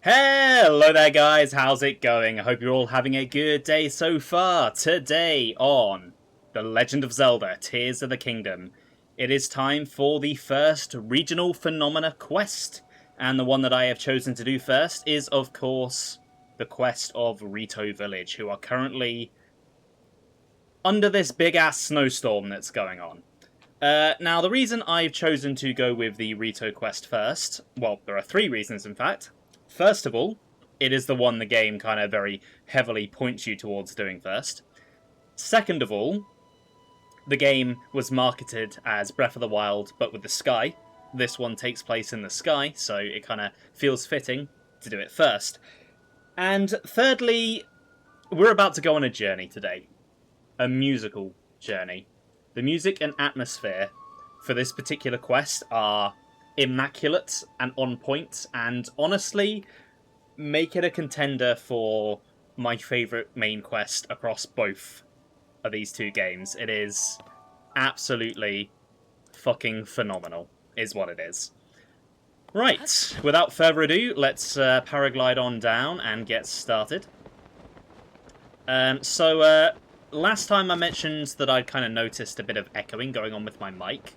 Hello there guys, how's it going? I hope you're all having a good day so far. Today on The Legend of Zelda, Tears of the Kingdom, it is time for the first regional phenomena quest. And the one that I have chosen to do first is, of course, the quest of Rito Village, who are currently under this big-ass snowstorm that's going on. Now, the reason I've chosen to go with the Rito quest first, well, there are three reasons in fact. First of all, it is the one the game kind of very heavily points you towards doing first. Second of all, the game was marketed as Breath of the Wild, but with the sky. This one takes place in the sky, so it kind of feels fitting to do it first. And thirdly, we're about to go on a journey today. A musical journey. The music and atmosphere for this particular quest are immaculate and on point, and honestly make it a contender for my favourite main quest across both of these two games. It is absolutely fucking phenomenal, is what it is. Right, without further ado, let's paraglide on down and get started. Last time I mentioned that I'd kind of noticed a bit of echoing going on with my mic.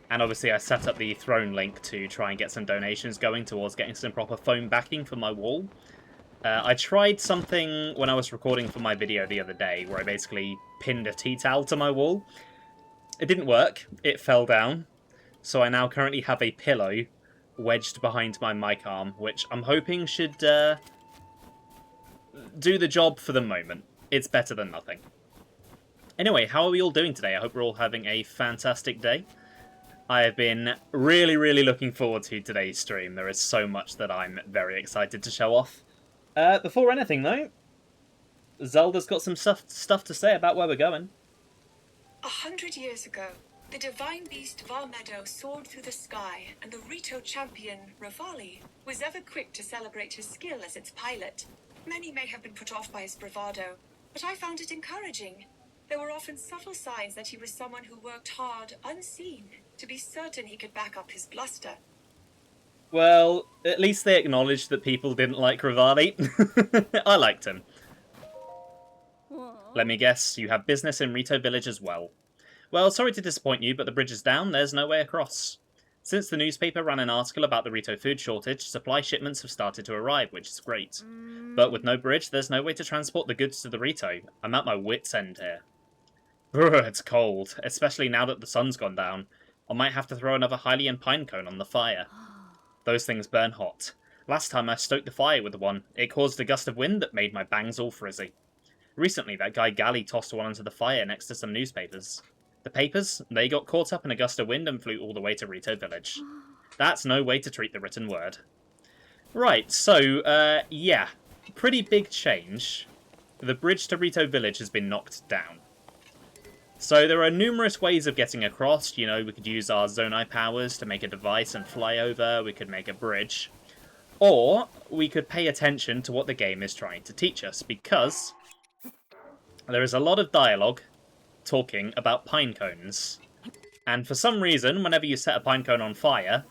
And obviously I set up the throne link to try and get some donations going towards getting some proper foam backing for my wall. I tried something when I was recording for my video the other day, where I basically pinned a tea towel to my wall. It didn't work, it fell down, so I now currently have a pillow wedged behind my mic arm, which I'm hoping should do the job for the moment. It's better than nothing. Anyway, how are we all doing today? I hope we're all having a fantastic day. I have been really looking forward to today's stream. There is so much that I'm very excited to show off. Before anything, though, Zelda's got some stuff to say about where we're going. 100 years ago, the divine beast Varmeadow soared through the sky, and the Rito champion, Revali, was ever quick to celebrate his skill as its pilot. Many may have been put off by his bravado, but I found it encouraging. There were often subtle signs that he was someone who worked hard, unseen, to be certain he could back up his bluster. Well, at least they acknowledged that people didn't like Revali. I liked him. Let me guess, you have business in Rito Village as well. Well, sorry to disappoint you, but the bridge is down, there's no way across. Since the newspaper ran an article about the Rito food shortage, supply shipments have started to arrive, which is great. But with no bridge, there's no way to transport the goods to the Rito. I'm at my wit's end here. It's cold, especially now that the sun's gone down. I might have to throw another Hylian pine cone on the fire. Those things burn hot. Last time I stoked the fire with one, it caused a gust of wind that made my bangs all frizzy. Recently, that guy Gally tossed one into the fire next to some newspapers. The papers, they got caught up in a gust of wind and flew all the way to Rito Village. That's no way to treat the written word. Right, so, yeah. Pretty big change. The bridge to Rito Village has been knocked down. So there are numerous ways of getting across. You know, we could use our Zonai powers to make a device and fly over. We could make a bridge. Or we could pay attention to what the game is trying to teach us, because there is a lot of dialogue talking about pine cones. And for some reason, whenever you set a pine cone on fire...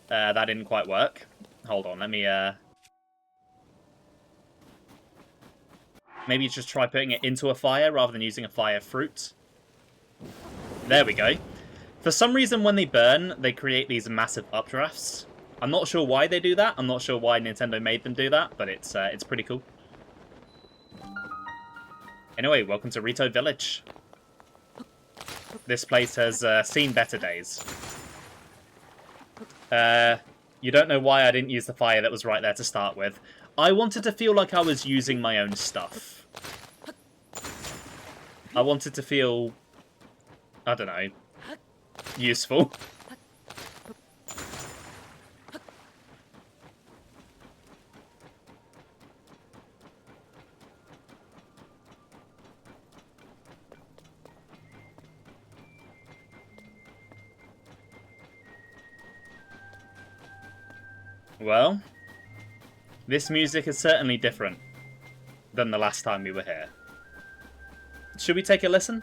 that didn't quite work. Hold on, let me... Maybe just try putting it into a fire rather than using a fire fruit. There we go. For some reason, when they burn, they create these massive updrafts. I'm not sure why they do that. I'm not sure why Nintendo made them do that, but it's pretty cool. Anyway, welcome to Rito Village. This place has seen better days. You don't know why I didn't use the fire that was right there to start with. I wanted to feel like I was using my own stuff. I wanted to feel, I don't know, useful. Well, this music is certainly different than the last time we were here. Should we take a listen?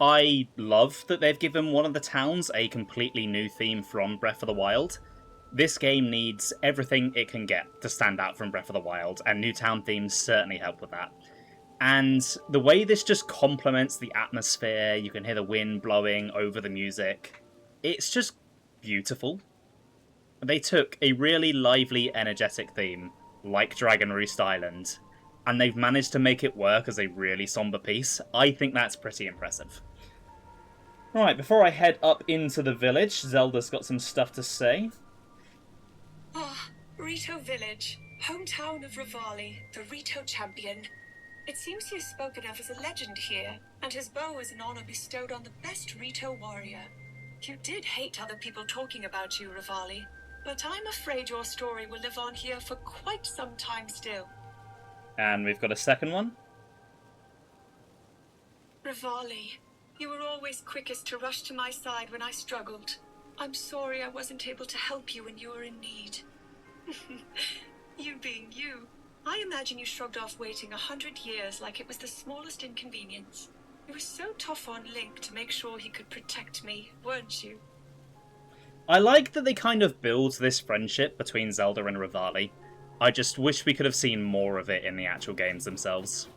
I love that they've given one of the towns a completely new theme from Breath of the Wild. This game needs everything it can get to stand out from Breath of the Wild, and new town themes certainly help with that. And the way this just complements the atmosphere, you can hear the wind blowing over the music, it's just beautiful. They took a really lively, energetic theme, like Dragon Roost Island, and they've managed to make it work as a really somber piece. I think that's pretty impressive. Right, before I head up into the village, Zelda's got some stuff to say. Ah, Rito Village, hometown of Rivali, the Rito champion. It seems he is spoken of as a legend here, and his bow is an honor bestowed on the best Rito warrior. You did hate other people talking about you, Rivali, but I'm afraid your story will live on here for quite some time still. And we've got a second one. Rivali, you were always quickest to rush to my side when I struggled. I'm sorry I wasn't able to help you when you were in need. You being you, I imagine you shrugged off waiting 100 years like it was the smallest inconvenience. You were so tough on Link to make sure he could protect me, weren't you? I like that they kind of build this friendship between Zelda and Rivali. I just wish we could have seen more of it in the actual games themselves.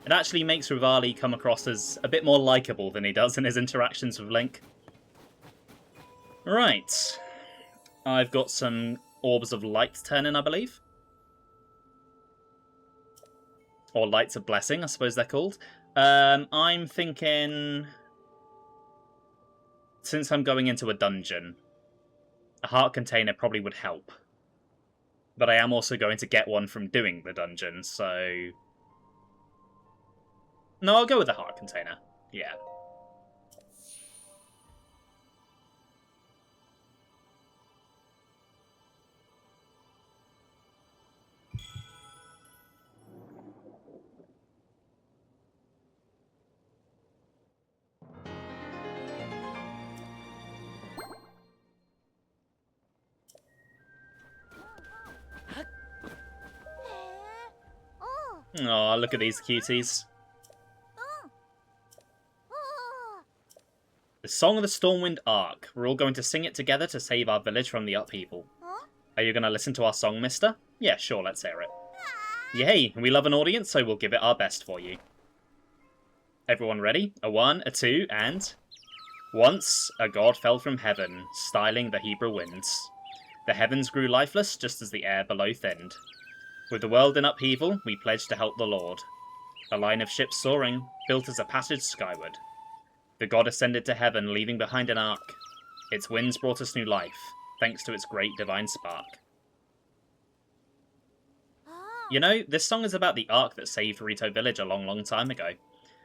It actually makes Rivali come across as a bit more likeable than he does in his interactions with Link. Right. I've got some Orbs of Light turning, I believe. Or Lights of Blessing, I suppose they're called. I'm thinking... Since I'm going into a dungeon, a heart container probably would help. But I am also going to get one from doing the dungeon, so... No, I'll go with the heart container. Yeah. Oh, look at these cuties. The Song of the Stormwind Arc. We're all going to sing it together to save our village from the upheaval. Are you going to listen to our song, mister? Yeah, sure, let's hear it. Yay, we love an audience, so we'll give it our best for you. Everyone ready? A 1, a 2, and... Once, a god fell from heaven, styling the Hebrew winds. The heavens grew lifeless, just as the air below thinned. With the world in upheaval, we pledged to help the Lord. A line of ships soaring, built as a passage skyward. The god ascended to heaven, leaving behind an ark. Its winds brought us new life, thanks to its great divine spark. You know, this song is about the ark that saved Rito Village a long, long time ago.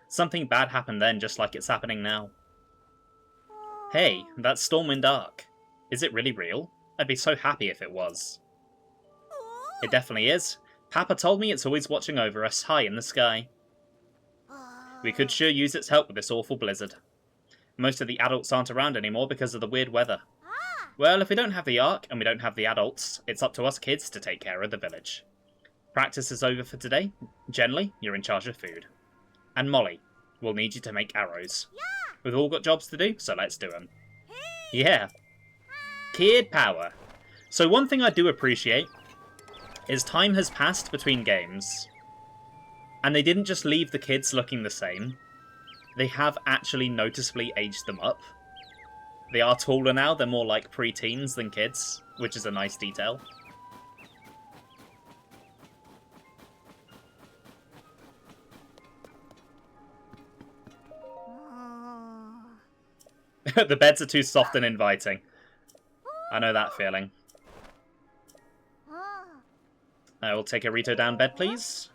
Something bad happened then, just like it's happening now. Hey, that's Stormwind Arc. Is it really real? I'd be so happy if it was. It definitely is. Papa told me it's always watching over us, high in the sky. We could sure use its help with this awful blizzard. Most of the adults aren't around anymore because of the weird weather. Well, if we don't have the Ark, and we don't have the adults, it's up to us kids to take care of the village. Practice is over for today. Generally, you're in charge of food. And Molly, we'll need you to make arrows. We've all got jobs to do, so let's do them. Yeah. Kid power. So one thing I do appreciate is time has passed between games, and they didn't just leave the kids looking the same. They have actually noticeably aged them up. They are taller now, they're more like pre-teens than kids, which is a nice detail. The beds are too soft and inviting. I know that feeling. I will take a Rito down bed, please.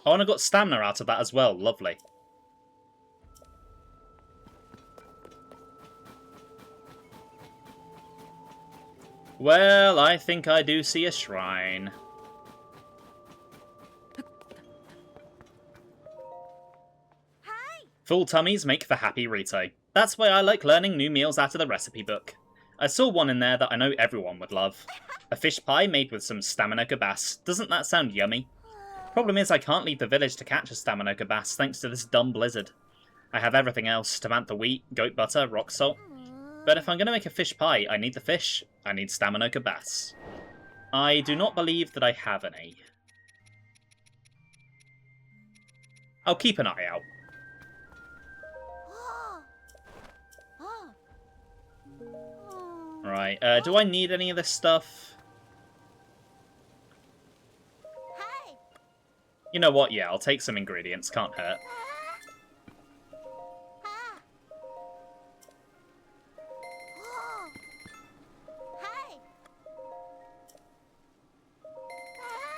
Oh, and I got stamina out of that as well. Lovely. Well, I think I do see a shrine. Full tummies make for happy Rito. That's why I like learning new meals out of the recipe book. I saw one in there that I know everyone would love. A fish pie made with some staminoka bass. Doesn't that sound yummy? Problem is I can't leave the village to catch a staminoka bass thanks to this dumb blizzard. I have everything else, Tamantha wheat, goat butter, rock salt. But if I'm going to make a fish pie, I need the fish, I need staminoka bass. I do not believe that I have any. I'll keep an eye out. Right, do I need any of this stuff? You know what, yeah, I'll take some ingredients, can't hurt.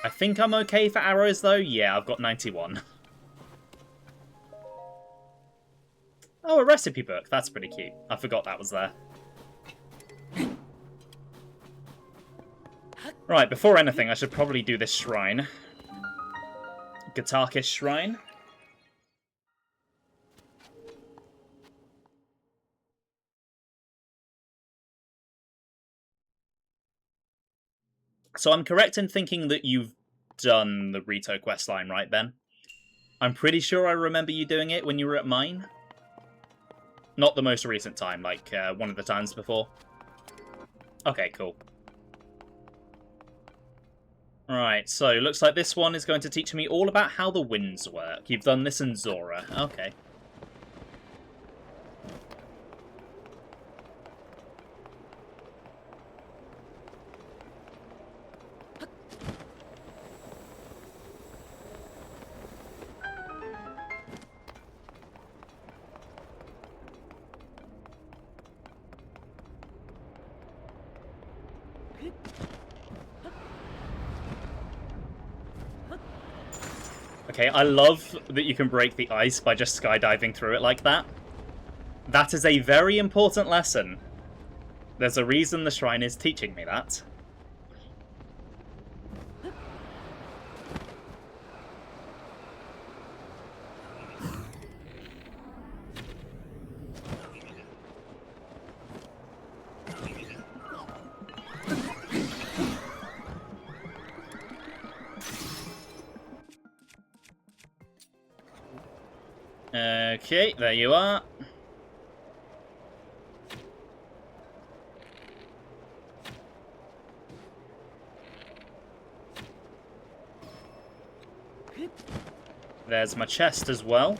I think I'm okay for arrows, though. Yeah, I've got 91. Oh, a recipe book. That's pretty cute. I forgot that was there. Right, before anything, I should probably do this shrine. Guitarkis Shrine. So I'm correct in thinking that you've done the Rito questline, right, Ben? I'm pretty sure I remember you doing it when you were at mine. Not the most recent time, like one of the times before. Okay, cool. Right, so looks like this one is going to teach me all about how the winds work. You've done this in Zora. Okay. Okay, I love that you can break the ice by just skydiving through it like that. That is a very important lesson. There's a reason the shrine is teaching me that. Okay, there you are. There's my chest as well.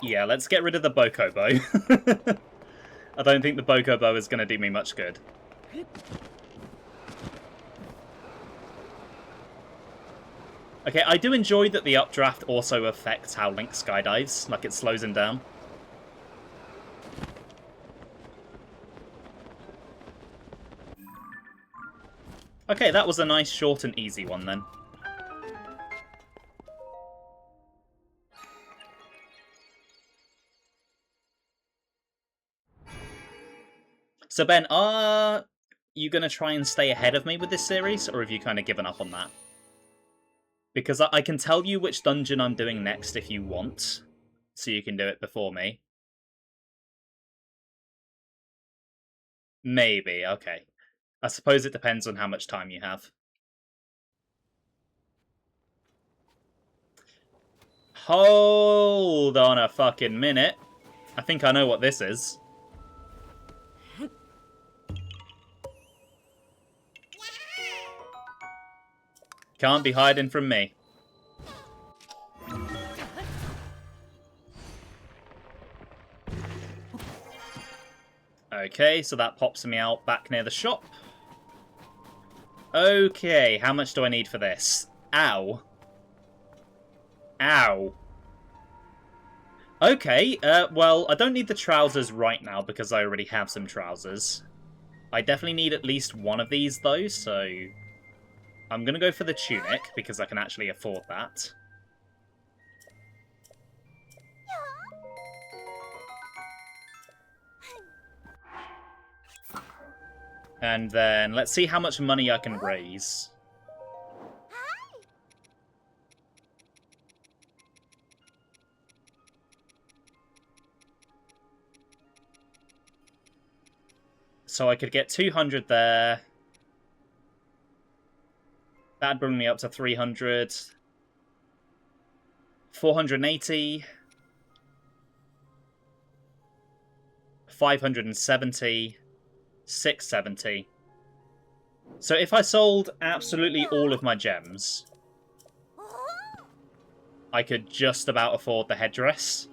Yeah, let's get rid of the Bokobo. I don't think the Bokobo is going to do me much good. Okay, I do enjoy that the updraft also affects how Link skydives, like it slows him down. Okay, that was a nice, short and easy one then. So Ben, are you going to try and stay ahead of me with this series, or have you kind of given up on that? Because I can tell you which dungeon I'm doing next if you want, so you can do it before me. Maybe, okay. I suppose it depends on how much time you have. Hold on a fucking minute. I think I know what this is. Can't be hiding from me. Okay, so that pops me out back near the shop. Okay, how much do I need for this? Ow. Ow. Okay, well, I don't need the trousers right now because I already have some trousers. I definitely need at least one of these, though, so I'm going to go for the tunic because I can actually afford that. And then let's see how much money I can raise. So I could get 200 there. That'd bring me up to 300. 480. 570. 670. So if I sold absolutely all of my gems, I could just about afford the headdress.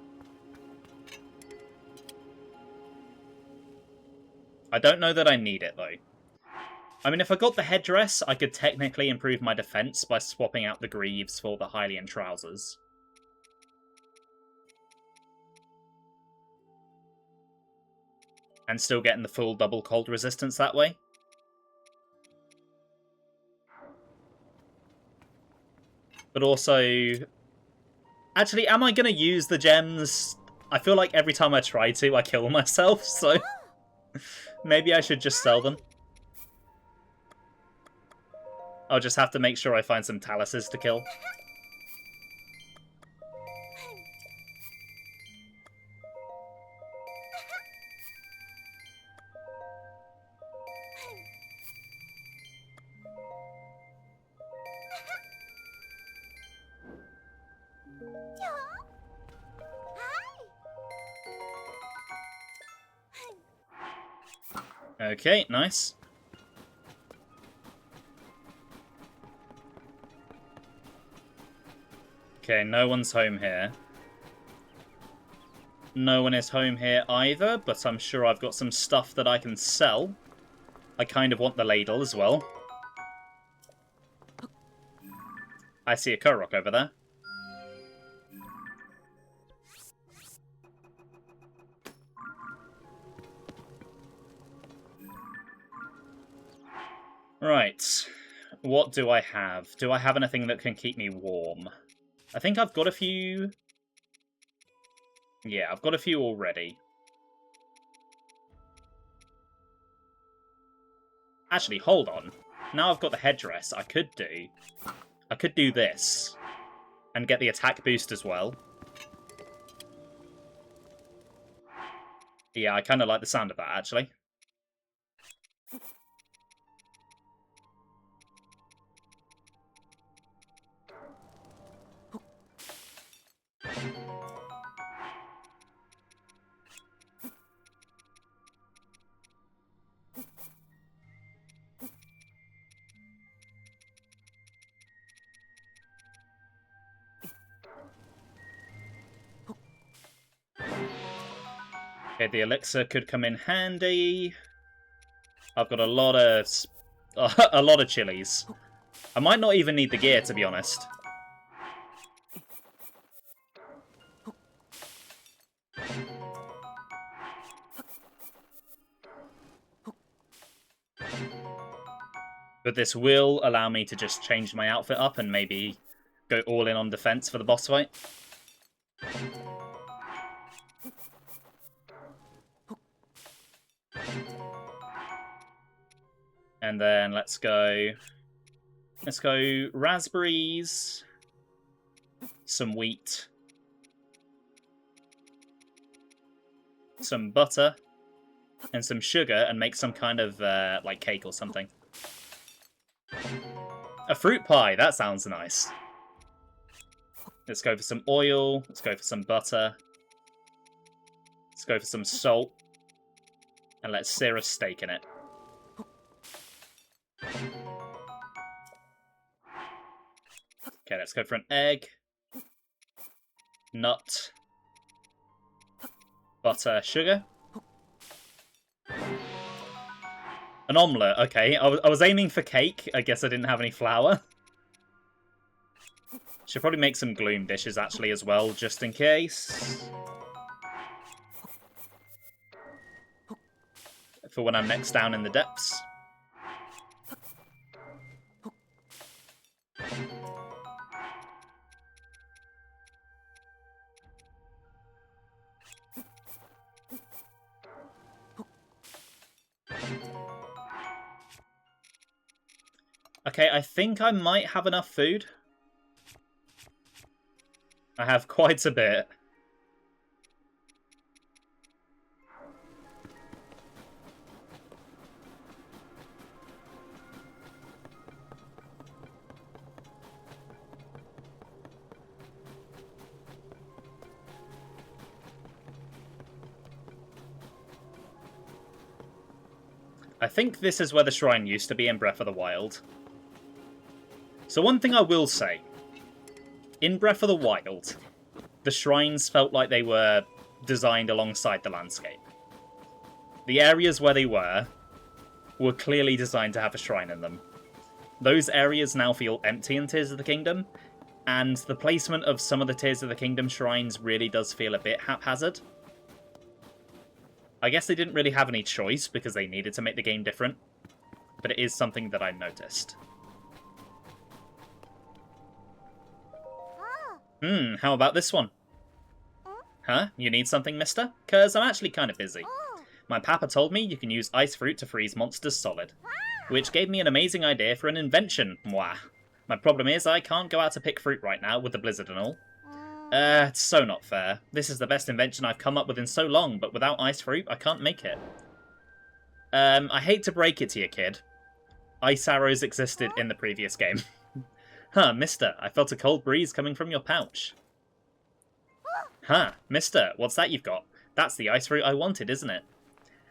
I don't know that I need it, though. I mean, if I got the headdress, I could technically improve my defense by swapping out the greaves for the Hylian trousers. And still getting the full double cold resistance that way. But also... Actually, am I going to use the gems? I feel like every time I try to, I kill myself, so... Maybe I should just sell them. I'll just have to make sure I find some taluses to kill. Okay, nice. Okay, no one's home here. No one is home here either, but I'm sure I've got some stuff that I can sell. I kind of want the ladle as well. I see a Korok over there. Right. What do I have? Do I have anything that can keep me warm? I think I've got a few... Yeah, I've got a few already. Actually, hold on. Now I've got the headdress, I could do this. And get the attack boost as well. Yeah, I kind of like the sound of that, actually. Okay, the elixir could come in handy. I've got a lot of chilies. I might not even need the gear, to be honest. But this will allow me to just change my outfit up and maybe go all in on defense for the boss fight. And then let's go raspberries, some wheat, some butter, and some sugar, and make some kind of like cake or something. A fruit pie, that sounds nice. Let's go for some oil, let's go for some butter, let's go for some salt, and let's sear a steak in it. Okay, let's go for an egg, nut, butter, sugar. An omelette, okay. I was aiming for cake. I guess I didn't have any flour. Should probably make some gloom dishes, actually, as well, just in case. for when I'm next down in the depths. Okay, I think I might have enough food. I have quite a bit. I think this is where the shrine used to be in Breath of the Wild. So one thing I will say. In Breath of the Wild, the shrines felt like they were designed alongside the landscape. The areas where they were clearly designed to have a shrine in them. Those areas now feel empty in Tears of the Kingdom, and the placement of some of the Tears of the Kingdom shrines really does feel a bit haphazard. I guess they didn't really have any choice because they needed to make the game different, but it is something that I noticed. How about this one? Huh? You need something, mister? 'Cause I'm actually kind of busy. My papa told me you can use ice fruit to freeze monsters solid, which gave me an amazing idea for an invention, mwah. My problem is I can't go out to pick fruit right now with the blizzard and all. It's so not fair. This is the best invention I've come up with in so long, but without ice fruit, I can't make it. I hate to break it to you, kid. Ice arrows existed in the previous game. Huh, mister, I felt a cold breeze coming from your pouch. Huh, mister, what's that you've got? That's the ice fruit I wanted, isn't it?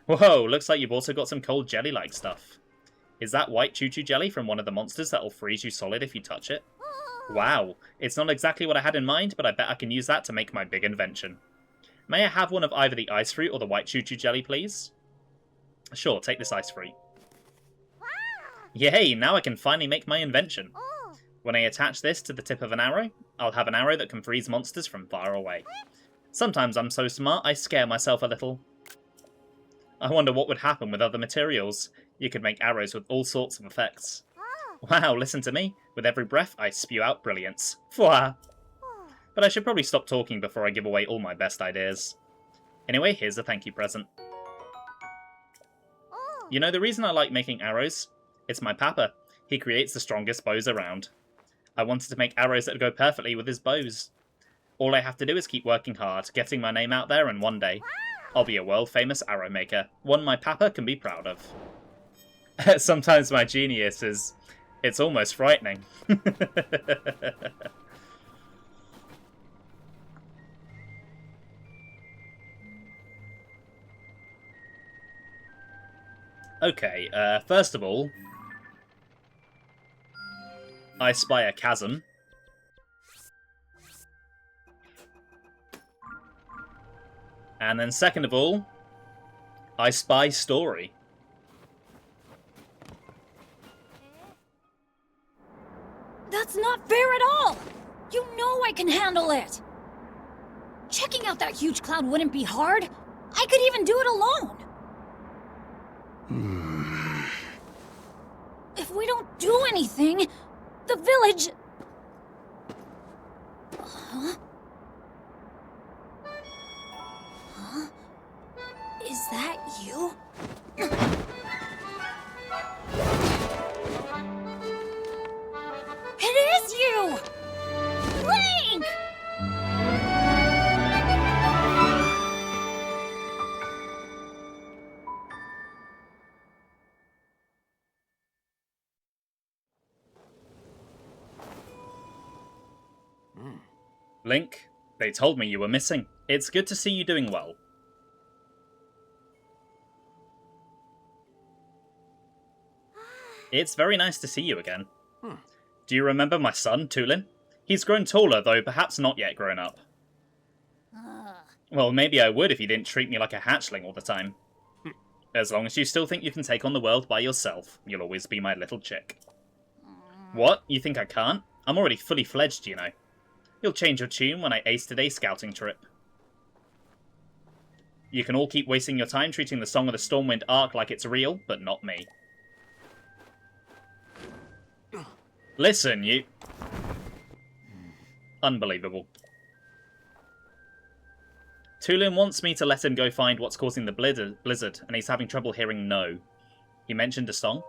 Whoa, looks like you've also got some cold jelly-like stuff. Is that white choo-choo jelly from one of the monsters that'll freeze you solid if you touch it? Wow, it's not exactly what I had in mind, but I bet I can use that to make my big invention. May I have one of either the ice fruit or the white choo-choo jelly, please? Sure, take this ice fruit. Yay, now I can finally make my invention. When I attach this to the tip of an arrow, I'll have an arrow that can freeze monsters from far away. Sometimes I'm so smart I scare myself a little. I wonder what would happen with other materials. You could make arrows with all sorts of effects. Wow, listen to me. With every breath, I spew out brilliance. Fwah! But I should probably stop talking before I give away all my best ideas. Anyway, here's a thank you present. You know the reason I like making arrows? It's my papa. He creates the strongest bows around. I wanted to make arrows that go perfectly with his bows. All I have to do is keep working hard, getting my name out there, and one day, I'll be a world-famous arrow maker, one my papa can be proud of. Sometimes my genius is... it's almost frightening. Okay, first of all, I spy a chasm. And then second of all, I spy story. That's not fair at all! You know I can handle it! Checking out that huge cloud wouldn't be hard. I could even do it alone. If we don't do anything, the village... Huh? Huh? Is that you? It is you! Link! Link, they told me you were missing. It's good to see you doing well. It's very nice to see you again. Do you remember my son, Tulin? He's grown taller, though perhaps not yet grown up. Well, maybe I would if you didn't treat me like a hatchling all the time. As long as you still think you can take on the world by yourself, you'll always be my little chick. What? You think I can't? I'm already fully fledged, you know. You'll change your tune when I ace today's scouting trip. You can all keep wasting your time treating the Song of the Stormwind arc like it's real, but not me. Listen, you... Unbelievable. Tulin wants me to let him go find what's causing the blizzard, and he's having trouble hearing no. He mentioned a song.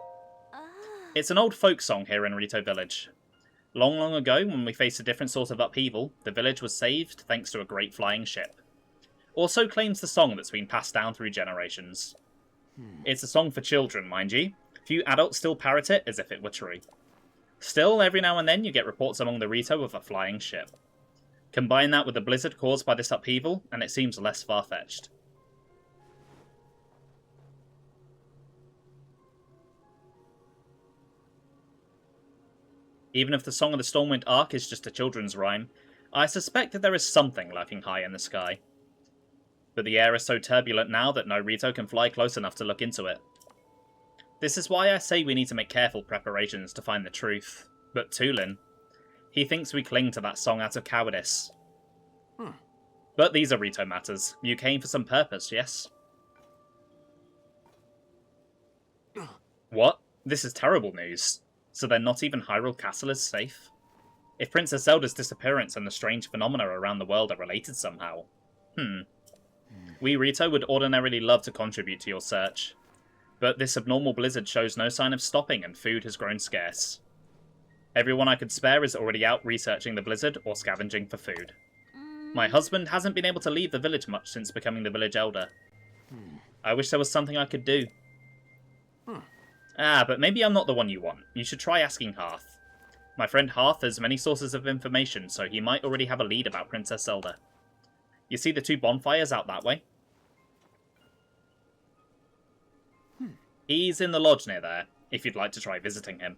It's an old folk song here in Rito Village. Long, long ago, when we faced a different sort of upheaval, the village was saved thanks to a great flying ship. Also claims the song that's been passed down through generations. It's a song for children, mind you. Few adults still parrot it as if it were true. Still, every now and then you get reports among the Rito of a flying ship. Combine that with the blizzard caused by this upheaval, and it seems less far-fetched. Even if the Song of the Stormwind arc is just a children's rhyme, I suspect that there is something lurking high in the sky. But the air is so turbulent now that no Rito can fly close enough to look into it. This is why I say we need to make careful preparations to find the truth. But Tulin, he thinks we cling to that song out of cowardice. But these are Rito matters. You came for some purpose, yes? What? This is terrible news. So then not even Hyrule Castle is safe? If Princess Zelda's disappearance and the strange phenomena around the world are related somehow. We Rito would ordinarily love to contribute to your search. But this abnormal blizzard shows no sign of stopping and food has grown scarce. Everyone I could spare is already out researching the blizzard or scavenging for food. My husband hasn't been able to leave the village much since becoming the village elder. I wish there was something I could do. But maybe I'm not the one you want. You should try asking Hearth. My friend Hearth has many sources of information, so he might already have a lead about Princess Zelda. You see the 2 bonfires out that way? He's in the lodge near there, if you'd like to try visiting him.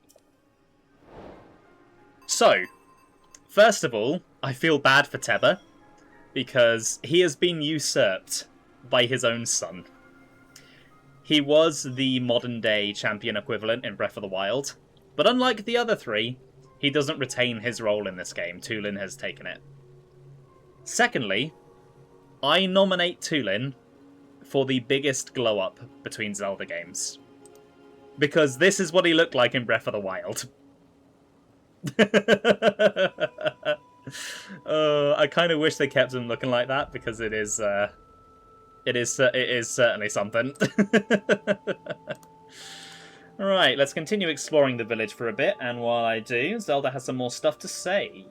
So, first of all, I feel bad for Teba, because he has been usurped by his own son. He was the modern-day champion equivalent in Breath of the Wild, but unlike the other 3, he doesn't retain his role in this game. Tulin has taken it. Secondly, I nominate Tulin for the biggest glow-up between Zelda games. Because this is what he looked like in Breath of the Wild. I kind of wish they kept him looking like that, because it is certainly something. Right, let's continue exploring the village for a bit, and while I do, Zelda has some more stuff to say.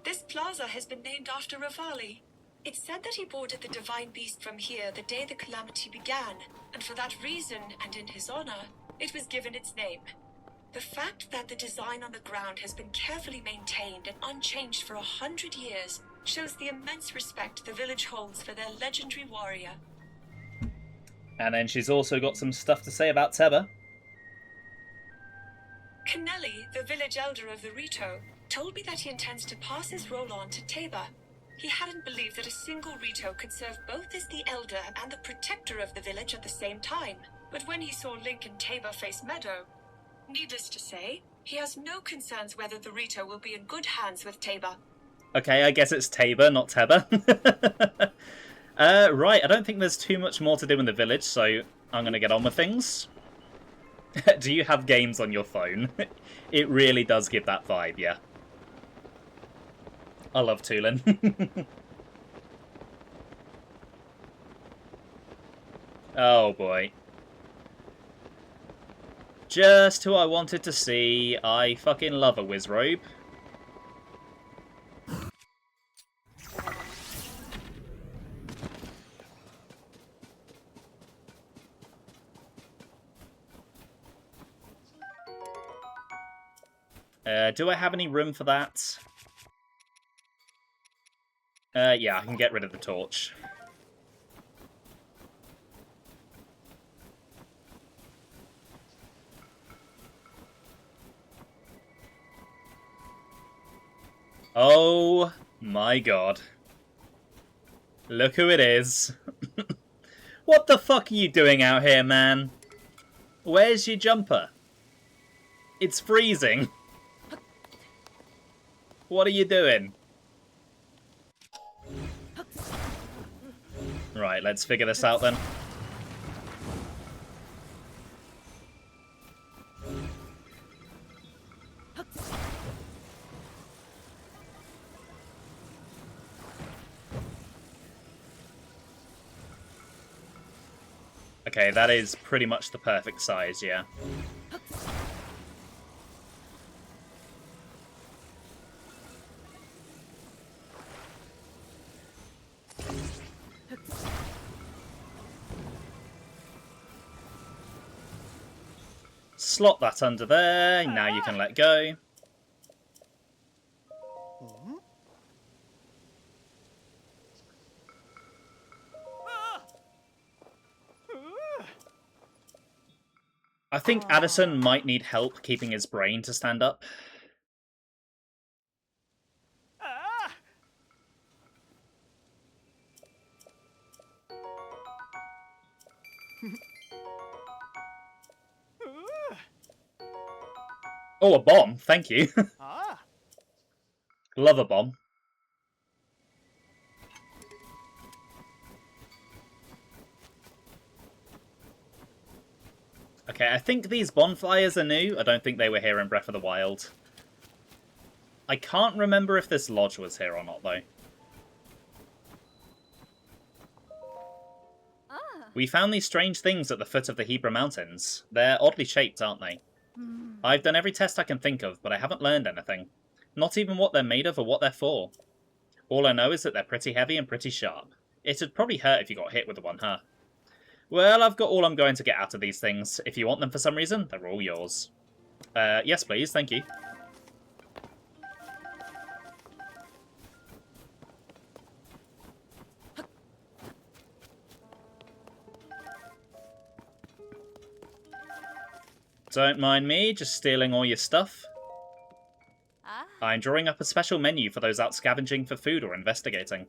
This plaza has been named after Revali. It's said that he boarded the divine beast from here the day the calamity began, and for that reason, and in his honor, it was given its name. The fact that the design on the ground has been carefully maintained and unchanged for 100 years shows the immense respect the village holds for their legendary warrior. And then she's also got some stuff to say about Teba. Kennelly, the village elder of the Rito, told me that he intends to pass his role on to Teba. He hadn't believed that a single Rito could serve both as the elder and the protector of the village at the same time. But when he saw Link and Teba face Meadow, needless to say, he has no concerns whether the Rito will be in good hands with Teba. Okay, I guess it's Teba, not Teba. Right, I don't think there's too much more to do in the village, so I'm going to get on with things. Do you have games on your phone? It really does give that vibe, yeah. I love Tulin. Oh boy. Just who I wanted to see. I fucking love a Wizrobe. Do I have any room for that? Yeah, I can get rid of the torch. Oh my god. Look who it is. What the fuck are you doing out here, man? Where's your jumper? It's freezing. What are you doing? Right, let's figure this out then. Okay, that is pretty much the perfect size, yeah. Slot that under there, now you can let go. I think Addison might need help keeping his brain to stand up. Oh, a bomb, thank you. Love a bomb. Okay, I think these bonfires are new. I don't think they were here in Breath of the Wild. I can't remember if this lodge was here or not, though. We found these strange things at the foot of the Hebra Mountains. They're oddly shaped, aren't they? I've done every test I can think of, but I haven't learned anything. Not even what they're made of or what they're for. All I know is that they're pretty heavy and pretty sharp. It'd probably hurt if you got hit with one, huh? Well, I've got all I'm going to get out of these things. If you want them for some reason, they're all yours. Yes, please. Thank you. Don't mind me, just stealing all your stuff. I'm drawing up a special menu for those out scavenging for food or investigating.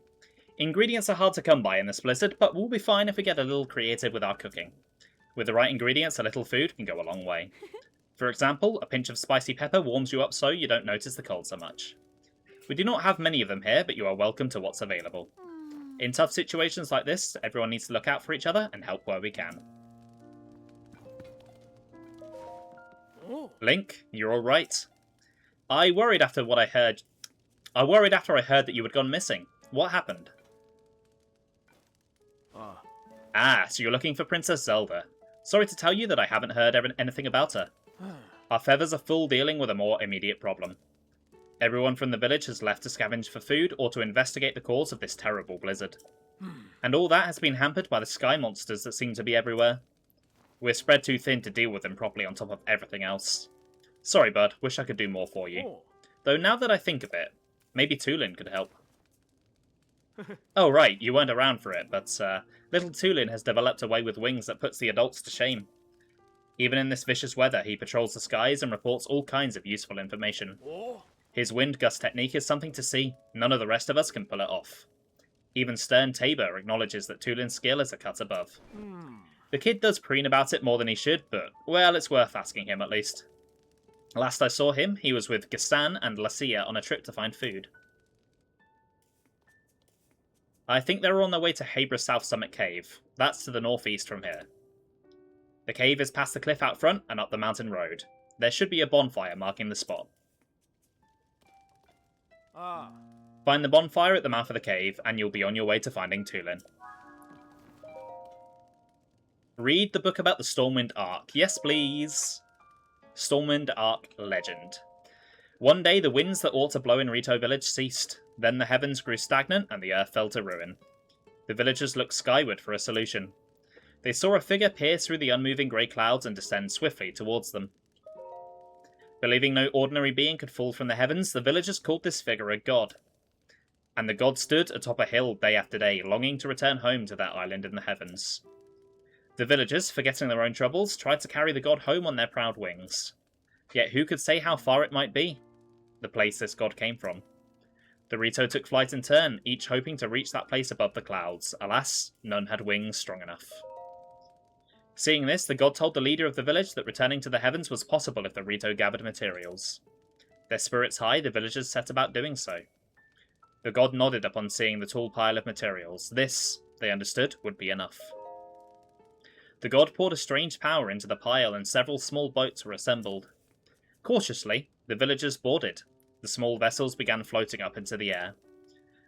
Ingredients are hard to come by in this blizzard, but we'll be fine if we get a little creative with our cooking. With the right ingredients, a little food can go a long way. For example, a pinch of spicy pepper warms you up so you don't notice the cold so much. We do not have many of them here, but you are welcome to what's available. In tough situations like this, everyone needs to look out for each other and help where we can. Link, you're alright. I worried after I heard that you had gone missing. What happened? Ah, so you're looking for Princess Zelda. Sorry to tell you that I haven't heard anything about her. Our feathers are full dealing with a more immediate problem. Everyone from the village has left to scavenge for food or to investigate the cause of this terrible blizzard. And all that has been hampered by the sky monsters that seem to be everywhere. We're spread too thin to deal with them properly on top of everything else. Sorry, bud. Wish I could do more for you. Though now that I think of it, maybe Tulin could help. Oh, right. You weren't around for it, but little Tulin has developed a way with wings that puts the adults to shame. Even in this vicious weather, he patrols the skies and reports all kinds of useful information. His wind gust technique is something to see. None of the rest of us can pull it off. Even stern Tabor acknowledges that Tulin's skill is a cut above. The kid does preen about it more than he should, but, well, it's worth asking him at least. Last I saw him, he was with Gassan and Lacia on a trip to find food. I think they were on their way to Habra's South Summit Cave. That's to the northeast from here. The cave is past the cliff out front and up the mountain road. There should be a bonfire marking the spot. Find the bonfire at the mouth of the cave, and you'll be on your way to finding Tulin. Read the book about the Stormwind Arc. Yes, please. Stormwind Arc Legend. One day the winds that ought to blow in Rito village ceased. Then the heavens grew stagnant and the earth fell to ruin. The villagers looked skyward for a solution. They saw a figure pierce through the unmoving grey clouds and descend swiftly towards them. Believing no ordinary being could fall from the heavens, the villagers called this figure a god. And the god stood atop a hill day after day, longing to return home to that island in the heavens. The villagers, forgetting their own troubles, tried to carry the god home on their proud wings. Yet who could say how far it might be? The place this god came from. The Rito took flight in turn, each hoping to reach that place above the clouds. Alas, none had wings strong enough. Seeing this, the god told the leader of the village that returning to the heavens was possible if the Rito gathered materials. Their spirits high, the villagers set about doing so. The god nodded upon seeing the tall pile of materials. This they understood would be enough. The god poured a strange power into the pile and several small boats were assembled. Cautiously, the villagers boarded. The small vessels began floating up into the air.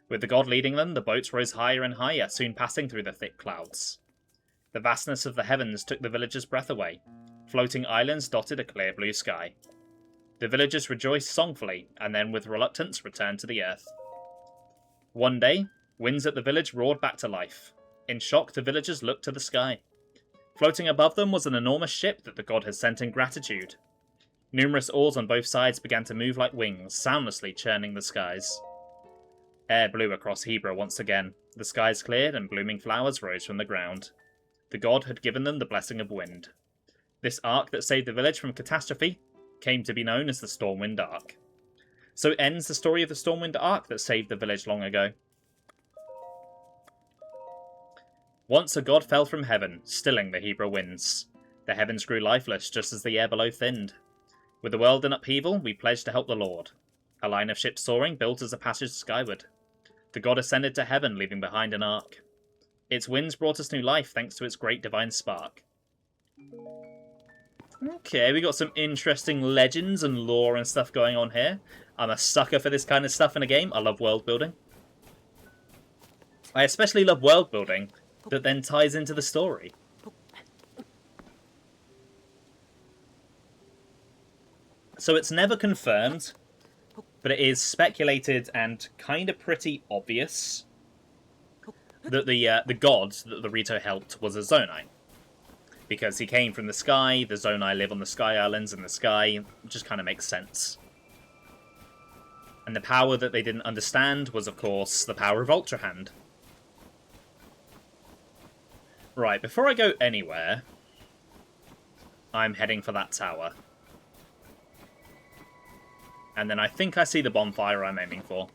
With the god leading them, the boats rose higher and higher, soon passing through the thick clouds. The vastness of the heavens took the villagers' breath away. Floating islands dotted a clear blue sky. The villagers rejoiced songfully, and then with reluctance returned to the earth. One day, winds at the village roared back to life. In shock, the villagers looked to the sky. Floating above them was an enormous ship that the god had sent in gratitude. Numerous oars on both sides began to move like wings, soundlessly churning the skies. Air blew across Hebra once again. The skies cleared and blooming flowers rose from the ground. The god had given them the blessing of wind. This ark that saved the village from catastrophe came to be known as the Stormwind Ark. So ends the story of the Stormwind Ark that saved the village long ago. Once a god fell from heaven, stilling the Hebra winds. The heavens grew lifeless just as the air below thinned. With the world in upheaval, we pledged to help the Lord. A line of ships soaring built as a passage skyward. The god ascended to heaven, leaving behind an ark. Its winds brought us new life thanks to its great divine spark. Okay, we got some interesting legends and lore and stuff going on here. I'm a sucker for this kind of stuff in a game. I love world building. I especially love world building that then ties into the story. So it's never confirmed, but it is speculated and kind of pretty obvious that the god that the Rito helped was a Zonai. Because he came from the sky, the Zonai live on the Sky Islands in the sky, it just kind of makes sense. And the power that they didn't understand was, of course, the power of Ultra Hand. Right, before I go anywhere, I'm heading for that tower. And then I think I see the bonfire I'm aiming for.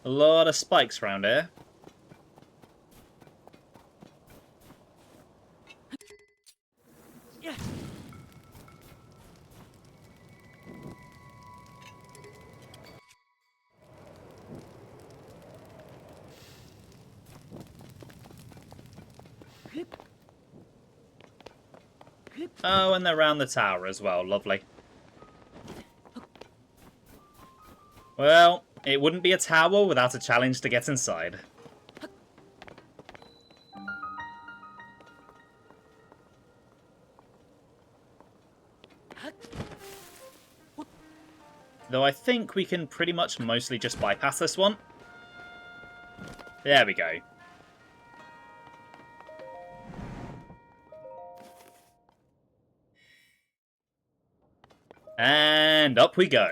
A lot of spikes around here. Oh, and they're around the tower as well. Lovely. Well, it wouldn't be a tower without a challenge to get inside. Though I think we can pretty much mostly just bypass this one. There we go. And up we go.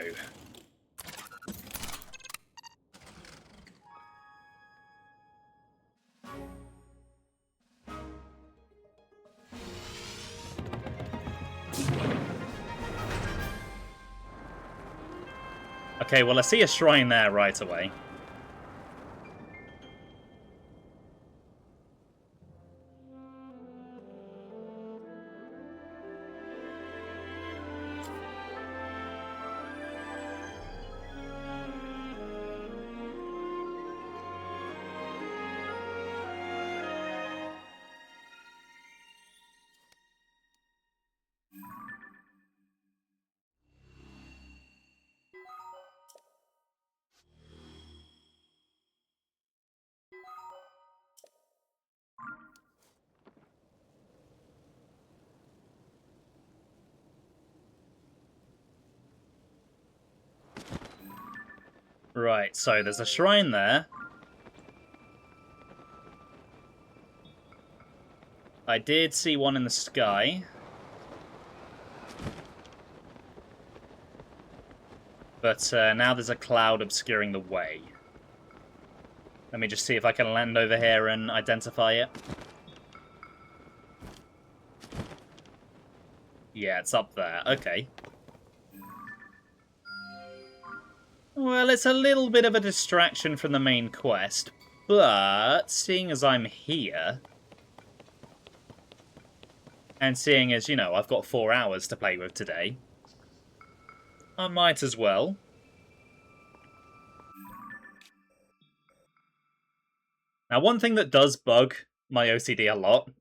Okay, well I see a shrine there right away. Right, so there's a shrine there. I did see one in the sky. But now there's a cloud obscuring the way. Let me just see if I can land over here and identify it. Yeah, it's up there. Okay. Well, it's a little bit of a distraction from the main quest, But seeing as I'm here, and seeing as, you know, I've got 4 hours to play with today, I might as well. Now, one thing that does bug my OCD a lot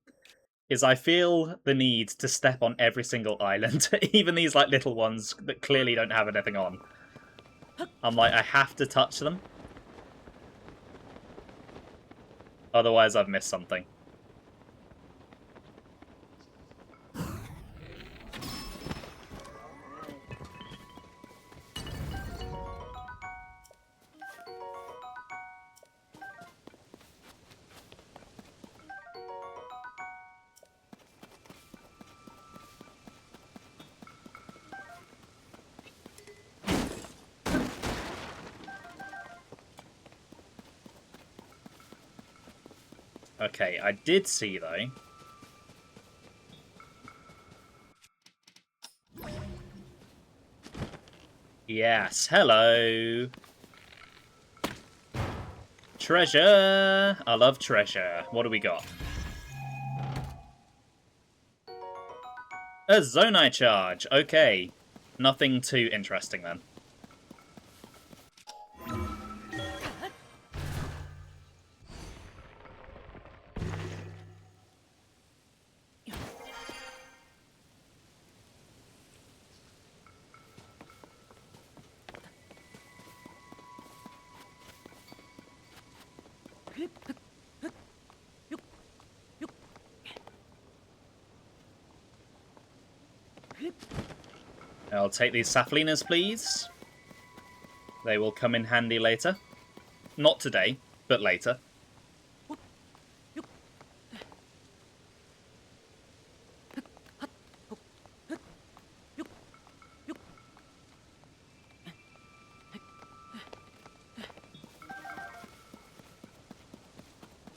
is I feel the need to step on every single island, even these like little ones that clearly don't have anything on. I'm like, I have to touch them. Otherwise, I've missed something. Okay, I did see, though. Yes, hello. Treasure! I love treasure. What do we got? A Zonai charge. Okay. Nothing too interesting, then. I'll take these Saflinas, please. They will come in handy later. Not today, but later.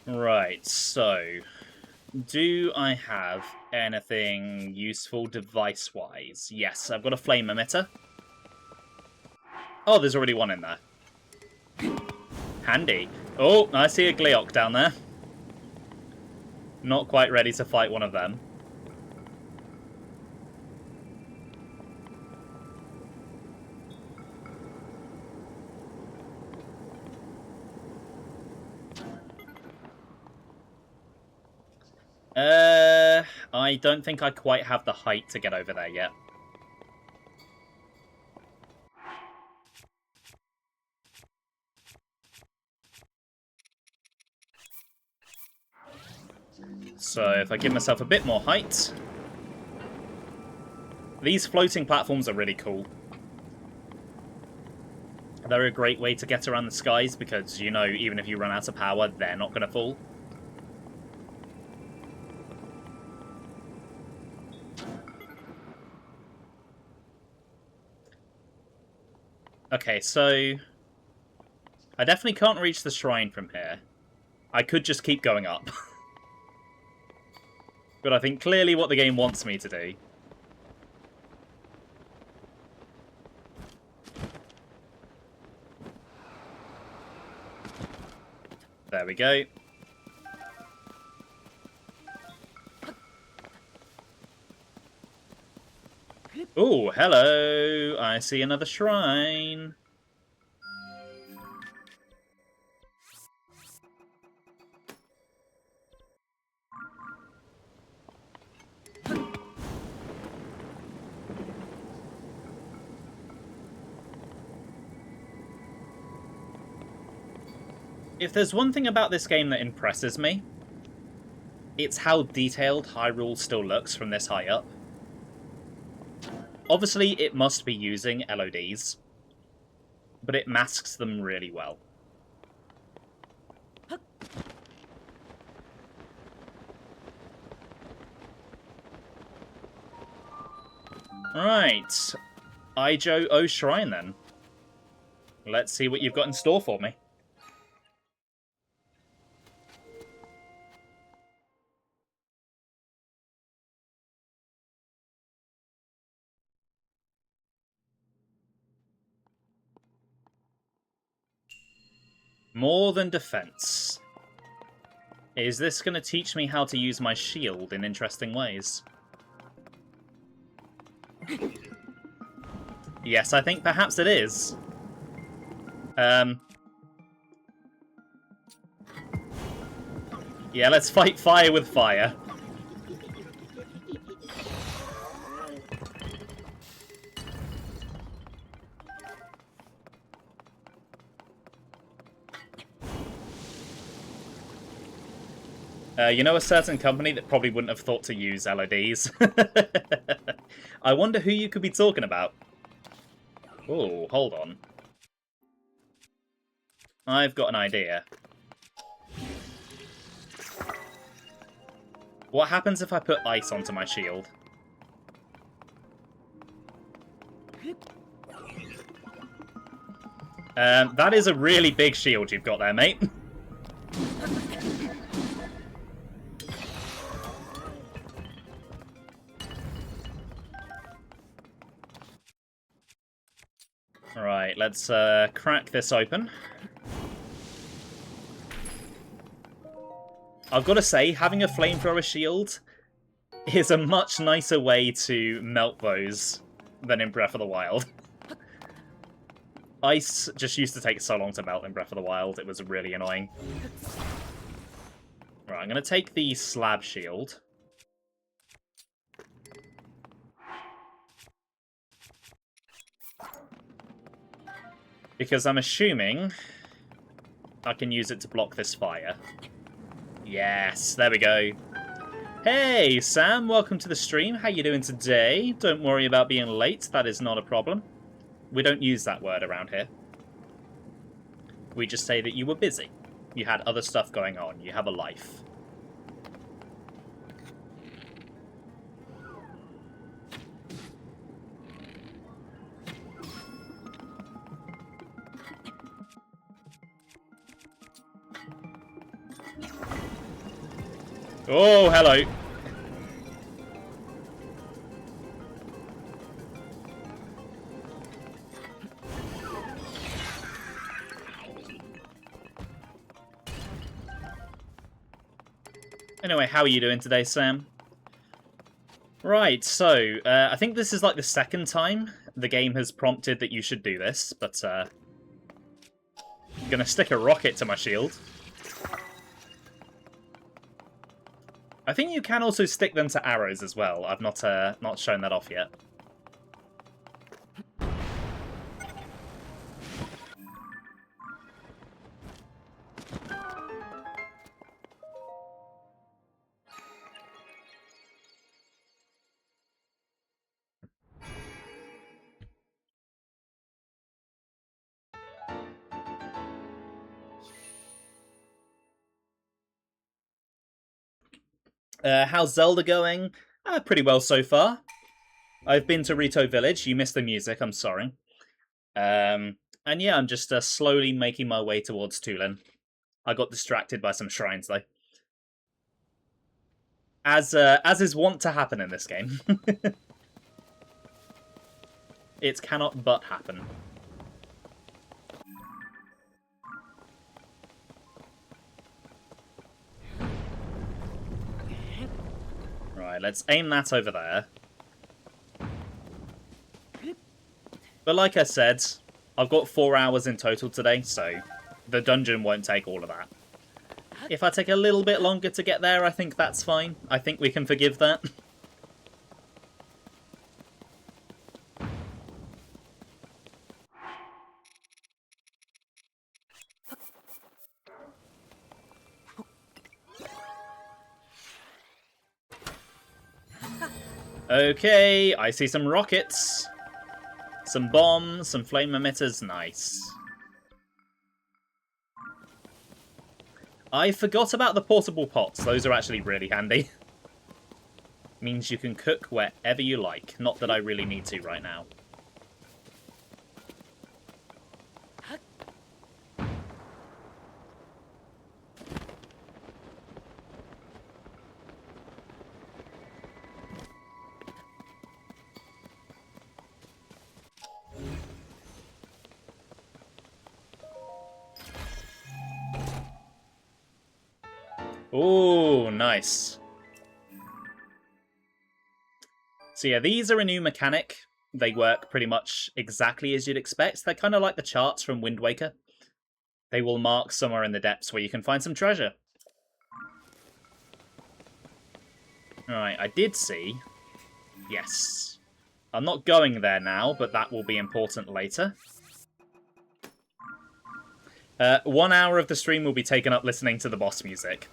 Right, so... do I have anything useful device-wise? Yes, I've got a flame emitter. Oh, there's already one in there. Handy. Oh, I see a Gleeok down there. Not quite ready to fight one of them. I don't think I quite have the height to get over there yet. So if I give myself a bit more height... these floating platforms are really cool. They're a great way to get around the skies because, you know, even if you run out of power, they're not going to fall. Okay, so... I definitely can't reach the shrine from here. I could just keep going up. But I think clearly what the game wants me to do. There we go. Ooh, hello! I see another shrine. If there's one thing about this game that impresses me, it's how detailed Hyrule still looks from this high up. Obviously, it must be using LODs, but it masks them really well. Right, Ijo O Shrine then. Let's see what you've got in store for me. More than defense. Is this going to teach me how to use my shield in interesting ways? Yes, I think perhaps it is. Yeah, let's fight fire with fire. You know a certain company that probably wouldn't have thought to use LEDs? I wonder who you could be talking about. Oh, hold on. I've got an idea. What happens if I put ice onto my shield? That is a really big shield you've got there, mate. Alright, let's crack this open. I've got to say, having a flamethrower shield is a much nicer way to melt those than in Breath of the Wild. Ice just used to take so long to melt in Breath of the Wild, it was really annoying. Right, I'm going to take the slab shield. Because I'm assuming I can use it to block this fire. Yes, there we go. Hey, Sam, welcome to the stream. How you doing today? Don't worry about being late, that is not a problem. We don't use that word around here. We just say that you were busy. You had other stuff going on. You have a life. Oh, hello. Anyway, how are you doing today, Sam? Right, so, I think this is like the second time the game has prompted that you should do this, but, I'm gonna stick a rocket to my shield. I think you can also stick them to arrows as well. I've not shown that off yet. How's Zelda going? Pretty well so far. I've been to Rito Village. You missed the music, I'm sorry. And yeah, I'm just slowly making my way towards Tulin. I got distracted by some shrines, though. As is wont to happen in this game. It cannot but happen. Right, let's aim that over there. But like I said, I've got 4 hours in total today, so the dungeon won't take all of that. If I take a little bit longer to get there, I think that's fine. I think we can forgive that. Okay, I see some rockets. Some bombs, some flame emitters, nice. I forgot about the portable pots, those are actually really handy. Means you can cook wherever you like, not that I really need to right now. Ooh, nice. So yeah, these are a new mechanic. They work pretty much exactly as you'd expect. They're kind of like the charts from Wind Waker. They will mark somewhere in the depths where you can find some treasure. Alright, I did see. Yes. I'm not going there now, but that will be important later. 1 hour of the stream will be taken up listening to the boss music.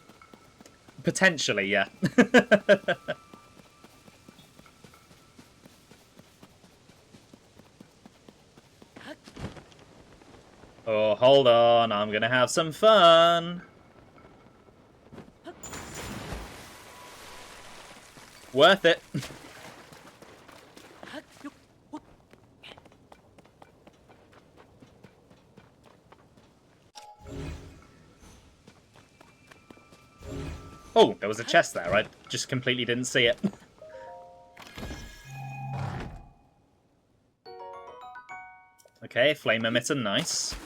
Potentially, yeah. Oh, hold on. I'm gonna have some fun. Worth it. Oh, there was a chest there. I just completely didn't see it. Okay, flame emitter, nice.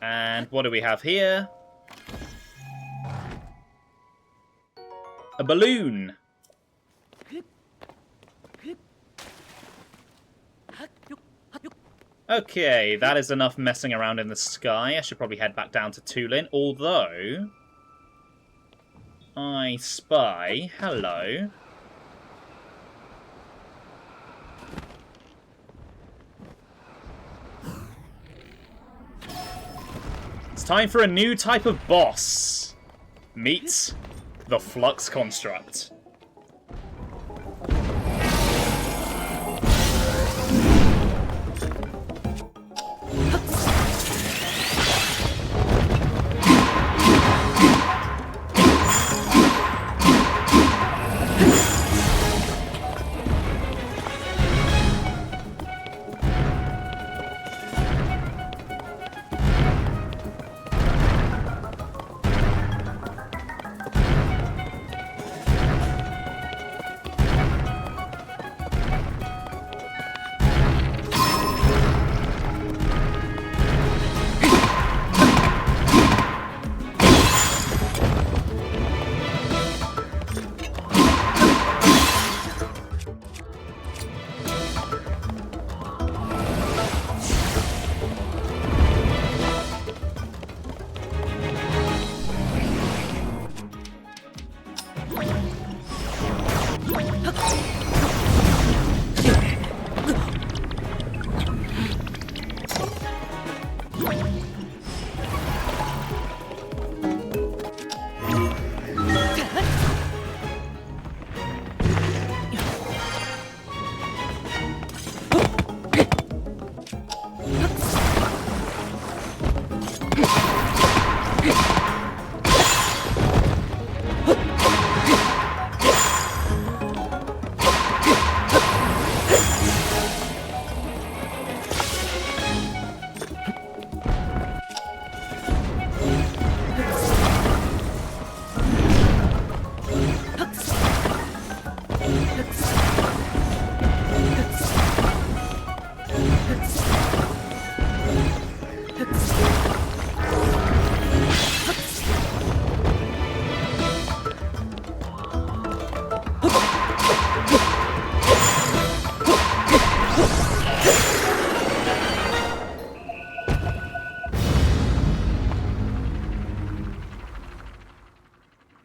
And what do we have here? A balloon. Okay, that is enough messing around in the sky. I should probably head back down to Tulin, although I spy... Hello. It's time for a new type of boss. Meet the Flux Construct.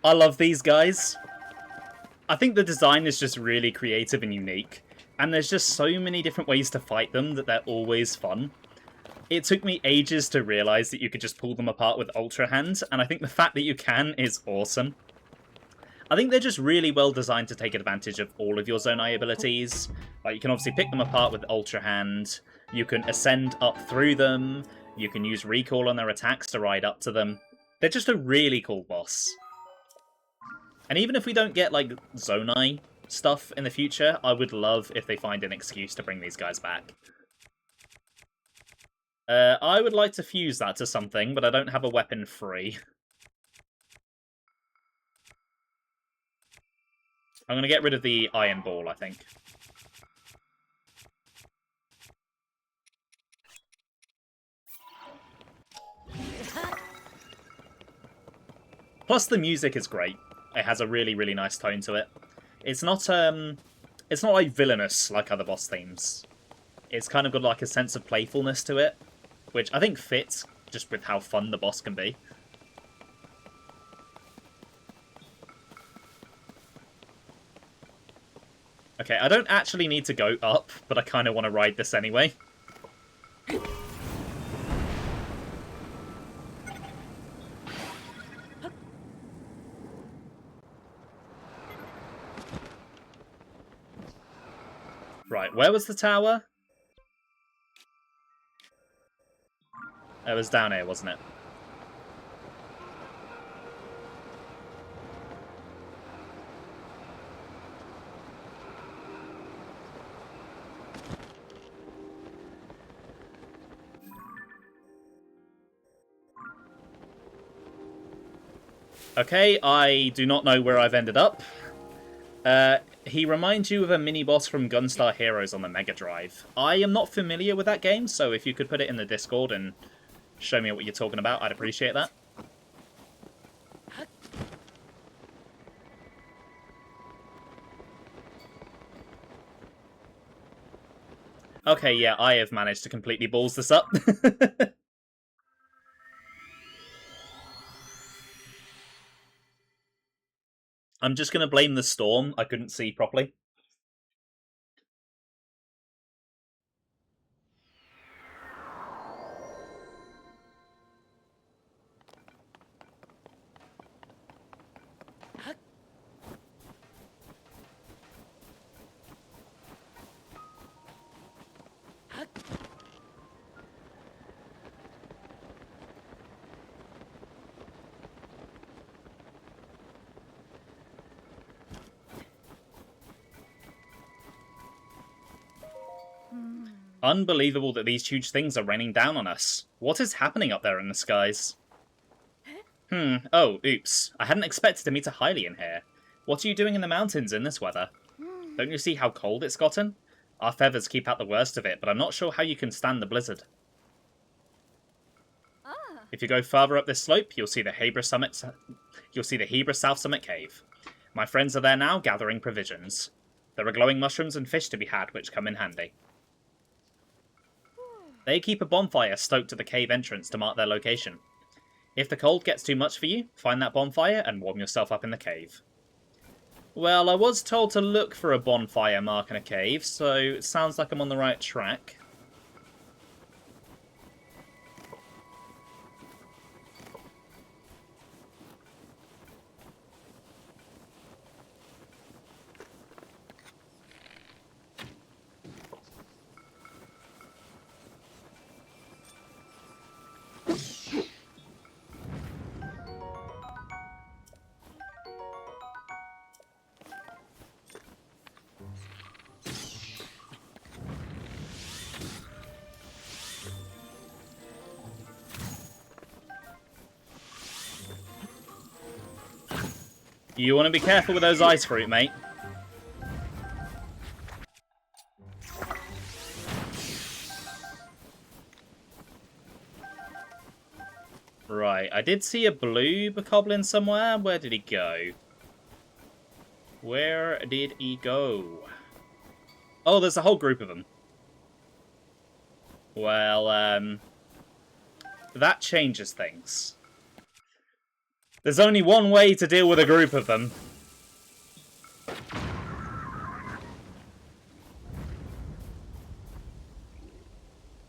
I love these guys. I think the design is just really creative and unique, and there's just so many different ways to fight them that they're always fun. It took me ages to realise that you could just pull them apart with Ultra Hand, and I think the fact that you can is awesome. I think they're just really well designed to take advantage of all of your Zonai abilities. Like, you can obviously pick them apart with Ultra Hand, you can ascend up through them, you can use Recall on their attacks to ride up to them. They're just a really cool boss. And even if we don't get, like, Zonai stuff in the future, I would love if they find an excuse to bring these guys back. I would like to fuse that to something, but I don't have a weapon free. I'm going to get rid of the iron ball, I think. Plus, the music is great. It has a really, really nice tone to it. It's not like villainous like other boss themes. It's kind of got like a sense of playfulness to it, which I think fits just with how fun the boss can be. Okay, I don't actually need to go up, but I kind of want to ride this anyway. Right, where was the tower? It was down here, wasn't it? Okay, I do not know where I've ended up. He reminds you of a mini-boss from Gunstar Heroes on the Mega Drive. I am not familiar with that game, so if you could put it in the Discord and show me what you're talking about, I'd appreciate that. Okay, yeah, I have managed to completely balls this up. I'm just going to blame the storm. I couldn't see properly. Unbelievable that these huge things are raining down on us. What is happening up there in the skies? Oh, oops. I hadn't expected to meet a Hylian here. What are you doing in the mountains in this weather? Don't you see how cold it's gotten? Our feathers keep out the worst of it, but I'm not sure how you can stand the blizzard. If you go farther up this slope, you'll see the Hebra South Summit Cave. My friends are there now, gathering provisions. There are glowing mushrooms and fish to be had, which come in handy. They keep a bonfire stoked at the cave entrance to mark their location. If the cold gets too much for you, find that bonfire and warm yourself up in the cave. Well, I was told to look for a bonfire mark in a cave, so it sounds like I'm on the right track. You want to be careful with those ice fruit, mate. Right, I did see a blue bokoblin somewhere. Where did he go? Where did he go? Oh, there's a whole group of them. Well, that changes things. There's only one way to deal with a group of them.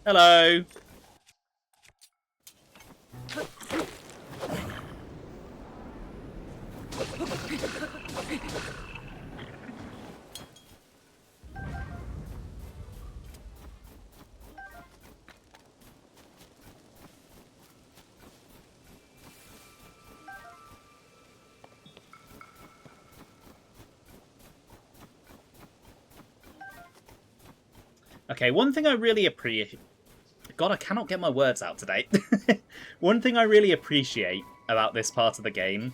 Hello. Okay, one thing I really appreciate... God, I cannot get my words out today. One thing I really appreciate about this part of the game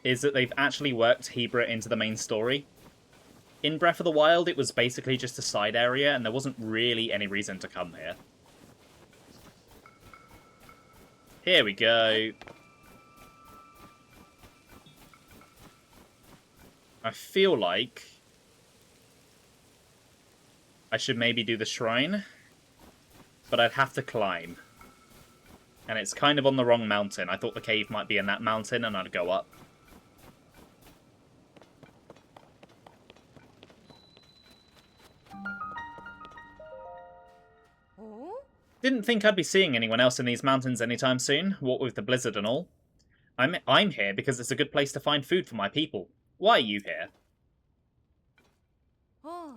is that they've actually worked Hebra into the main story. In Breath of the Wild, it was basically just a side area, and there wasn't really any reason to come here. Here we go. I feel like I should maybe do the shrine, but I'd have to climb. And it's kind of on the wrong mountain. I thought the cave might be in that mountain, and I'd go up. Didn't think I'd be seeing anyone else in these mountains anytime soon, what with the blizzard and all. I'm here because it's a good place to find food for my people. Why are you here?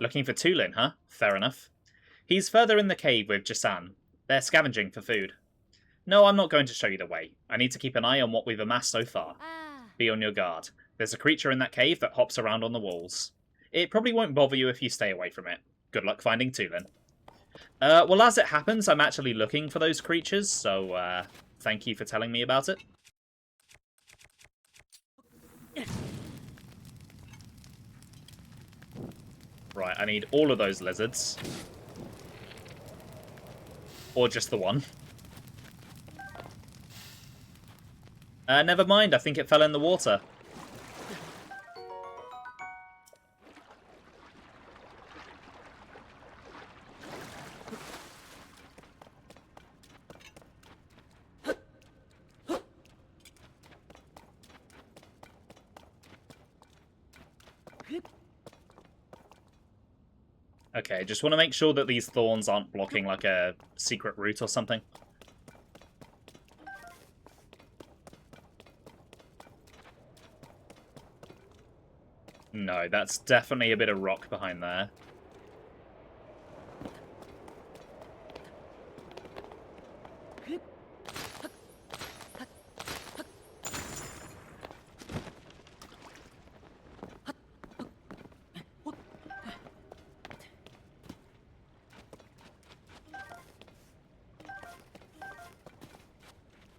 Looking for Tulin, huh? Fair enough. He's further in the cave with Jasan. They're scavenging for food. No, I'm not going to show you the way. I need to keep an eye on what we've amassed so far. Be on your guard. There's a creature in that cave that hops around on the walls. It probably won't bother you if you stay away from it. Good luck finding Tulin. Well, as it happens, I'm actually looking for those creatures, so thank you for telling me about it. Right, I need all of those lizards. Or just the one. Never mind, I think it fell in the water. Okay, just want to make sure that these thorns aren't blocking like a secret route or something. No, that's definitely a bit of rock behind there.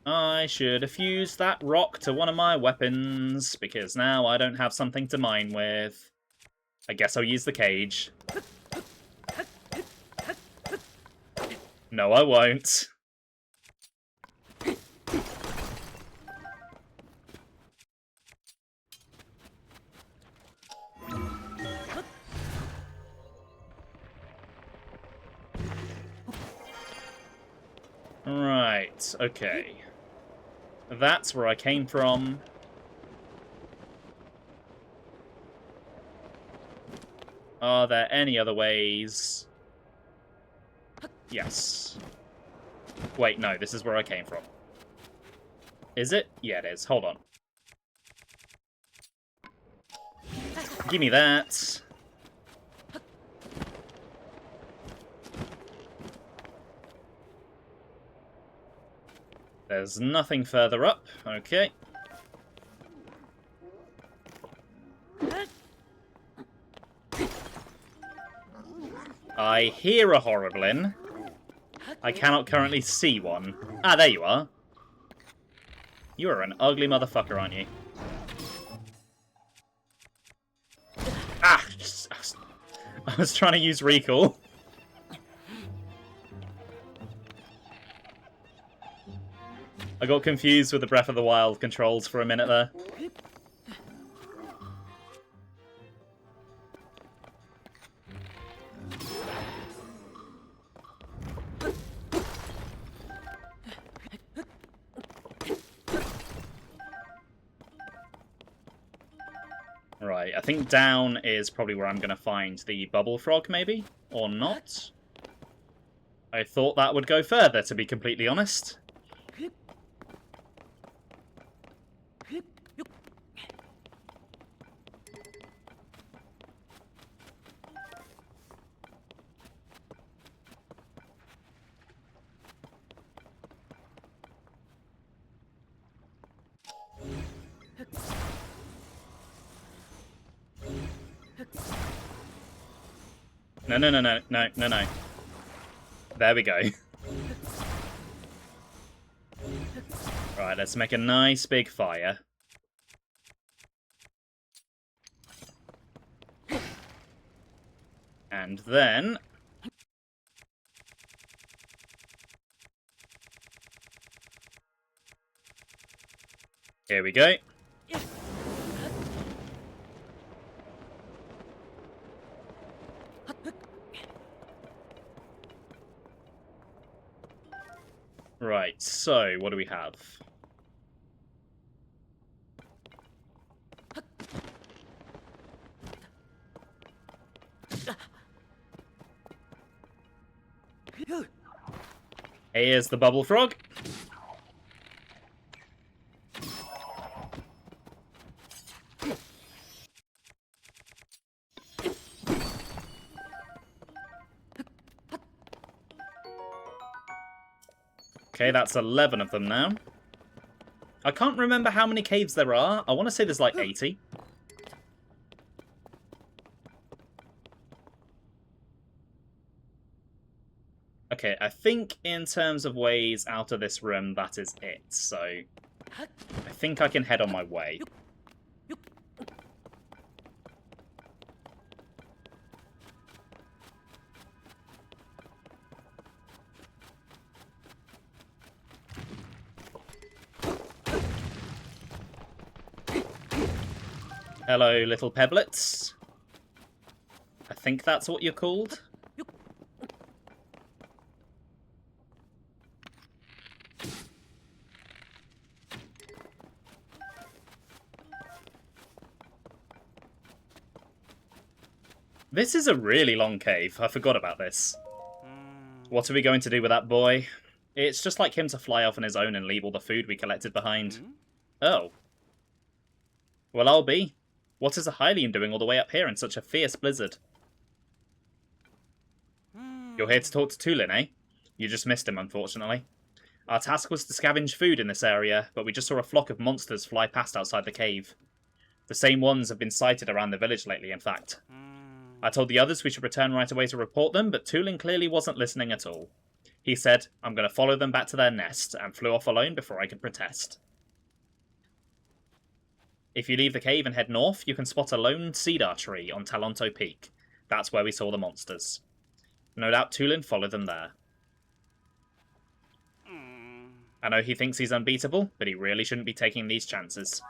I should have fused that rock to one of my weapons, because now I don't have something to mine with. I guess I'll use the cage. No, I won't. Right, okay. That's where I came from. Are there any other ways? Yes. Wait, no, this is where I came from. Is it? Yeah, it is. Hold on. Give me that. There's nothing further up. Okay. I hear a Horriblin. I cannot currently see one. Ah, there you are. You are an ugly motherfucker, aren't you? Ah! I was trying to use recall. I got confused with the Breath of the Wild controls for a minute there. Right, I think down is probably where I'm going to find the bubble frog, maybe? Or not? I thought that would go further, to be completely honest. No, no, no, no, no, no, no. There we go. Right, let's make a nice big fire. And then... here we go. Right, so what do we have? Here's the bubble frog. Okay, that's 11 of them now. I can't remember how many caves there are. I want to say there's like 80. Okay, I think in terms of ways out of this room, that is it. So, I think I can head on my way. Hello, little pebblets. I think that's what you're called. This is a really long cave. I forgot about this. What are we going to do with that boy? It's just like him to fly off on his own and leave all the food we collected behind. Oh. Well, I'll be. What is a Hylian doing all the way up here in such a fierce blizzard? You're here to talk to Tulin, eh? You just missed him, unfortunately. Our task was to scavenge food in this area, but we just saw a flock of monsters fly past outside the cave. The same ones have been sighted around the village lately, in fact. I told the others we should return right away to report them, but Tulin clearly wasn't listening at all. He said, I'm going to follow them back to their nest, and flew off alone before I could protest. If you leave the cave and head north, you can spot a lone cedar tree on Talonto Peak. That's where we saw the monsters. No doubt Tulin followed them there. I know he thinks he's unbeatable, but he really shouldn't be taking these chances.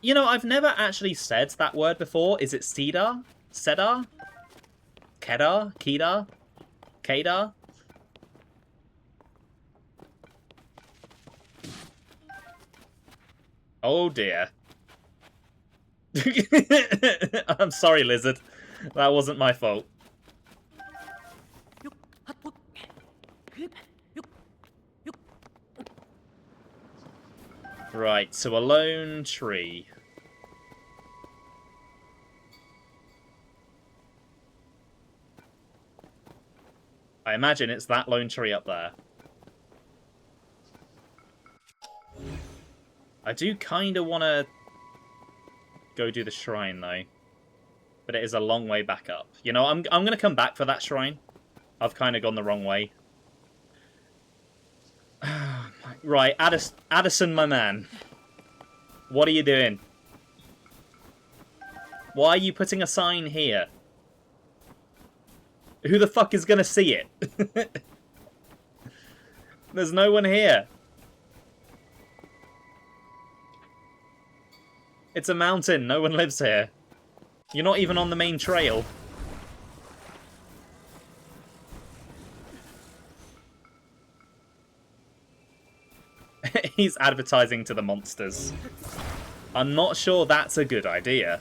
You know, I've never actually said that word before. Is it cedar? Cedar? Kedar? Kedar? Kedar? Oh dear. I'm sorry, lizard. That wasn't my fault. Right, so a lone tree. I imagine it's that lone tree up there. I do kind of want to go do the shrine, though. But it is a long way back up. You know, I'm going to come back for that shrine. I've kind of gone the wrong way. Right, Addison, my man. What are you doing? Why are you putting a sign here? Who the fuck is going to see it? There's no one here. It's a mountain. No one lives here. You're not even on the main trail. He's advertising to the monsters. I'm not sure that's a good idea.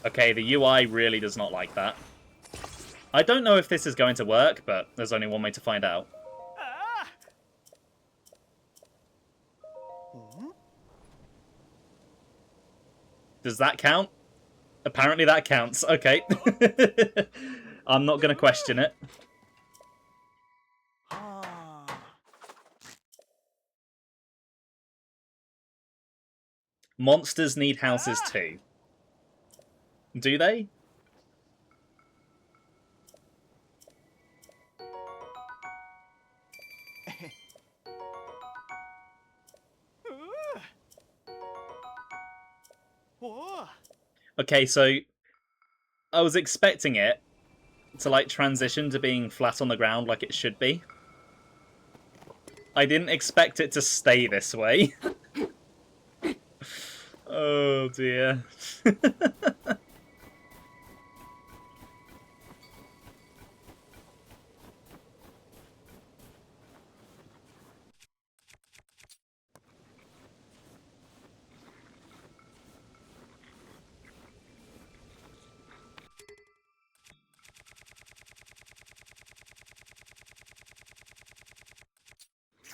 Okay, the UI really does not like that. I don't know if this is going to work, but there's only one way to find out. Does that count? Apparently that counts. Okay. I'm not going to question it. Monsters need houses too. Do they? Okay, so I was expecting it to like transition to being flat on the ground like it should be. I didn't expect it to stay this way. Oh dear.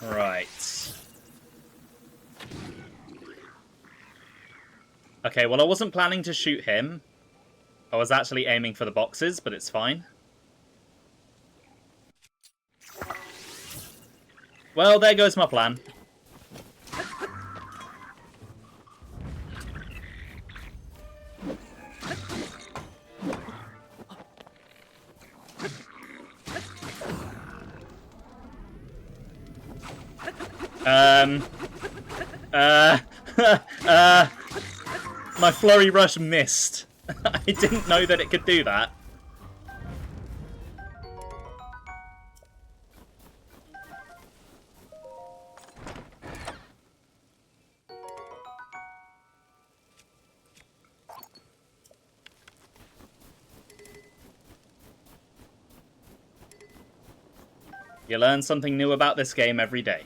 Right. Okay, well I wasn't planning to shoot him. I was actually aiming for the boxes, but it's fine. Well, there goes my plan. My flurry rush missed. I didn't know that it could do that. You learn something new about this game every day.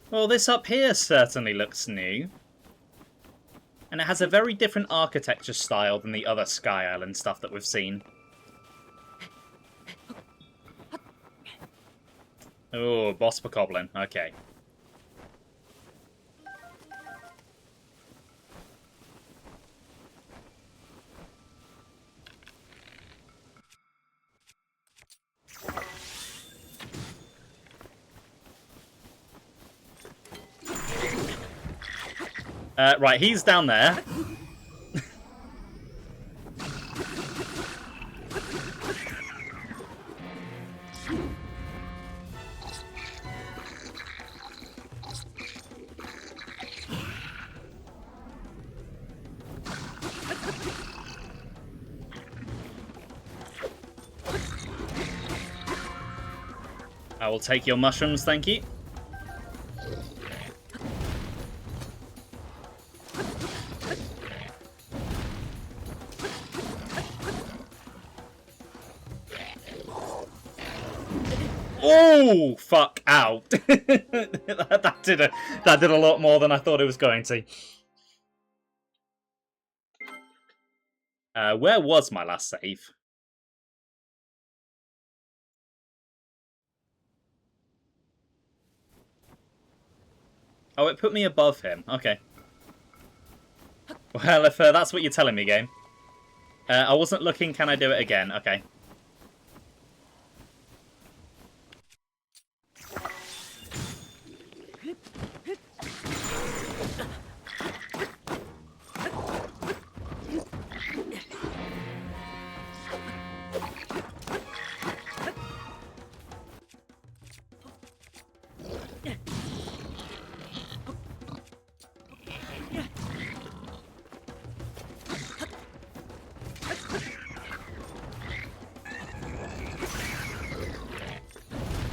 Well, this up here certainly looks new. And it has a very different architecture style than the other Sky Island stuff that we've seen. Oh, boss Bokoblin. Okay. Right, he's down there. I will take your mushrooms, thank you. Oh, fuck out. that did a lot more than I thought it was going to. Where was my last save? Oh, it put me above him. Okay. Well, if that's what you're telling me, game. I wasn't looking. Can I do it again? Okay.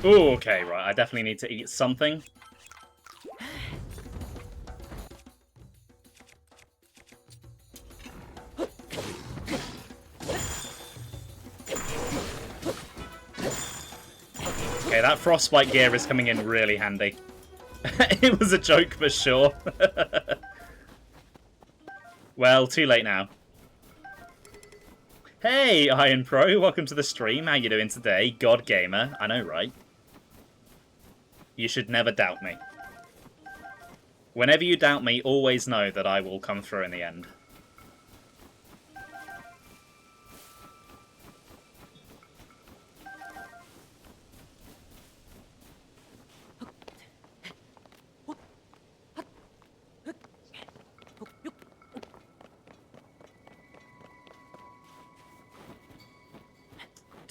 Ooh, okay, right. I definitely need to eat something. Okay, that frostbite gear is coming in really handy. It was a joke for sure. Well, too late now. Hey, Iron Pro, welcome to the stream. How you doing today? God Gamer. I know, right? You should never doubt me. Whenever you doubt me, always know that I will come through in the end.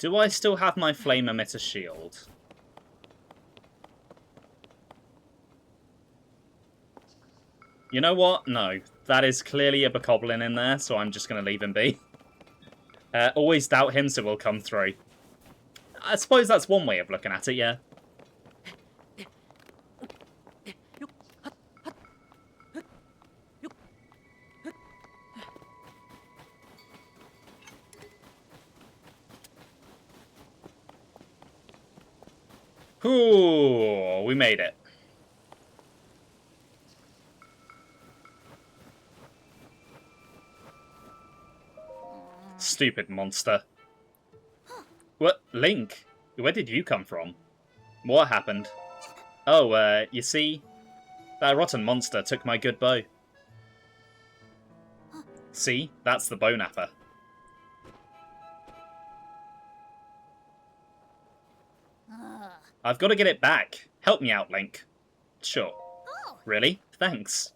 Do I still have my flame emitter shield? You know what? No. That is clearly a bokoblin in there, so I'm just going to leave him be. Always doubt him, so we'll come through. I suppose that's one way of looking at it, yeah. Ooh, we made it. Stupid monster. What? Link? Where did you come from? What happened? Oh, you see? That rotten monster took my good bow. See? That's the bow napper. I've got to get it back. Help me out, Link. Sure. Really? Thanks.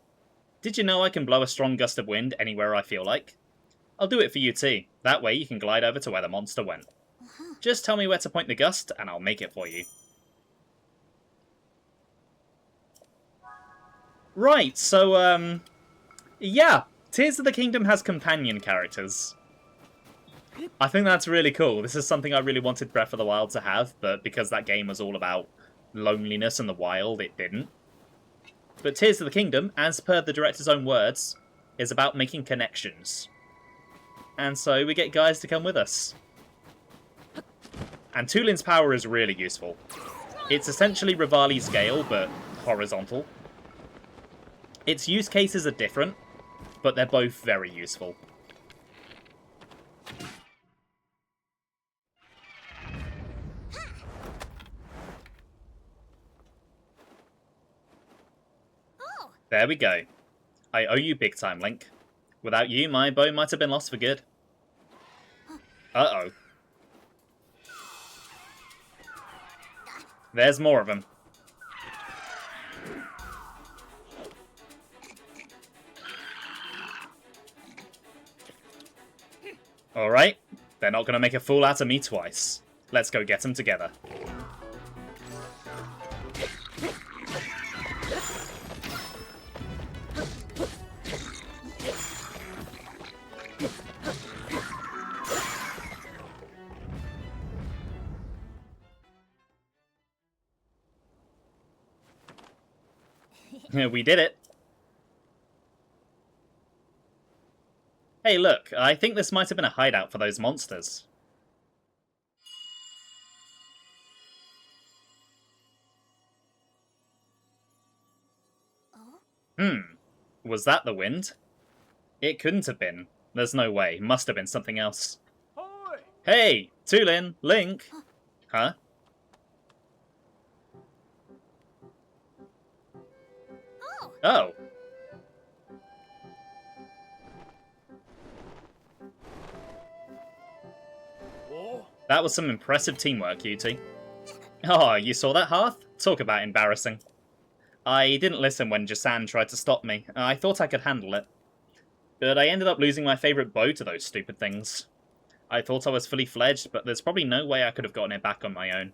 Did you know I can blow a strong gust of wind anywhere I feel like? I'll do it for you too. That way you can glide over to where the monster went. Just tell me where to point the gust and I'll make it for you. Right, so, yeah. Tears of the Kingdom has companion characters. I think that's really cool. This is something I really wanted Breath of the Wild to have, but because that game was all about loneliness and the wild, it didn't. But Tears of the Kingdom, as per the director's own words, is about making connections. And so we get guys to come with us. And Tulin's power is really useful. It's essentially Revali's Gale, but horizontal. Its use cases are different, but they're both very useful. There we go. I owe you big time, Link. Without you, my bow might have been lost for good. Uh-oh. There's more of them. Alright, they're not going to make a fool out of me twice. Let's go get them together. We did it. Hey, look, I think this might have been a hideout for those monsters. Was that the wind? It couldn't have been. There's no way. Must have been something else. Oi. Hey, Tulin, Link. Huh? Oh. That was some impressive teamwork, you two. Oh, you saw that, Hearth? Talk about embarrassing. I didn't listen when Jasan tried to stop me. I thought I could handle it. But I ended up losing my favourite bow to those stupid things. I thought I was fully fledged, but there's probably no way I could have gotten it back on my own.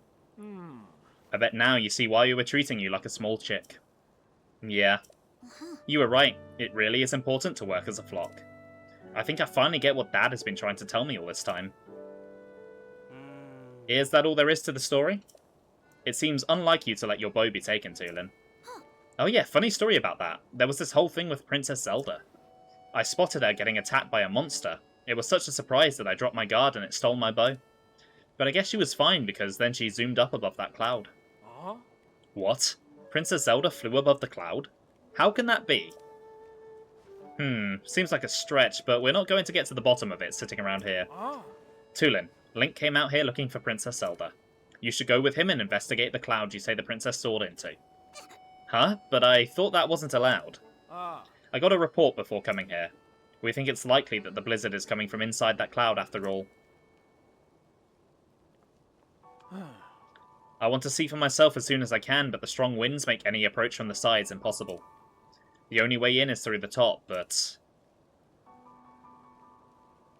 I bet now you see why we were treating you like a small chick. Yeah. You were right. It really is important to work as a flock. I think I finally get what Dad has been trying to tell me all this time. Is that all there is to the story? It seems unlike you to let your bow be taken, Tulin. Oh yeah, funny story about that. There was this whole thing with Princess Zelda. I spotted her getting attacked by a monster. It was such a surprise that I dropped my guard and it stole my bow. But I guess she was fine because then she zoomed up above that cloud. What? Princess Zelda flew above the cloud? How can that be? Seems like a stretch, but we're not going to get to the bottom of it sitting around here. Tulin, Link came out here looking for Princess Zelda. You should go with him and investigate the cloud you say the princess soared into. Huh? But I thought that wasn't allowed. I got a report before coming here. We think it's likely that the blizzard is coming from inside that cloud after all. I want to see for myself as soon as I can, but the strong winds make any approach from the sides impossible. The only way in is through the top, but...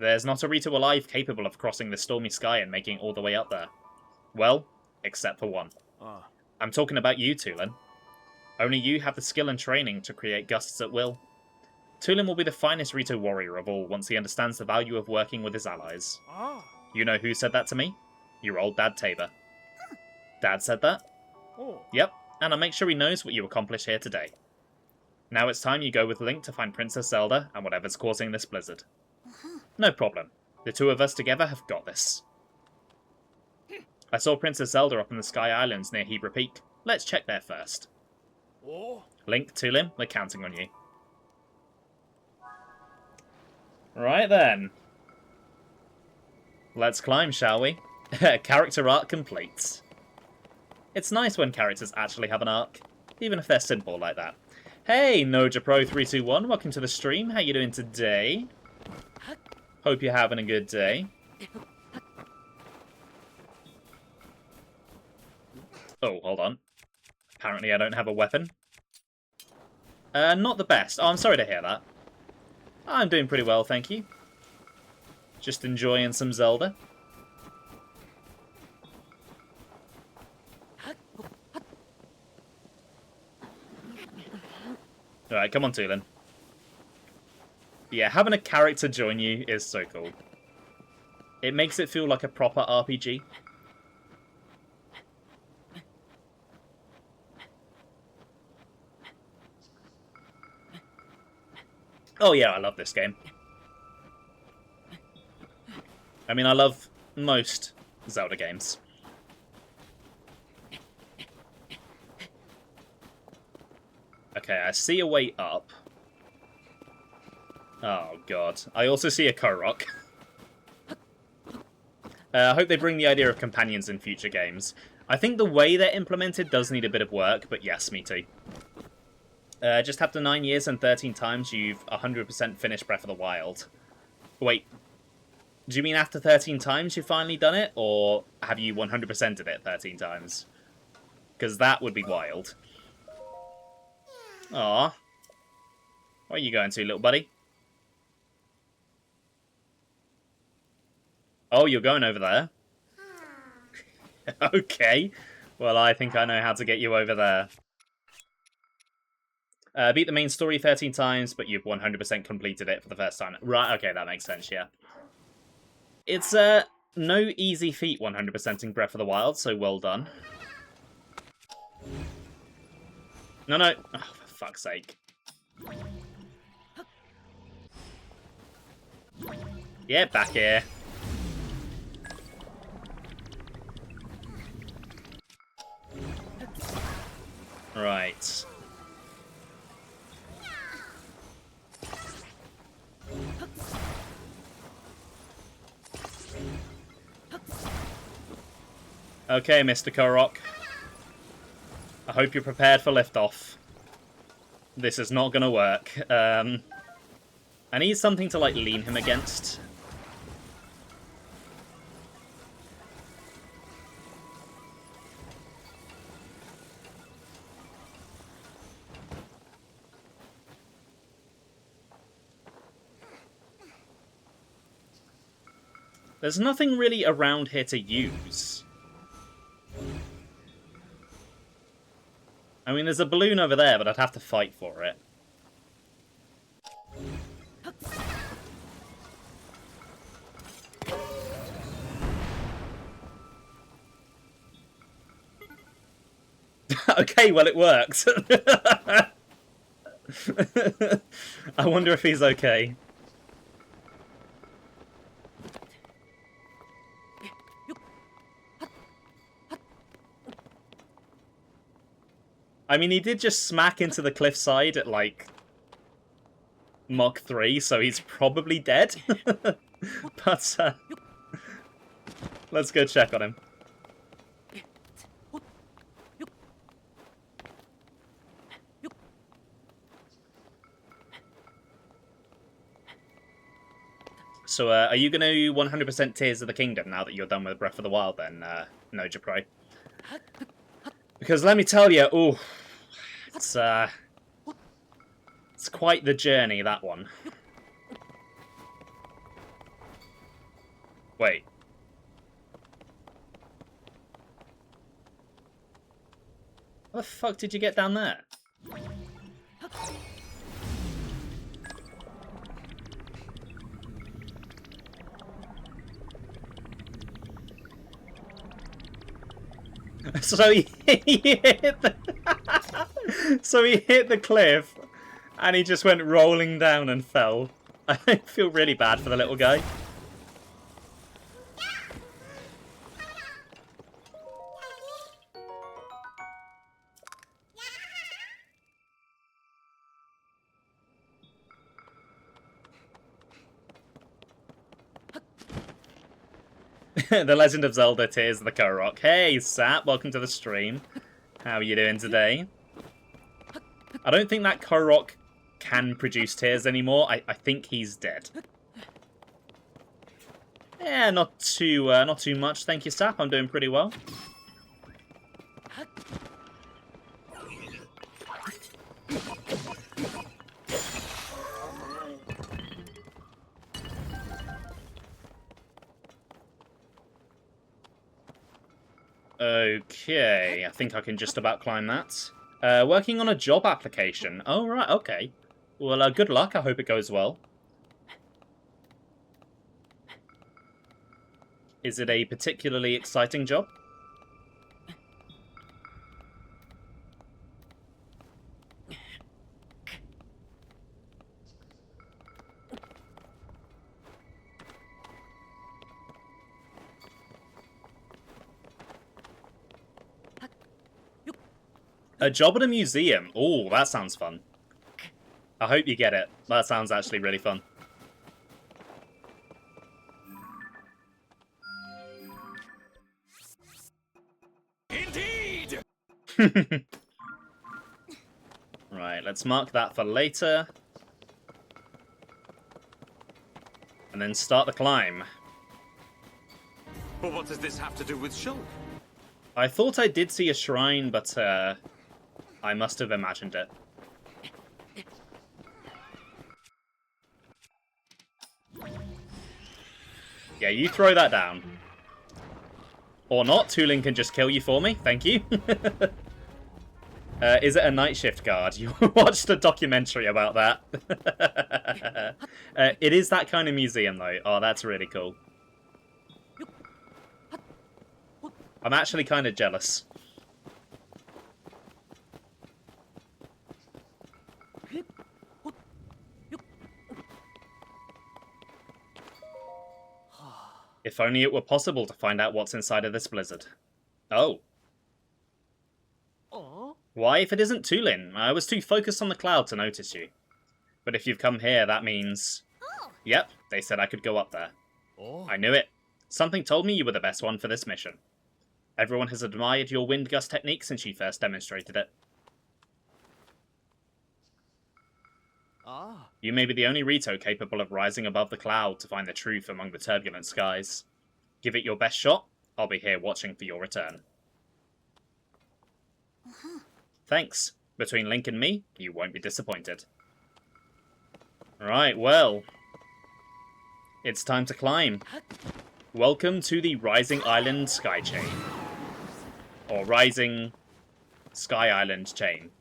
There's not a Rito alive capable of crossing the stormy sky and making it all the way up there. Well, except for one. I'm talking about you, Tulin. Only you have the skill and training to create gusts at will. Tulin will be the finest Rito warrior of all once he understands the value of working with his allies. You know who said that to me? Your old dad, Tabor. Dad said that? Yep, and I'll make sure he knows what you accomplished here today. Now it's time you go with Link to find Princess Zelda and whatever's causing this blizzard. No problem. The two of us together have got this. I saw Princess Zelda up in the Sky Islands near Hebra Peak. Let's check there first. Link, Tulin, we're counting on you. Right then. Let's climb, shall we? Character arc complete. It's nice when characters actually have an arc, even if they're simple like that. Hey, NojaPro321, welcome to the stream. How you doing today? Hope you're having a good day. Oh, hold on. Apparently I don't have a weapon. Not the best. Oh, I'm sorry to hear that. I'm doing pretty well, thank you. Just enjoying some Zelda. Alright, come on, Tulin. Yeah, having a character join you is so cool. It makes it feel like a proper RPG. Oh yeah, I love this game. I mean, I love most Zelda games. Okay, I see a way up. Oh god. I also see a Korok. I hope they bring the idea of companions in future games. I think the way they're implemented does need a bit of work, but yes, me too. Just after 9 years and 13 times, you've 100% finished Breath of the Wild. Wait, do you mean after 13 times you've finally done it? Or have you 100%ed it 13 times? Because that would be wild. Aw. Where are you going to, little buddy? Oh, you're going over there? Okay. Well, I think I know how to get you over there. Beat the main story 13 times, but you've 100% completed it for the first time. Right, okay, that makes sense, yeah. It's no easy feat 100%ing Breath of the Wild, so well done. No, no. Oh, for fuck's sake. Yeah, back here. Right. Okay, Mr. Korok. I hope you're prepared for liftoff. This is not gonna work. I need something to, like, lean him against. There's nothing really around here to use. I mean, there's a balloon over there, but I'd have to fight for it. Okay, well, it works. I wonder if he's okay. I mean, he did just smack into the cliffside at, like, Mach 3, so he's probably dead. But, let's go check on him. So, are you going to 100% Tears of the Kingdom now that you're done with Breath of the Wild, then, NojaPro? Because let me tell you, ooh, it's quite the journey, that one. Wait. How the fuck did you get down there? So he hit the so he hit the cliff and he just went rolling down and fell. I feel really bad for the little guy. The Legend of Zelda Tears of the Korok. Hey, Sap, welcome to the stream. How are you doing today? I don't think that Korok can produce tears anymore. I think he's dead. Yeah, not too much. Thank you, Sap. I'm doing pretty well. Okay, I think I can just about climb that. Working on a job application. Oh, right, okay. Well, good luck. I hope it goes well. Is it a particularly exciting job? A job at a museum. Oh, that sounds fun. I hope you get it. That sounds actually really fun. Indeed. Right, let's mark that for later. And then start the climb. But what does this have to do with Shulk? I thought I did see a shrine, but I must have imagined it. Yeah, you throw that down. Or not, Tulin can just kill you for me, thank you. Is it a night shift guard? You watched a documentary about that. It is that kind of museum, though. Oh, that's really cool. I'm actually kind of jealous. If only it were possible to find out what's inside of this blizzard. Oh. Why, if it isn't Tulin? I was too focused on the cloud to notice you. But if you've come here, that means... Yep, they said I could go up there. I knew it. Something told me you were the best one for this mission. Everyone has admired your wind gust technique since you first demonstrated it. You may be the only Rito capable of rising above the cloud to find the truth among the turbulent skies. Give it your best shot. I'll be here watching for your return. Thanks. Between Link and me, you won't be disappointed. Right, well. It's time to climb. Welcome to the Rising Island Sky Chain. Or Rising Sky Island Chain.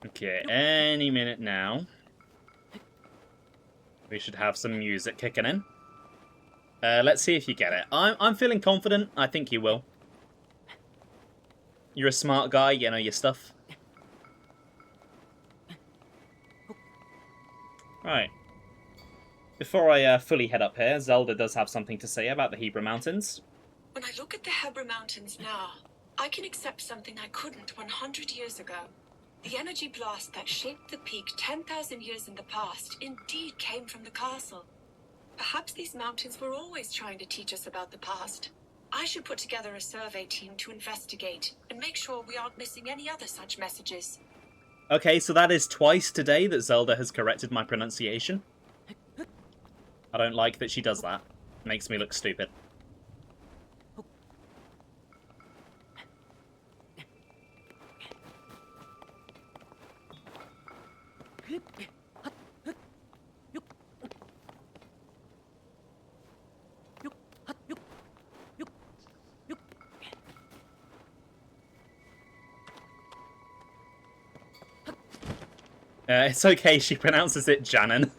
Okay, any minute now. We should have some music kicking in. Let's see if you get it. I'm feeling confident. I think you will. You're a smart guy, you know your stuff. Right. Before I fully head up here, Zelda does have something to say about the Hebra Mountains. When I look at the Hebra Mountains now, I can accept something I couldn't 100 years ago. The energy blast that shaped the peak 10,000 years in the past indeed came from the castle. Perhaps these mountains were always trying to teach us about the past. I should put together a survey team to investigate and make sure we aren't missing any other such messages. Okay, so that is twice today that Zelda has corrected my pronunciation. I don't like that she does that. Makes me look stupid. It's okay, she pronounces it Janan.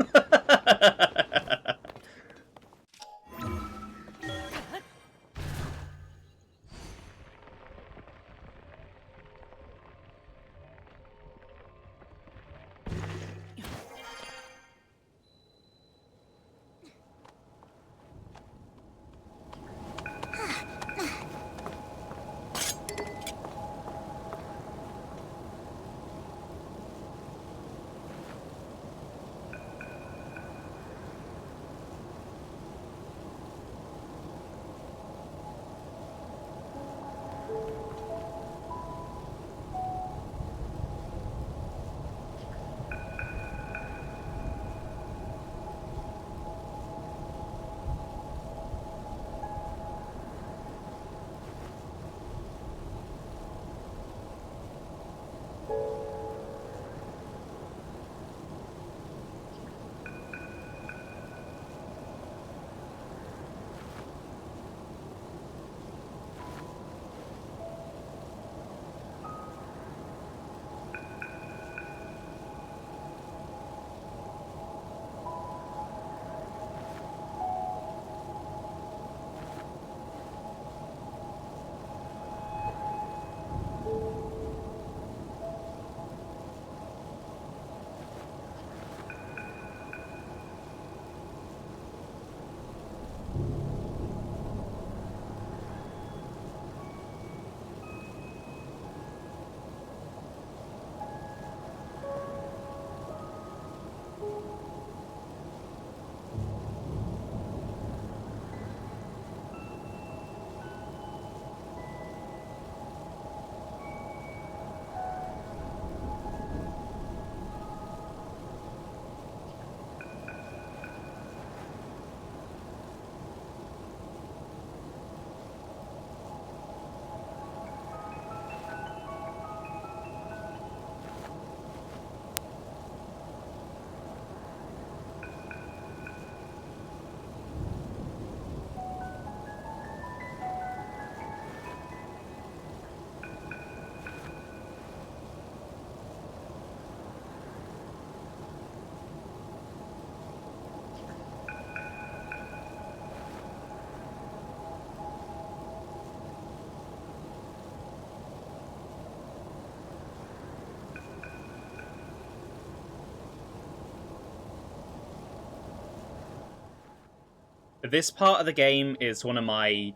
This part of the game is one of my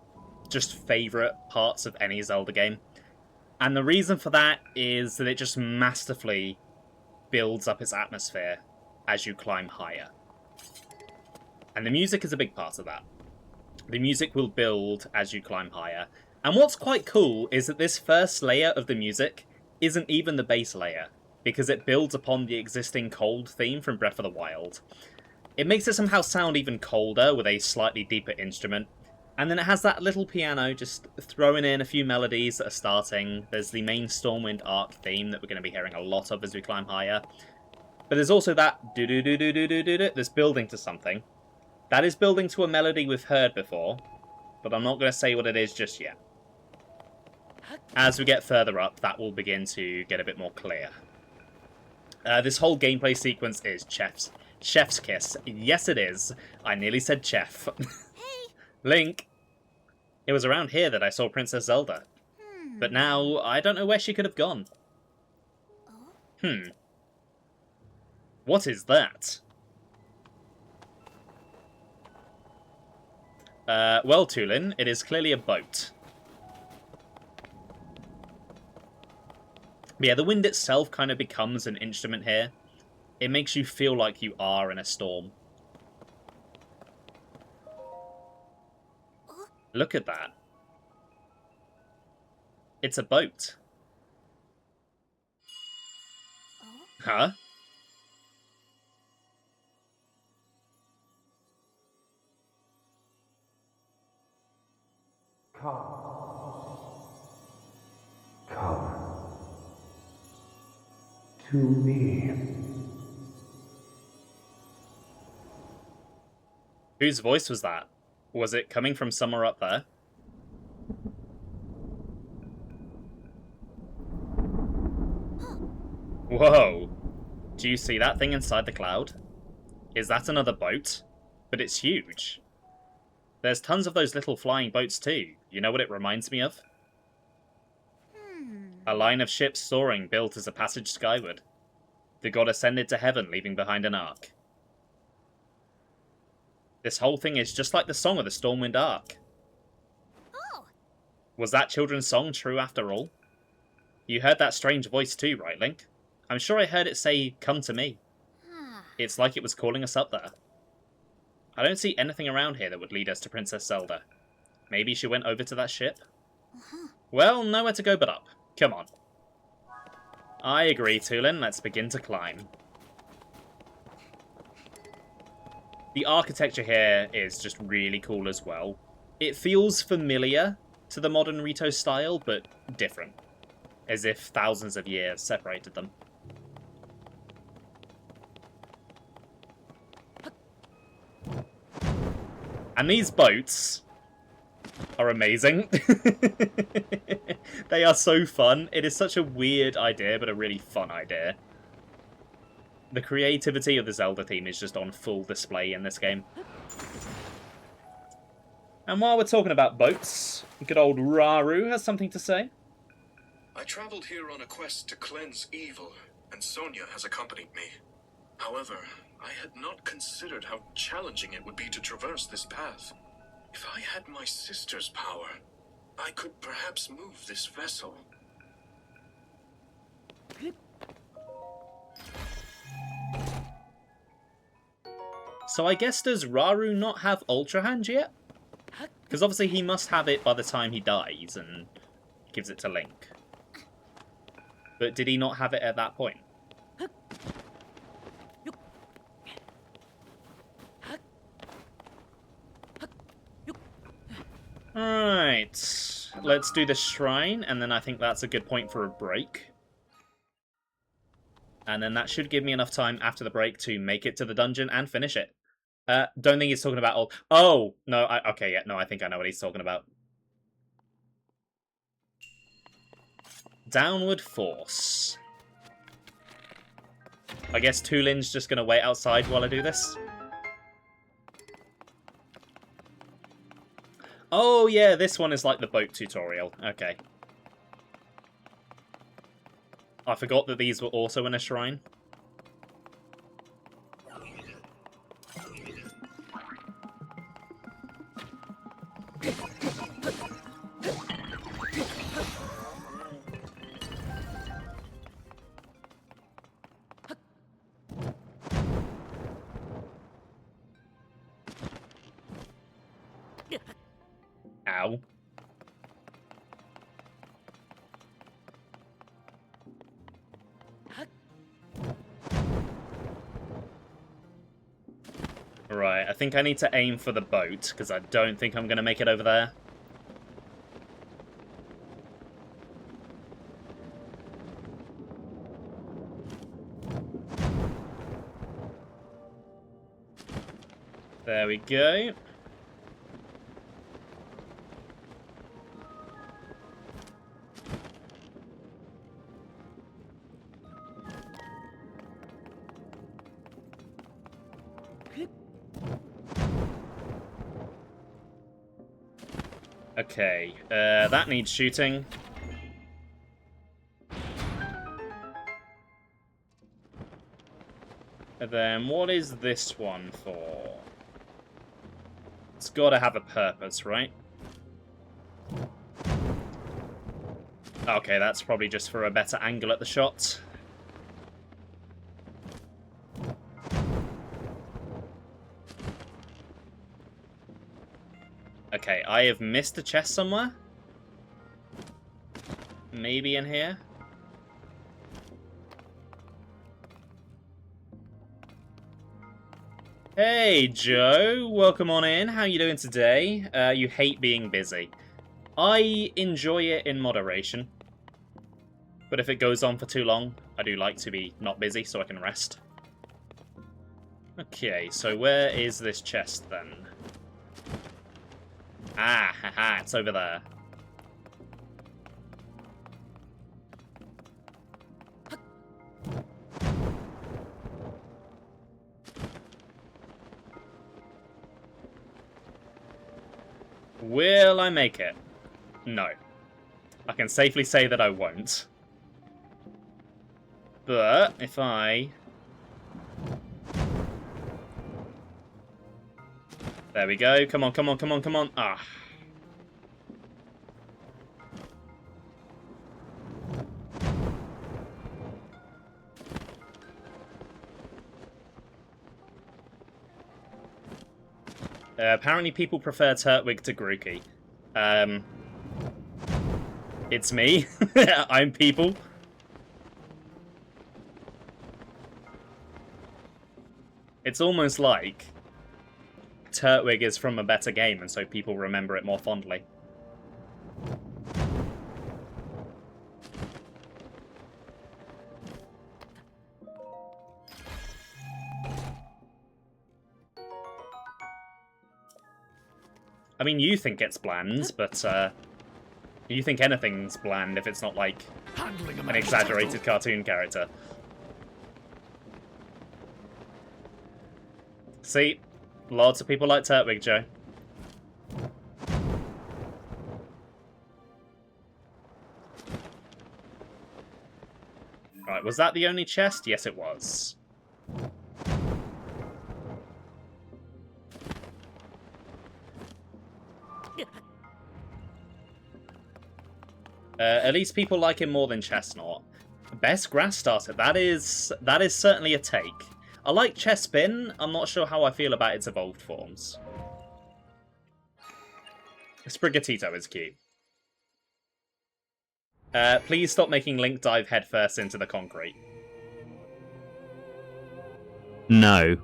just favourite parts of any Zelda game. And the reason for that is that it just masterfully builds up its atmosphere as you climb higher. And the music is a big part of that. The music will build as you climb higher. And what's quite cool is that this first layer of the music isn't even the base layer, because it builds upon the existing cold theme from Breath of the Wild. It makes it somehow sound even colder with a slightly deeper instrument. And then it has that little piano just throwing in a few melodies that are starting. There's the main Stormwind Arc theme that we're going to be hearing a lot of as we climb higher. But there's also that do-do-do-do-do-do-do that's building to something. That is building to a melody we've heard before, but I'm not going to say what it is just yet. As we get further up, that will begin to get a bit more clear. This whole gameplay sequence is Chef's kiss. Yes, it is. I nearly said chef. Hey! Link! It was around here that I saw Princess Zelda. But now, I don't know where she could have gone. What is that? Well, Tulin, it is clearly a boat. But yeah, the wind itself kind of becomes an instrument here. It makes you feel like you are in a storm. Look at that. It's a boat. Huh? Come to me. Whose voice was that? Was it coming from somewhere up there? Whoa! Do you see that thing inside the cloud? Is that another boat? But it's huge. There's tons of those little flying boats too. You know what it reminds me of? A line of ships soaring built as a passage skyward. The god ascended to heaven, leaving behind an ark. This whole thing is just like the song of the Stormwind Ark. Oh. Was that children's song true after all? You heard that strange voice too, right, Link? I'm sure I heard it say, "Come to me." It's like it was calling us up there. I don't see anything around here that would lead us to Princess Zelda. Maybe she went over to that ship? Well, nowhere to go but up. Come on. I agree, Tulin. Let's begin to climb. The architecture here is just really cool as well. It feels familiar to the modern Rito style, but different. As if thousands of years separated them. And these boats are amazing. They are so fun. It is such a weird idea, but a really fun idea. The creativity of the Zelda theme is just on full display in this game. And while we're talking about boats, good old Raru has something to say. I traveled here on a quest to cleanse evil, and Sonia has accompanied me. However, I had not considered how challenging it would be to traverse this path. If I had my sister's power, I could perhaps move this vessel. So I guess, does Raru not have Ultra Hand yet? Because obviously he must have it by the time he dies and gives it to Link. But did he not have it at that point? Alright, let's do the shrine, and then I think that's a good point for a break. And then that should give me enough time after the break to make it to the dungeon and finish it. Don't think he's talking about all... Oh! No, okay, yeah, no, I think I know what he's talking about. Downward Force. I guess Tulin's just going to wait outside while I do this. Oh, yeah, this one is like the boat tutorial. Okay. I forgot that these were also in a shrine. Ow. Right, I think I need to aim for the boat, because I don't think I'm going to make it over there. There we go. Okay, that needs shooting. And then what is this one for? It's got to have a purpose, right? Okay, that's probably just for a better angle at the shot. Okay, I have missed a chest somewhere. Maybe in here. Hey, Joe. Welcome on in. How you doing today? You hate being busy. I enjoy it in moderation. But if it goes on for too long, I do like to be not busy so I can rest. Okay, so where is this chest then? Ah, haha, it's over there. Will I make it? No. I can safely say that I won't. But if I... There we go. Come on, come on, come on, come on. Ah. Apparently people prefer Turtwig to Grookey. It's me. I'm people. It's almost like Turtwig is from a better game, and so people remember it more fondly. I mean, you think it's bland, but you think anything's bland if it's not like an exaggerated cartoon character. See? Lots of people like Turtwig, Joe. Right, was that the only chest? Yes, it was. At least people like him more than Chestnut. Best grass starter. That is certainly a take. I like Chespin. I'm not sure how I feel about its evolved forms. Sprigatito is cute. Please stop making Link dive headfirst into the concrete. No.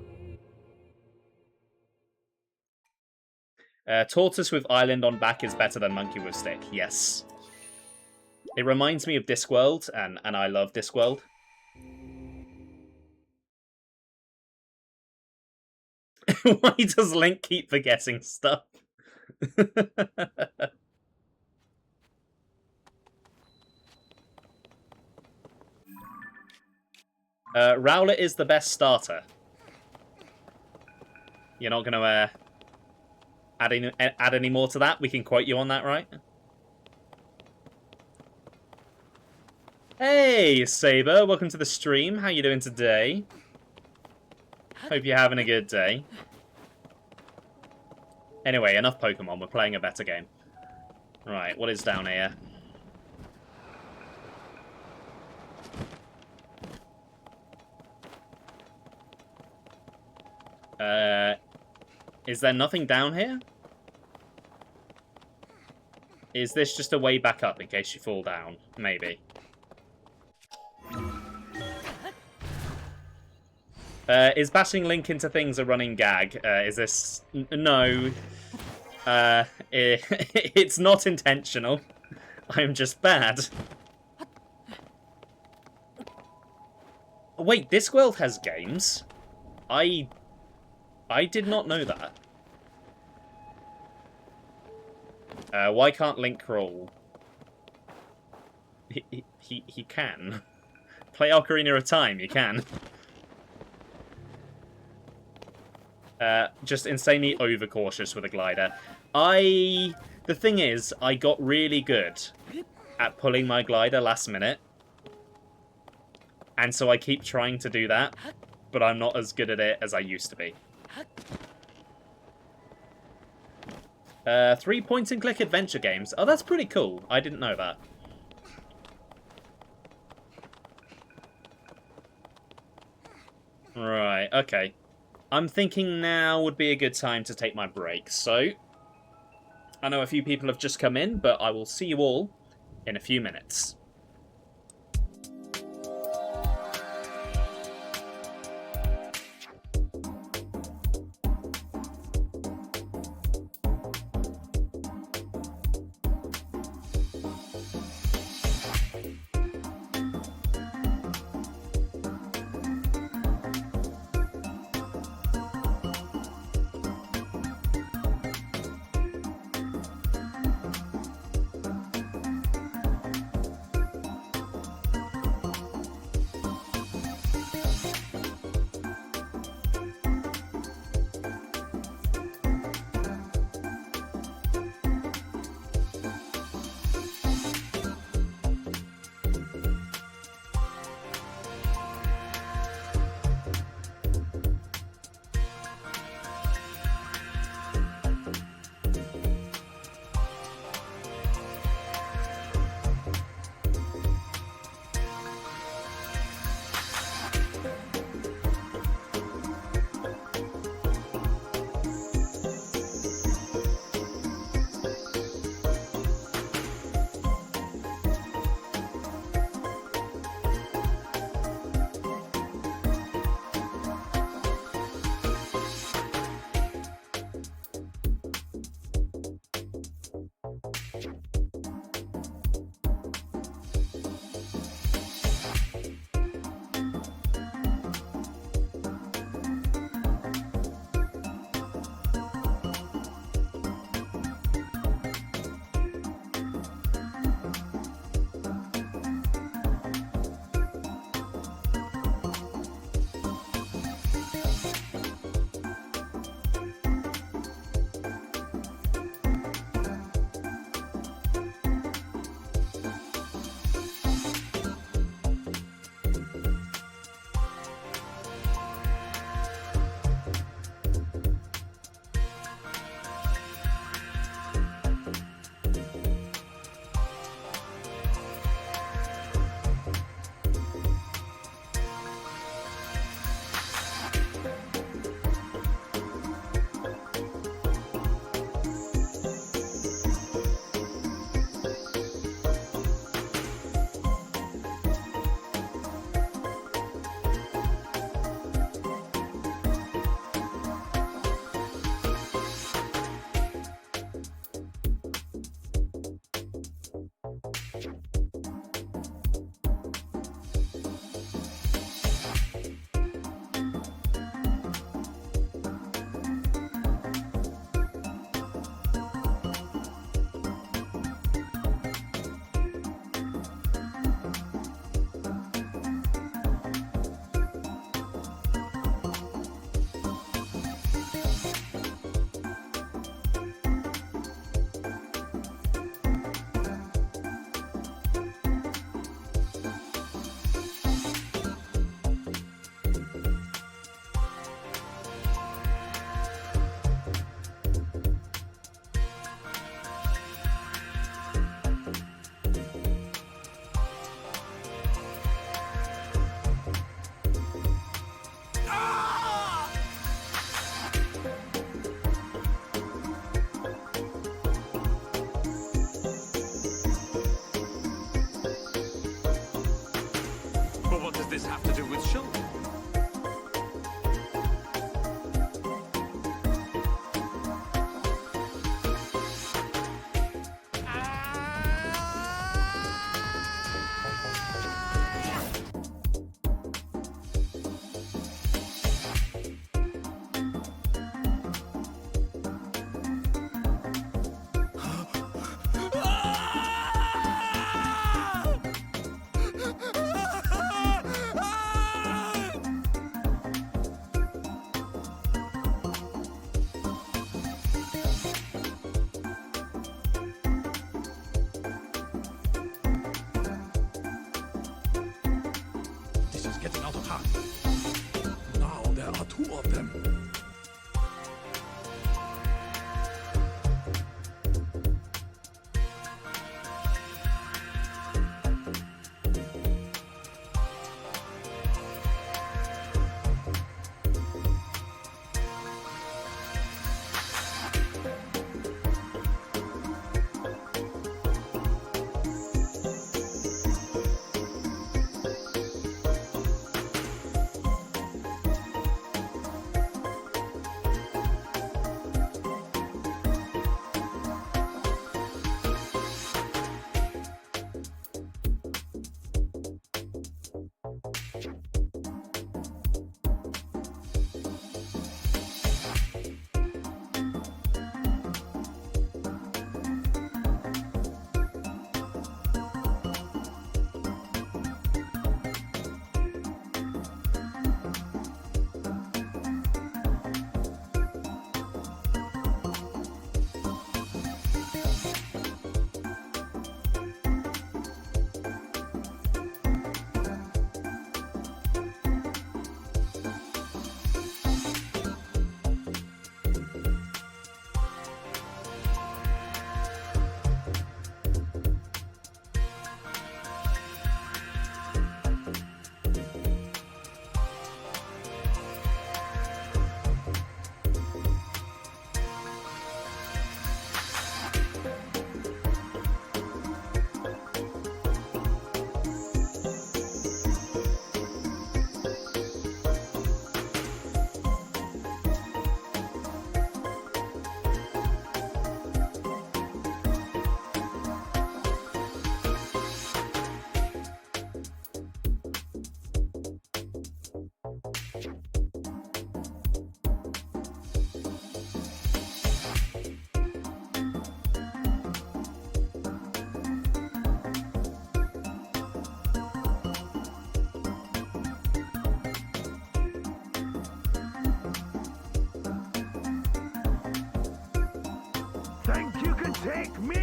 Tortoise with island on back is better than monkey with stick. Yes. It reminds me of Discworld, and I love Discworld. Why does Link keep forgetting stuff? Rowlet is the best starter. You're not going to add any more to that? We can quote you on that, right? Hey, Saber. Welcome to the stream. How you doing today? Hope you're having a good day. Anyway, enough Pokemon. We're playing a better game. Right, what is down here? Is there nothing down here? Is this just a way back up in case you fall down? Maybe. Is bashing Link into things a running gag? Is this... No. It's not intentional. I'm just bad. Wait, Discworld has games? I did not know that. Why can't Link crawl? He can. Play Ocarina of Time, you can. Just insanely overcautious with a glider. The thing is, I got really good at pulling my glider last minute. And so I keep trying to do that, but I'm not as good at it as I used to be. 3 point and click adventure games. Oh, that's pretty cool. I didn't know that. Okay. I'm thinking now would be a good time to take my break, so... I know a few people have just come in, but I will see you all in a few minutes. But what does this have to do with children? This is getting out of hand. Now there are two of them. think you can take me?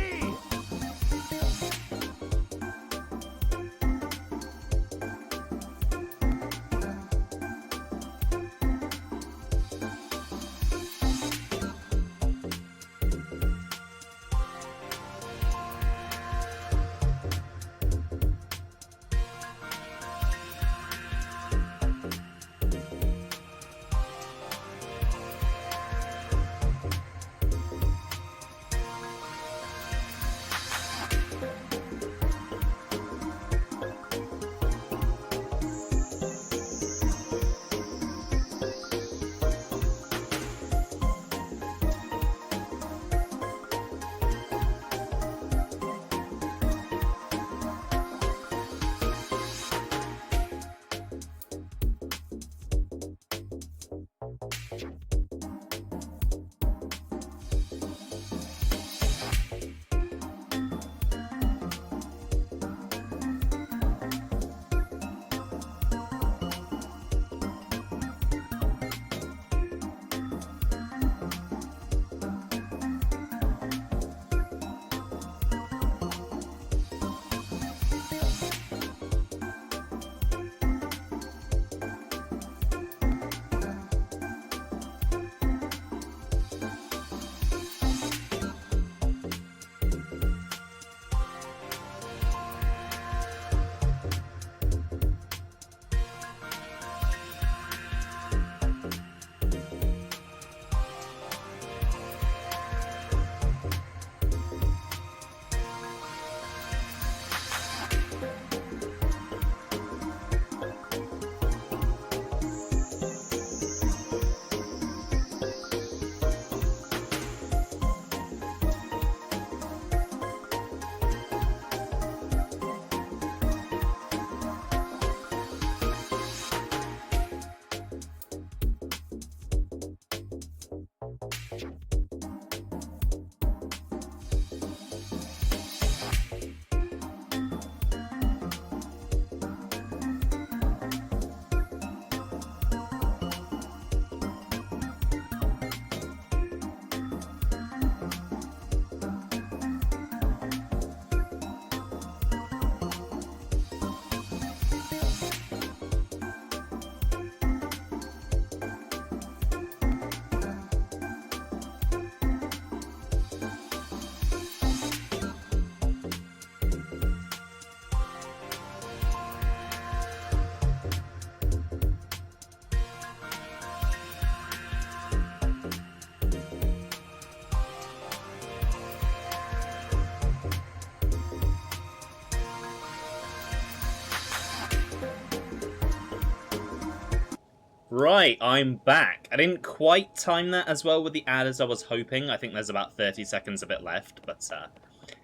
Right, I'm back. I didn't quite time that as well with the ad as I was hoping. I think there's about 30 seconds of it left, but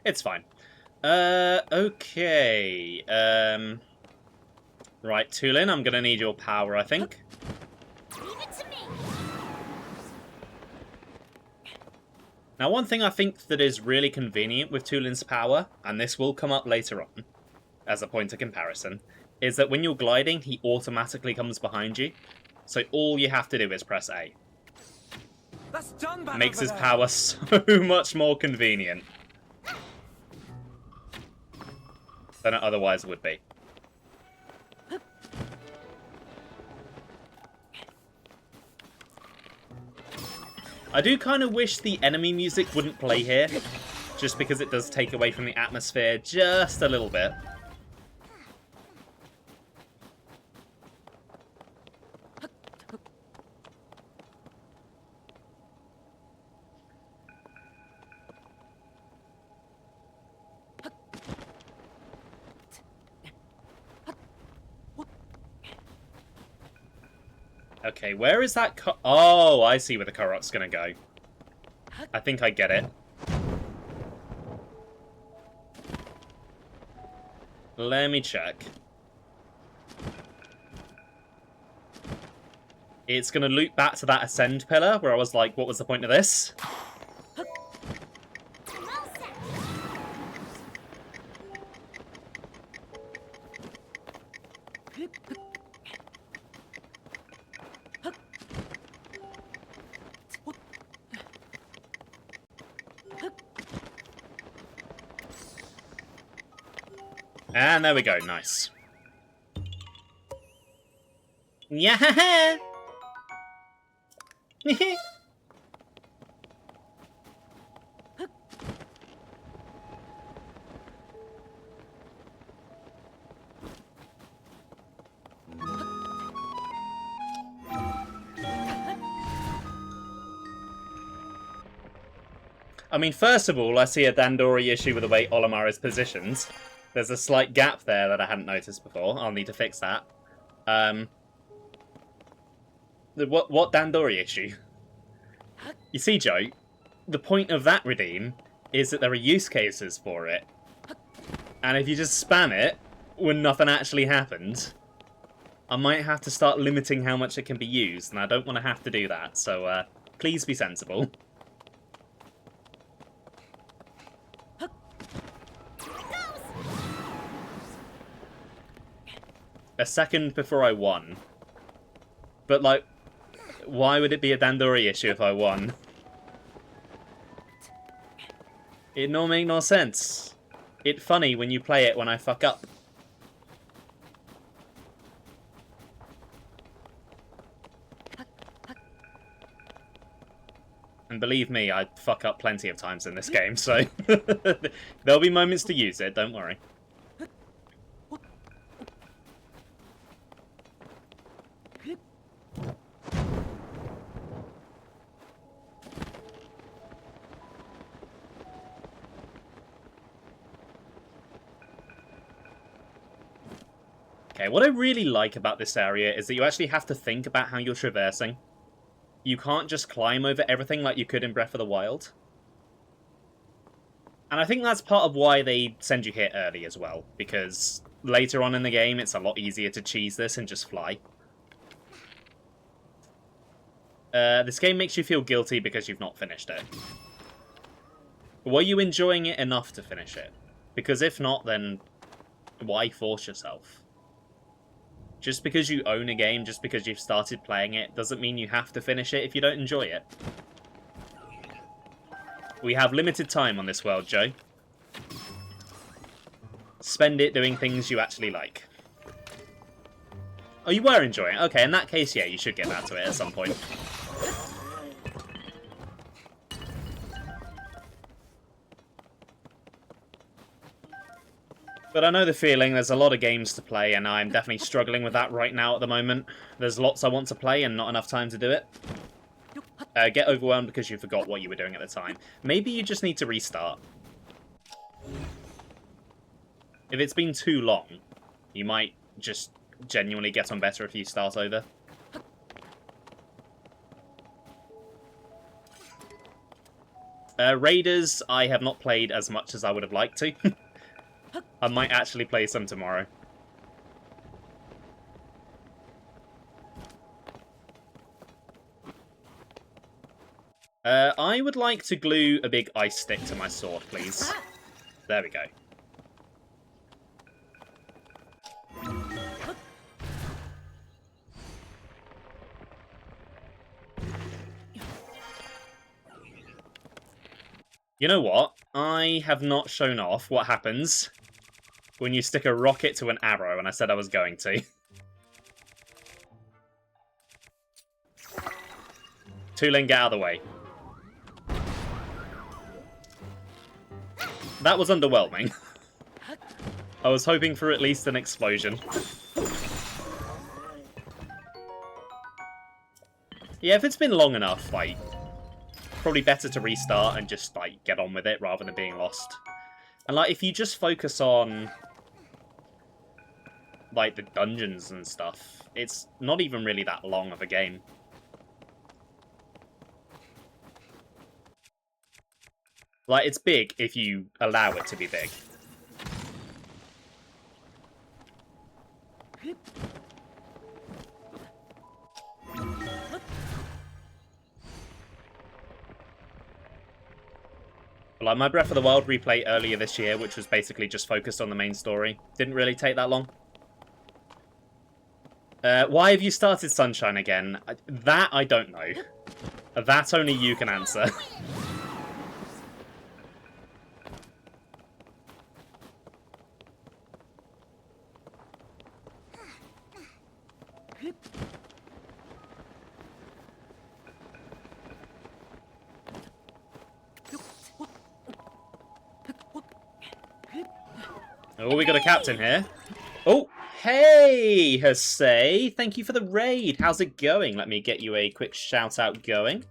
it's fine. Okay. Right, Tulin, I'm gonna need your power, I think. Leave it to me. Now, one thing I think that is really convenient with Tulin's power, and this will come up later on, as a point of comparison, is that when you're gliding, he automatically comes behind you. So all you have to do is press A. That's done back Makes over his there. power so much more convenient than it otherwise would be. I do kind of wish the enemy music wouldn't play here, just because it does take away from the atmosphere just a little bit. Okay, where is that Oh, I see where the Korok's gonna go. I think I get it. Let me check. It's gonna loop back to that ascend pillar, where I was like, what was the point of this? And there we go, nice. Yeah. I mean, first of all, I see a Dandori issue with the way Olimar is positioned. There's a slight gap there that I hadn't noticed before. I'll need to fix that. What Dandori issue? You see, Joe, the point of that redeem is that there are use cases for it. And if you just spam it when nothing actually happened, I might have to start limiting how much it can be used, and I don't want to have to do that, so please be sensible. A second before I won. But, like, why would it be a Dandori issue if I won? It no make no sense. It's funny when you play it when I fuck up. And believe me, I fuck up plenty of times in this game, so there'll be moments to use it, don't worry. Okay, what I really like about this area is that you actually have to think about how you're traversing. You can't just climb over everything like you could in Breath of the Wild. And I think that's part of why they send you here early as well, because later on in the game it's a lot easier to cheese this and just fly. This game makes you feel guilty because you've not finished it. Were you enjoying it enough to finish it? Because if not, then why force yourself? Just because you own a game, just because you've started playing it, doesn't mean you have to finish it if you don't enjoy it. We have limited time on this world, Joe. Spend it doing things you actually like. Oh, you were enjoying it? Okay, in that case, yeah, you should get back to it at some point. But I know the feeling, there's a lot of games to play, and I'm definitely struggling with that right now at the moment. There's lots I want to play, and not enough time to do it. Get overwhelmed because you forgot what you were doing at the time. Maybe you just need to restart. If it's been too long, you might just genuinely get on better if you start over. Raiders, I have not played as much as I would have liked to. I might actually play some tomorrow. I would like to glue a big ice stick to my sword, please. There we go. You know what? I have not shown off what happens when you stick a rocket to an arrow, and I said I was going to. Tulin, get out of the way. That was underwhelming. I was hoping for at least an explosion. Yeah, if it's been long enough, like, probably better to restart and just, like, get on with it rather than being lost. And, like, if you just focus on, like, the dungeons and stuff, it's not even really that long of a game. Like, it's big if you allow it to be big. Like, my Breath of the Wild replay earlier this year, which was basically just focused on the main story, didn't really take that long. Why have you started Sunshine again? That I don't know. That only you can answer. Oh, we got a captain here. Oh, hey, Hosei. Thank you for the raid. How's it going? Let me get you a quick shout-out going.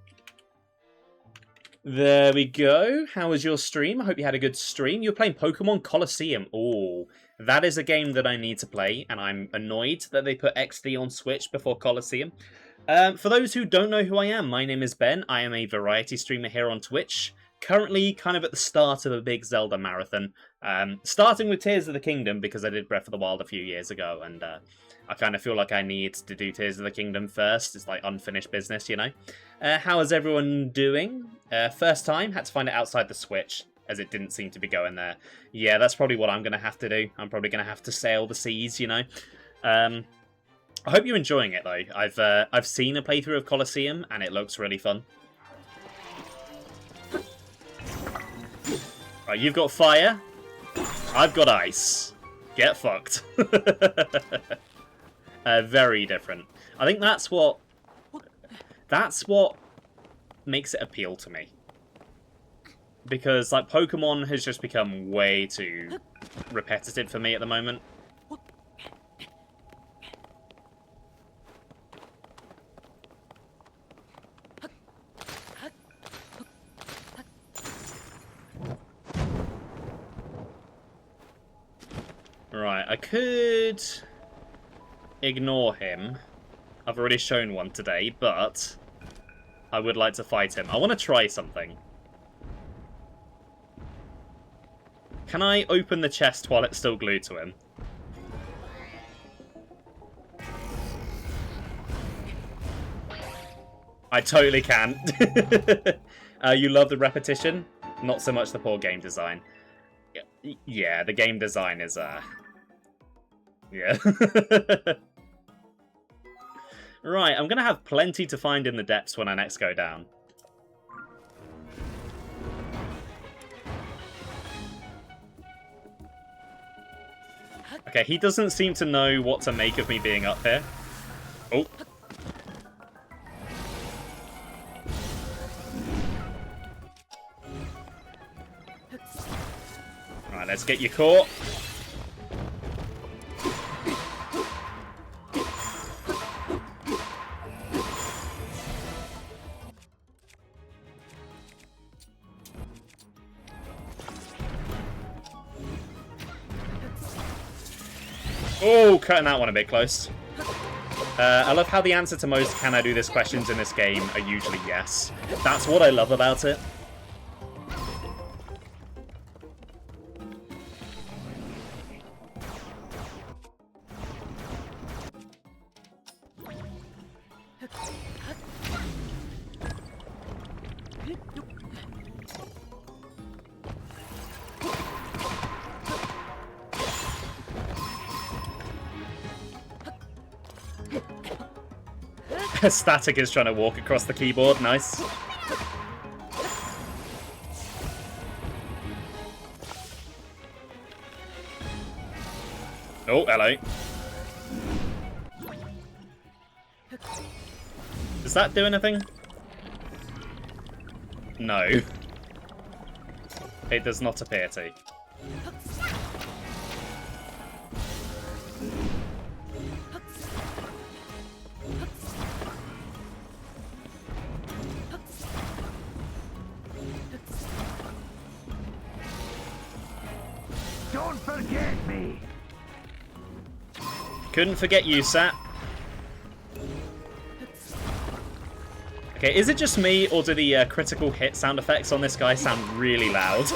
There we go. How was your stream? I hope you had a good stream. You're playing Pokemon Colosseum. Oh, that is a game that I need to play, and I'm annoyed that they put XD on Switch before Colosseum. For those who don't know who I am, my name is Ben. I am a variety streamer here on Twitch. Currently kind of at the start of a big Zelda marathon. Starting with Tears of the Kingdom, because I did Breath of the Wild a few years ago, and I kind of feel like I need to do Tears of the Kingdom first. It's like unfinished business, you know? How is everyone doing? First time, had to find it outside the Switch, as it didn't seem to be going there. Yeah, that's probably what I'm going to have to do. I'm probably going to have to sail the seas, you know? I hope you're enjoying it, though. I've seen a playthrough of Colosseum, and it looks really fun. Right, you've got fire. I've got ice. Get fucked. Very different. I think that's what makes it appeal to me. Because, like, Pokemon has just become way too repetitive for me at the moment. Right, I could ignore him. I've already shown one today, but I would like to fight him. I want to try something. Can I open the chest while it's still glued to him? I totally can. You love the repetition? Not so much the poor game design. Yeah, the game design is, yeah. Right, I'm going to have plenty to find in the depths when I next go down. Okay, he doesn't seem to know what to make of me being up here. Oh. Right, let's get you caught. Oh, cutting that one a bit close. I love how the answer to most "can I do this" questions in this game are usually yes. That's what I love about it. Static is trying to walk across the keyboard. Nice. Oh, hello. Does that do anything? No. It does not appear to. Don't forget me! Couldn't forget you, Sat. Okay, is it just me, or do the critical hit sound effects on this guy sound really loud?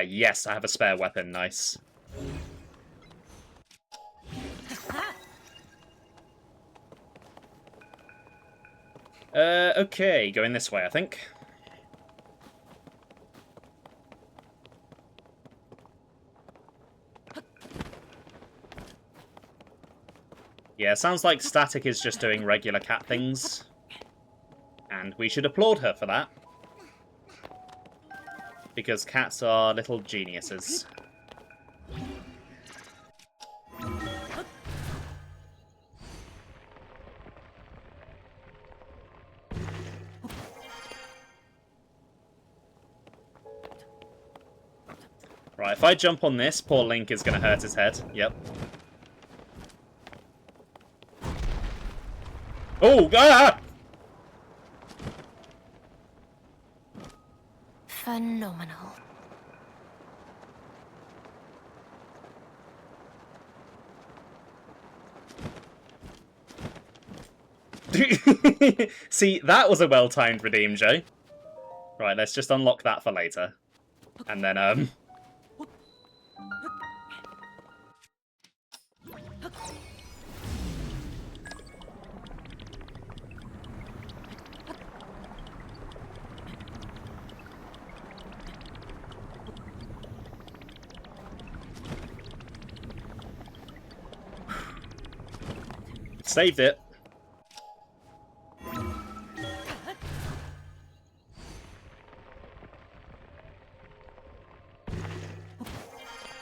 Yes, I have a spare weapon. Nice. Okay, going this way, I think. Yeah, sounds like Static is just doing regular cat things. And we should applaud her for that. Because cats are little geniuses. Right, if I jump on this, poor Link is going to hurt his head. Yep. Oh, ah! Phenomenal. See, that was a well-timed redeem, Joe. Right, let's just unlock that for later. And then, saved it.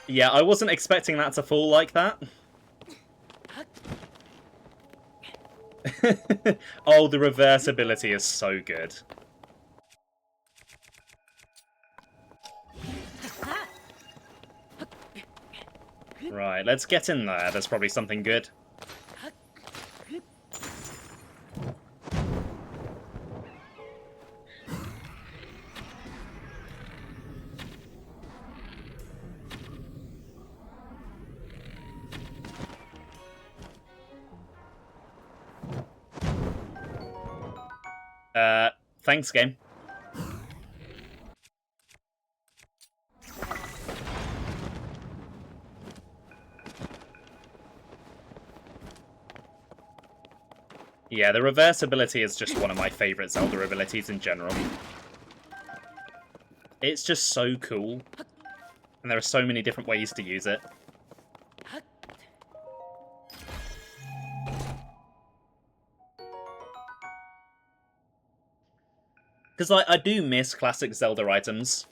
Yeah, I wasn't expecting that to fall like that. Oh, the reversibility is so good. Right, let's get in there. There's probably something good. Thanks, game. Yeah, the reversibility is just one of my favourite Zelda abilities in general. It's just so cool. And there are so many different ways to use it. Because I do miss classic Zelda items.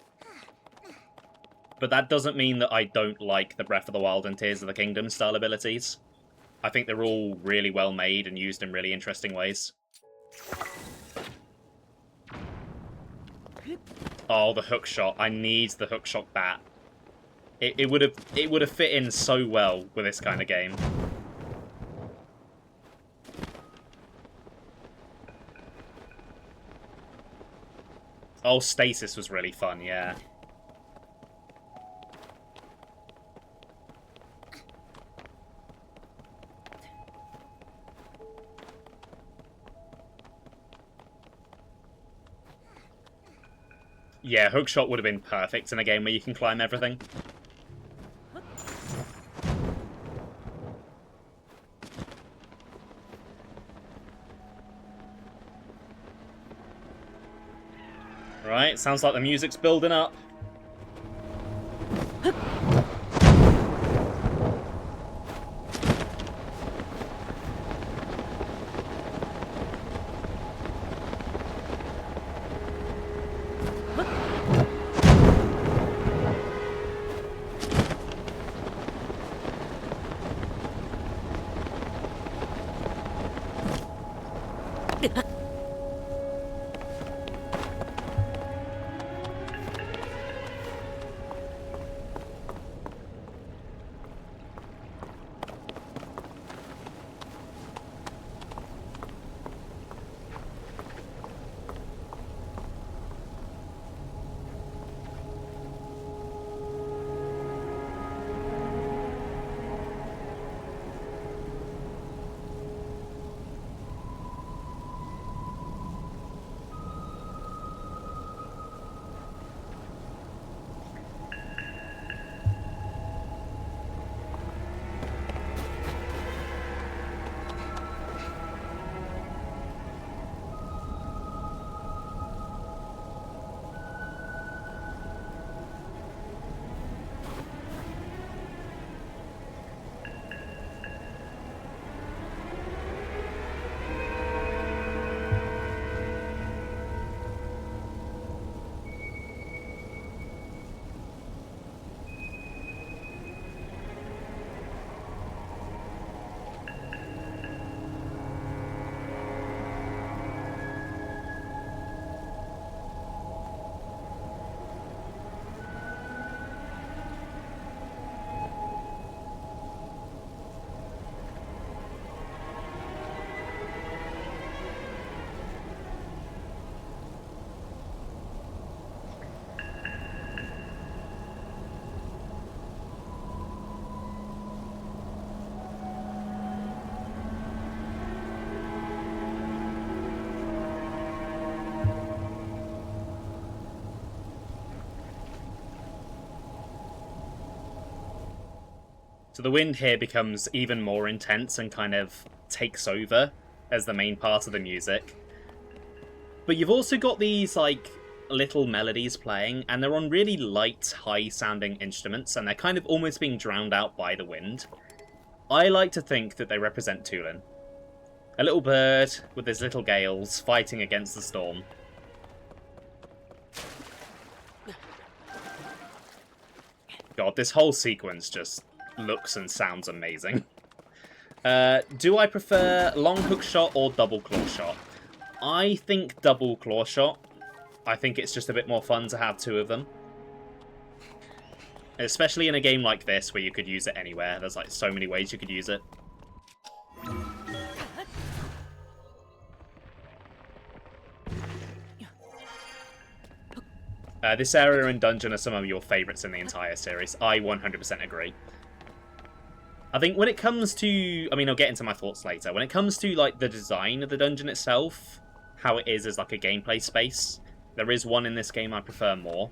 But that doesn't mean that I don't like the Breath of the Wild and Tears of the Kingdom style abilities. I think they're all really well made and used in really interesting ways. Oh, the hook shot. I need the hook shot bat. It would have fit in so well with this kind of game. Oh, Stasis was really fun, yeah. Yeah, hookshot would have been perfect in a game where you can climb everything. Right, sounds like the music's building up. So the wind here becomes even more intense and kind of takes over as the main part of the music. But you've also got these, like, little melodies playing, and they're on really light, high-sounding instruments, and they're kind of almost being drowned out by the wind. I like to think that they represent Tulin. A little bird with his little gales fighting against the storm. God, this whole sequence just looks and sounds amazing. Do I prefer long hook shot or double claw shot? I think double claw shot. I think it's just a bit more fun to have two of them. Especially in a game like this where you could use it anywhere. There's like so many ways you could use it. This area and dungeon are some of your favourites in the entire series. I 100% agree. I think when it comes to... I mean, I'll get into my thoughts later. When it comes to, like, the design of the dungeon itself, how it is as, like, a gameplay space, there is one in this game I prefer more.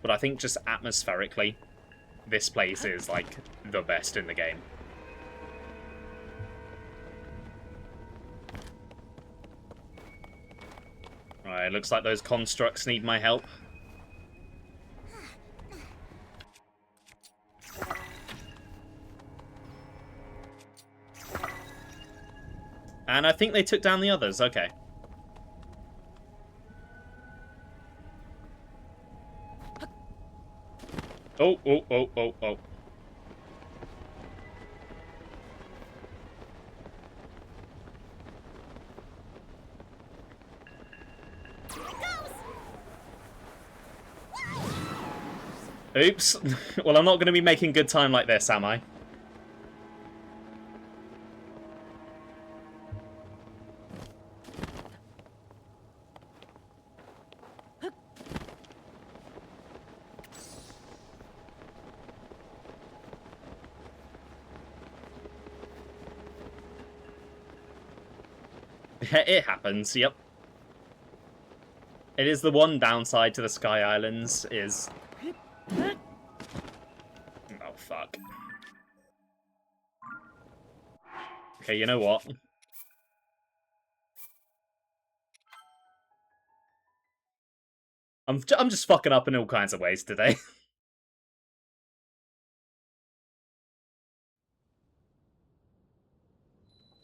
But I think just atmospherically, this place is, like, the best in the game. Alright, looks like those constructs need my help. And I think they took down the others, okay. Oh, oh, oh, oh, oh. Oops. Well, I'm not going to be making good time like this, am I? It happens, yep. It is the one downside to the Sky Islands is... Oh, fuck. Okay, you know what? I'm just fucking up in all kinds of ways today.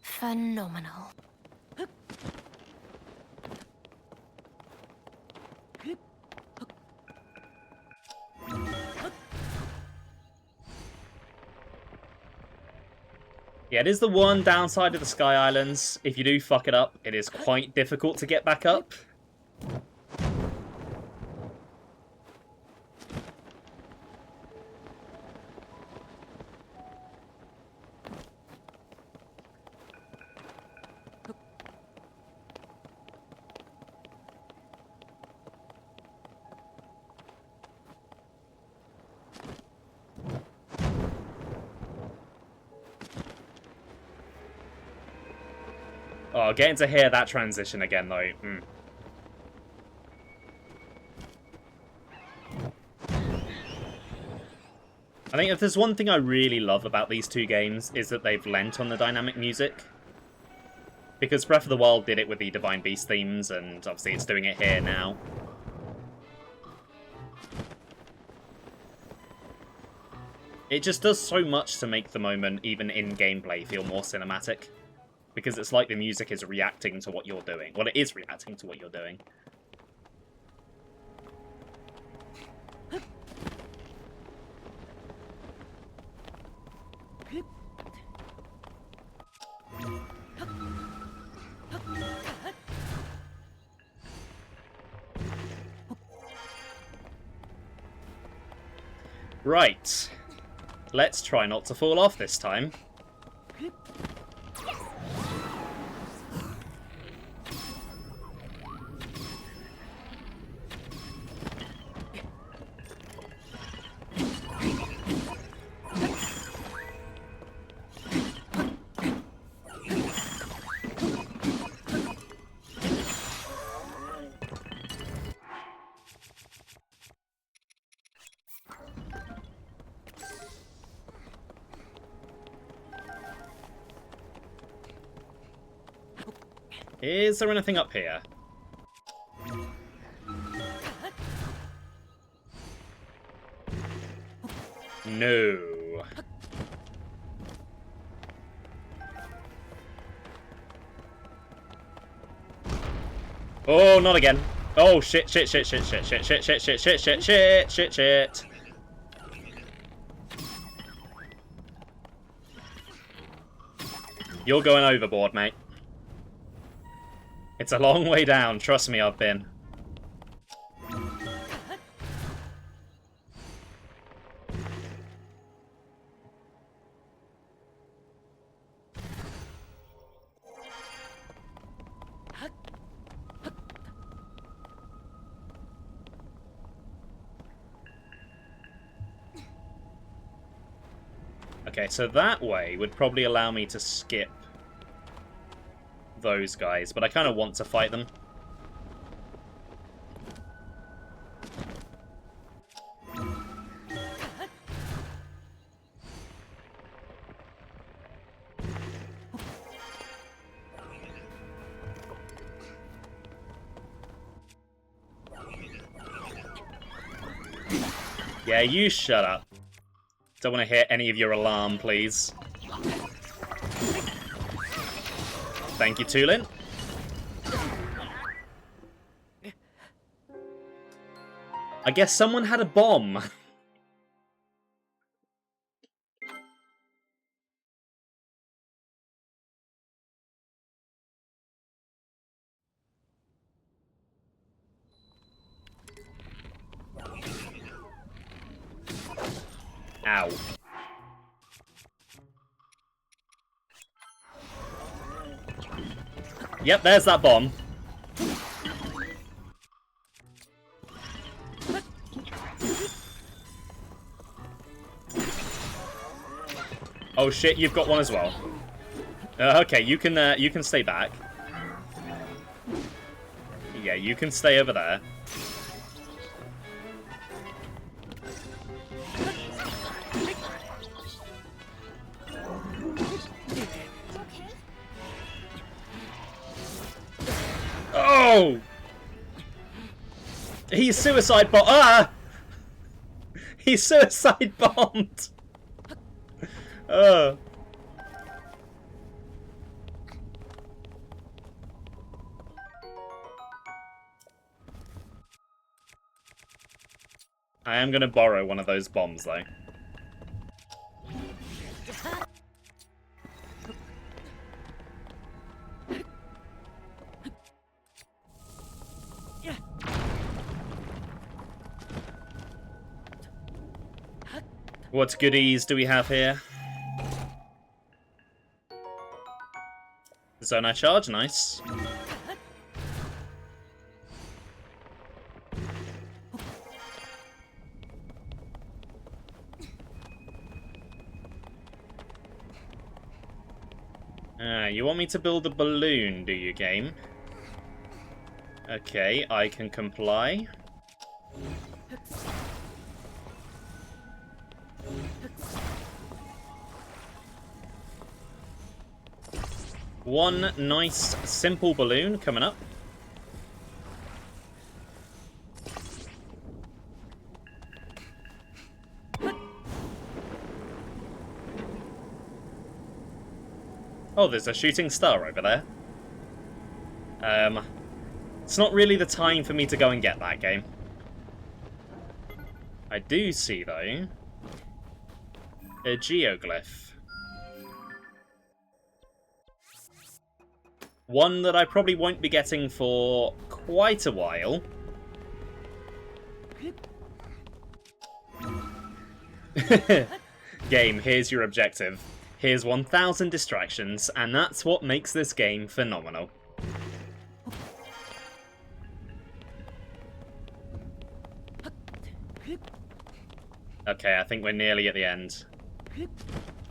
Phenomenal. Yeah, it is the one downside of the Sky Islands. If you do fuck it up, it is quite difficult to get back up. Oh, getting to hear that transition again, though. I think if there's one thing I really love about these two games, is that they've lent on the dynamic music. Because Breath of the Wild did it with the Divine Beast themes, and obviously it's doing it here now. It just does so much to make the moment, even in gameplay, feel more cinematic. Because it's like the music is reacting to what you're doing. Well, it is reacting to what you're doing. Right. Let's try not to fall off this time. Is there anything up here? No. Oh, not again. Oh, shit, shit, shit, shit, shit, shit, shit, shit, shit, shit, shit, shit, shit, shit. You're going overboard, mate. It's a long way down, trust me, I've been. Okay, so that way would probably allow me to skip those guys, but I kind of want to fight them. Yeah, you shut up. Don't want to hear any of your alarm, please. Thank you, Tulin. I guess someone had a bomb. Ow. Yep, there's that bomb. Oh shit, you've got one as well. Okay, you can stay back. Yeah, you can stay over there. Oh! He's suicide bomb. Ah! He's suicide bombed. Oh. I am going to borrow one of those bombs, though. What goodies do we have here? Zone charge, nice. You want me to build a balloon, do you, game? Okay, I can comply. One nice, simple balloon coming up. Oh, there's a shooting star over there. It's not really the time for me to go and get that game. I do see, though, a geoglyph. One that I probably won't be getting for quite a while. Game, here's your objective. Here's 1,000 distractions, and that's what makes this game phenomenal. Okay, I think we're nearly at the end.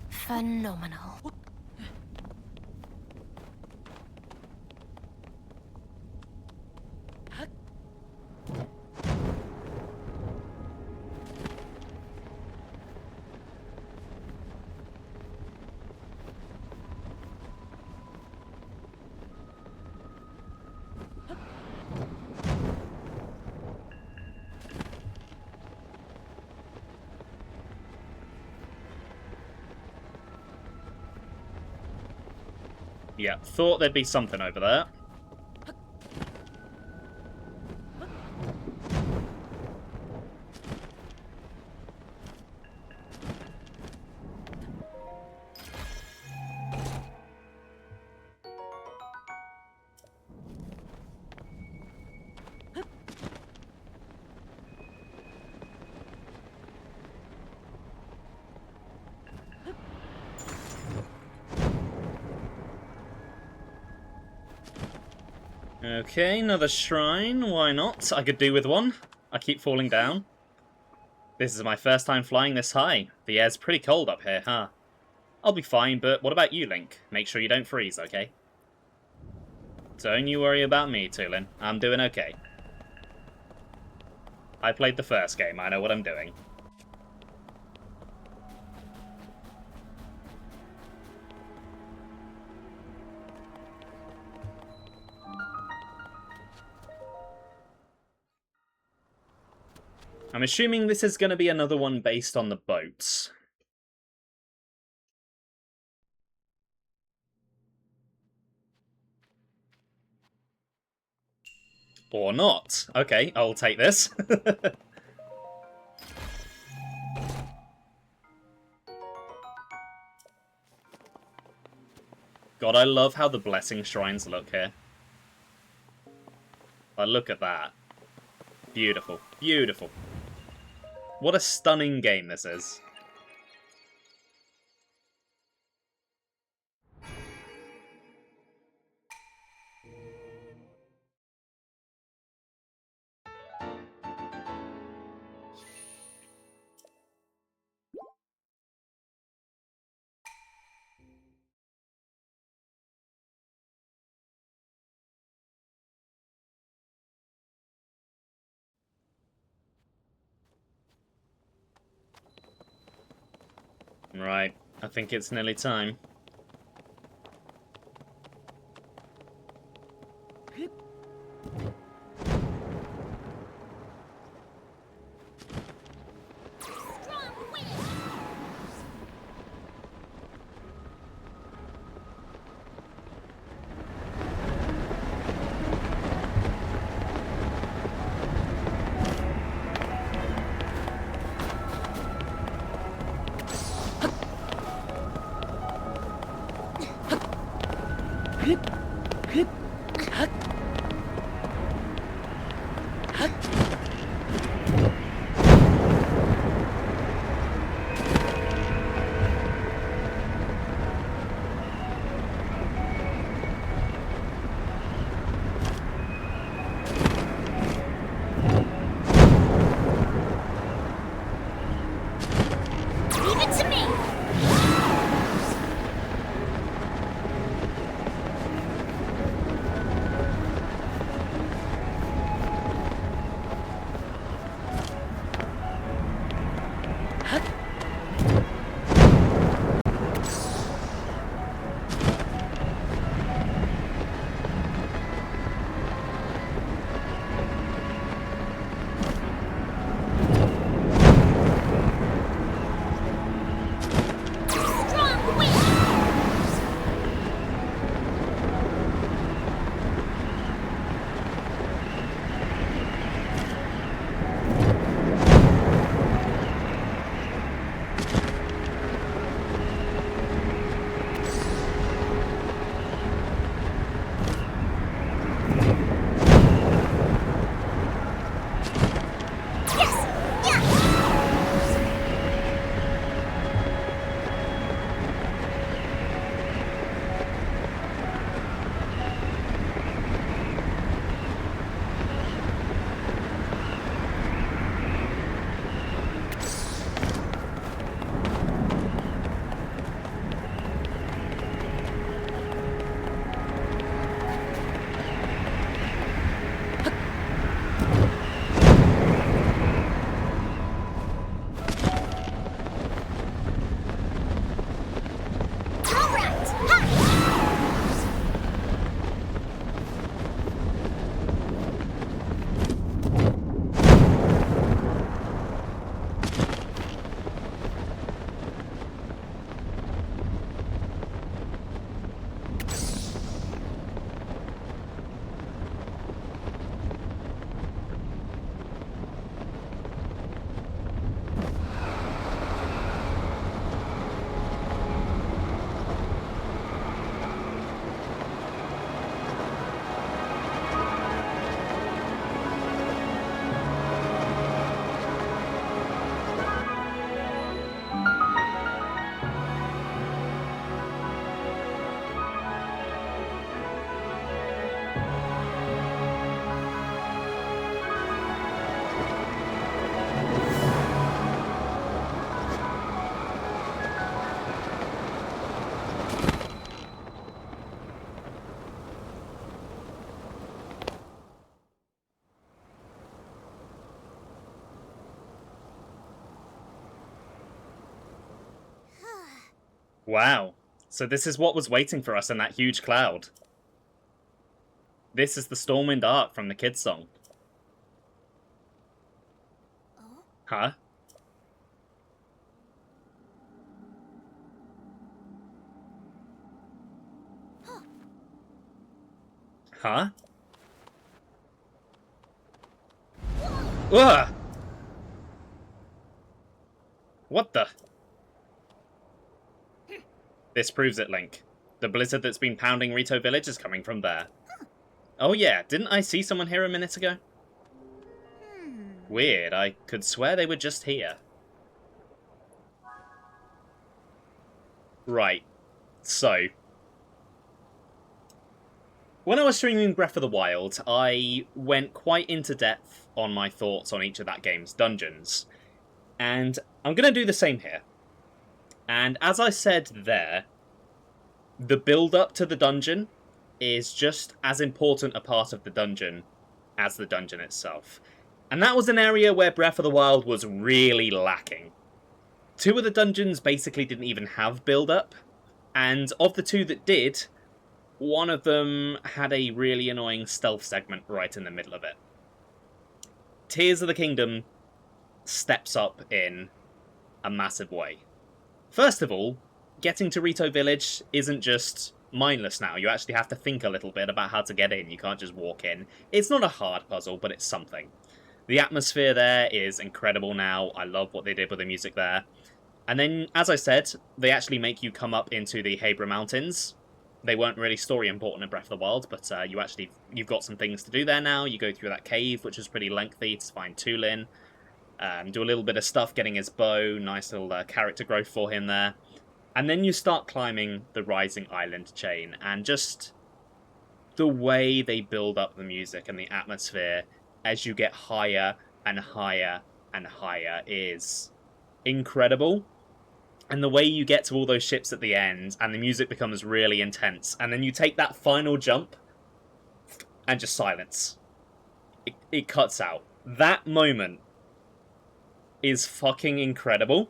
Phenomenal. Yeah, thought there'd be something over there. Okay, another shrine. Why not? I could do with one. I keep falling down. This is my first time flying this high. The air's pretty cold up here, huh? I'll be fine, but what about you, Link? Make sure you don't freeze, okay? Don't you worry about me, Tulin. I'm doing okay. I played the first game. I know what I'm doing. I'm assuming this is going to be another one based on the boats. Or not. Okay, I'll take this. God, I love how the blessing shrines look here. Like, look at that. Beautiful. Beautiful. What a stunning game this is. Right, I think it's nearly time. Wow. So this is what was waiting for us in that huge cloud. This is the Stormwind art from the kids' song. Huh? Huh? Ugh! What the? This proves it, Link. The blizzard that's been pounding Rito Village is coming from there. Oh yeah, didn't I see someone here a minute ago? Weird, I could swear they were just here. Right, so... when I was streaming Breath of the Wild, I went quite into depth on my thoughts on each of that game's dungeons. And I'm going to do the same here. And as I said there, the build-up to the dungeon is just as important a part of the dungeon as the dungeon itself. And that was an area where Breath of the Wild was really lacking. 2 of the dungeons basically didn't even have build-up, and of the 2 that did, one of them had a really annoying stealth segment right in the middle of it. Tears of the Kingdom steps up in a massive way. First of all, getting to Rito Village isn't just mindless now. You actually have to think a little bit about how to get in. You can't just walk in. It's not a hard puzzle, but it's something. The atmosphere there is incredible now. I love what they did with the music there. And then, as I said, they actually make you come up into the Hebra Mountains. They weren't really story important in Breath of the Wild, but you've got some things to do there now. You go through that cave, which is pretty lengthy, to find Tulin. Do a little bit of stuff, getting his bow, nice little character growth for him there. And then you start climbing the Rising Island chain, and just the way they build up the music and the atmosphere as you get higher and higher and higher is incredible. And the way you get to all those ships at the end, and the music becomes really intense, and then you take that final jump, and just silence. It cuts out. That moment is fucking incredible.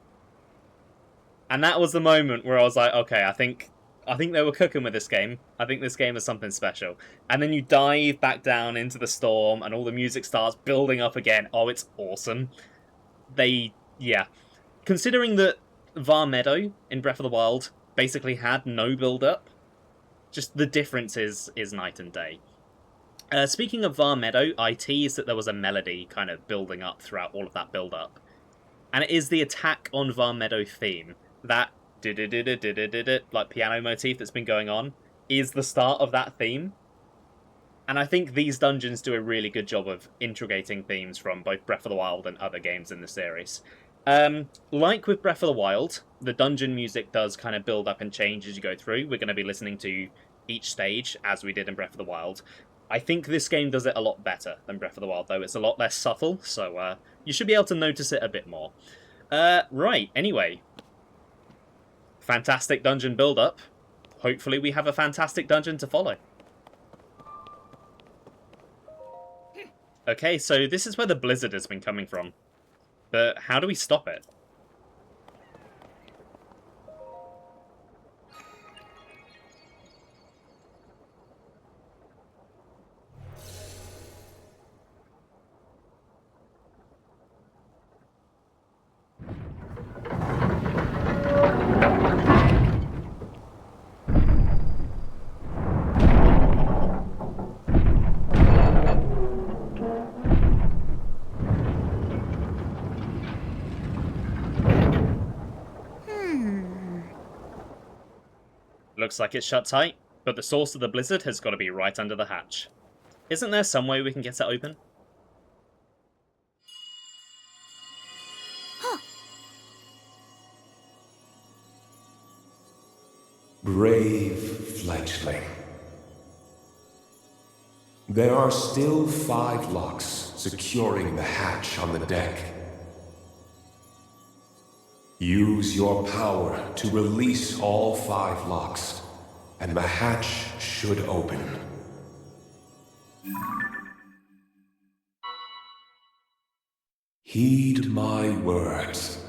And that was the moment where I was like, okay, I think they were cooking with this game. I think this game is something special. And then you dive back down into the storm, and all the music starts building up again. Oh, it's awesome. Yeah. Considering that Var Meadow in Breath of the Wild basically had no build-up, just the difference is night and day. Speaking of Var Meadow, I teased that there was a melody kind of building up throughout all of that build-up. And it is the Attack on Var Meadow theme. That like piano motif that's been going on is the start of that theme. And I think these dungeons do a really good job of integrating themes from both Breath of the Wild and other games in the series. Like with Breath of the Wild, the dungeon music does kind of build up and change as you go through. We're going to be listening to each stage as we did in Breath of the Wild. I think this game does it a lot better than Breath of the Wild, though. It's a lot less subtle, so you should be able to notice it a bit more. Right, anyway. Fantastic dungeon build-up. Hopefully we have a fantastic dungeon to follow. Okay, so this is where the blizzard has been coming from. But how do we stop it? Looks like it's shut tight, but the source of the blizzard has got to be right under the hatch. Isn't there some way we can get it open? Brave fledgling. There are still 5 locks securing the hatch on the deck. Use your power to release all 5 locks, and the hatch should open. Heed my words.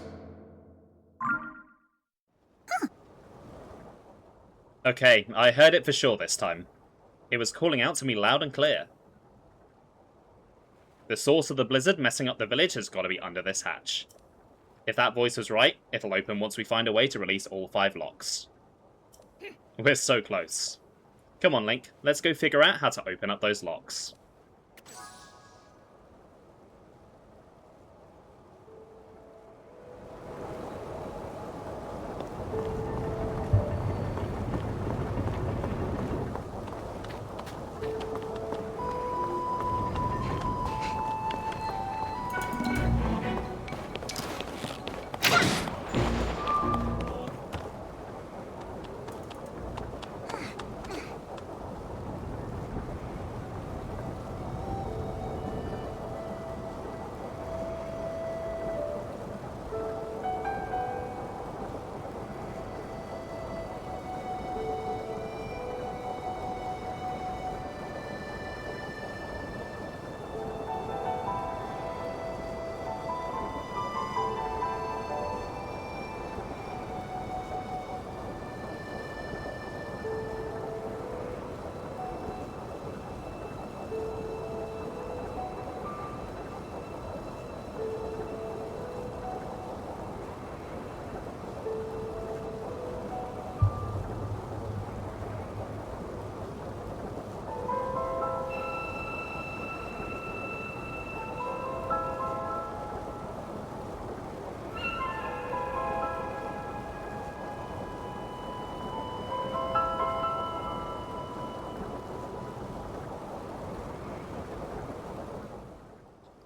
Okay, I heard it for sure this time. It was calling out to me loud and clear. The source of the blizzard messing up the village has got to be under this hatch. If that voice was right, it'll open once we find a way to release all 5 locks. We're so close. Come on, Link, let's go figure out how to open up those locks.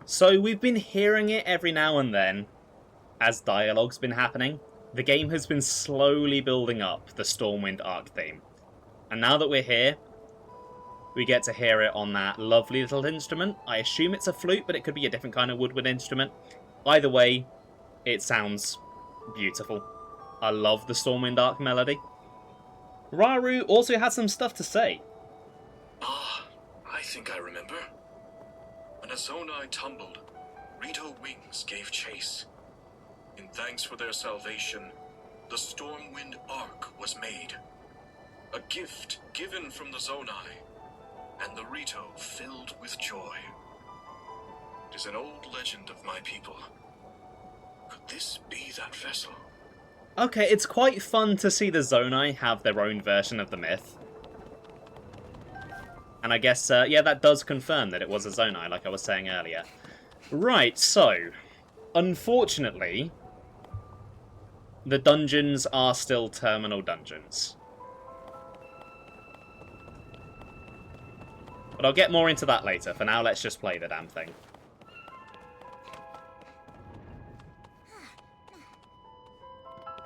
So we've been hearing it every now and then as dialogue's been happening. The game has been slowly building up the Stormwind Arc theme. And now that we're here, we get to hear it on that lovely little instrument. I assume it's a flute, but it could be a different kind of woodwind instrument. Either way, it sounds beautiful. I love the Stormwind Arc melody. Rauru also has some stuff to say. Ah, I think I remember. When Azonai tumbled, Rito wings gave chase. In thanks for their salvation, the Stormwind Arc was made. A gift given from the Zonai, and the Rito filled with joy. It is an old legend of my people. Could this be that vessel? Okay, it's quite fun to see the Zonai have their own version of the myth. And I guess, yeah, that does confirm that it was a Zonai, like I was saying earlier. Right, so, unfortunately, the dungeons are still terminal dungeons. But I'll get more into that later. For now, let's just play the damn thing.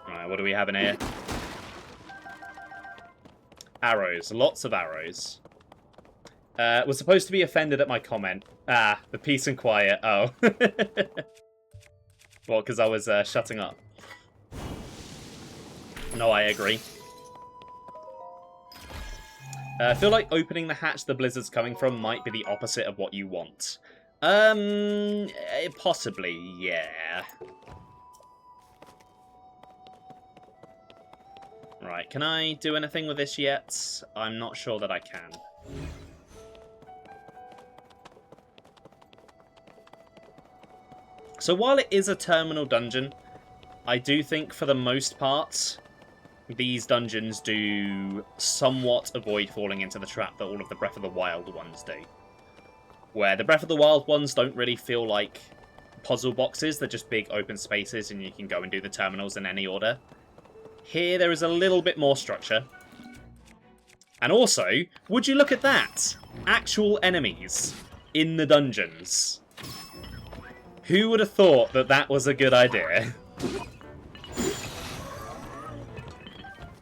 Right, what do we have in here? Arrows. Lots of arrows. Was supposed to be offended at my comment. Ah, the peace and quiet. Oh. Well, because I was shutting up. No, I agree. I feel like opening the hatch the blizzard's coming from might be the opposite of what you want. Possibly, yeah. Right, can I do anything with this yet? I'm not sure that I can. So while it is a terminal dungeon, I do think for the most part, these dungeons do somewhat avoid falling into the trap that all of the Breath of the Wild ones do. Where the Breath of the Wild ones don't really feel like puzzle boxes, they're just big open spaces and you can go and do the terminals in any order. Here there is a little bit more structure. And also, would you look at that? Actual enemies in the dungeons. Who would have thought that that was a good idea?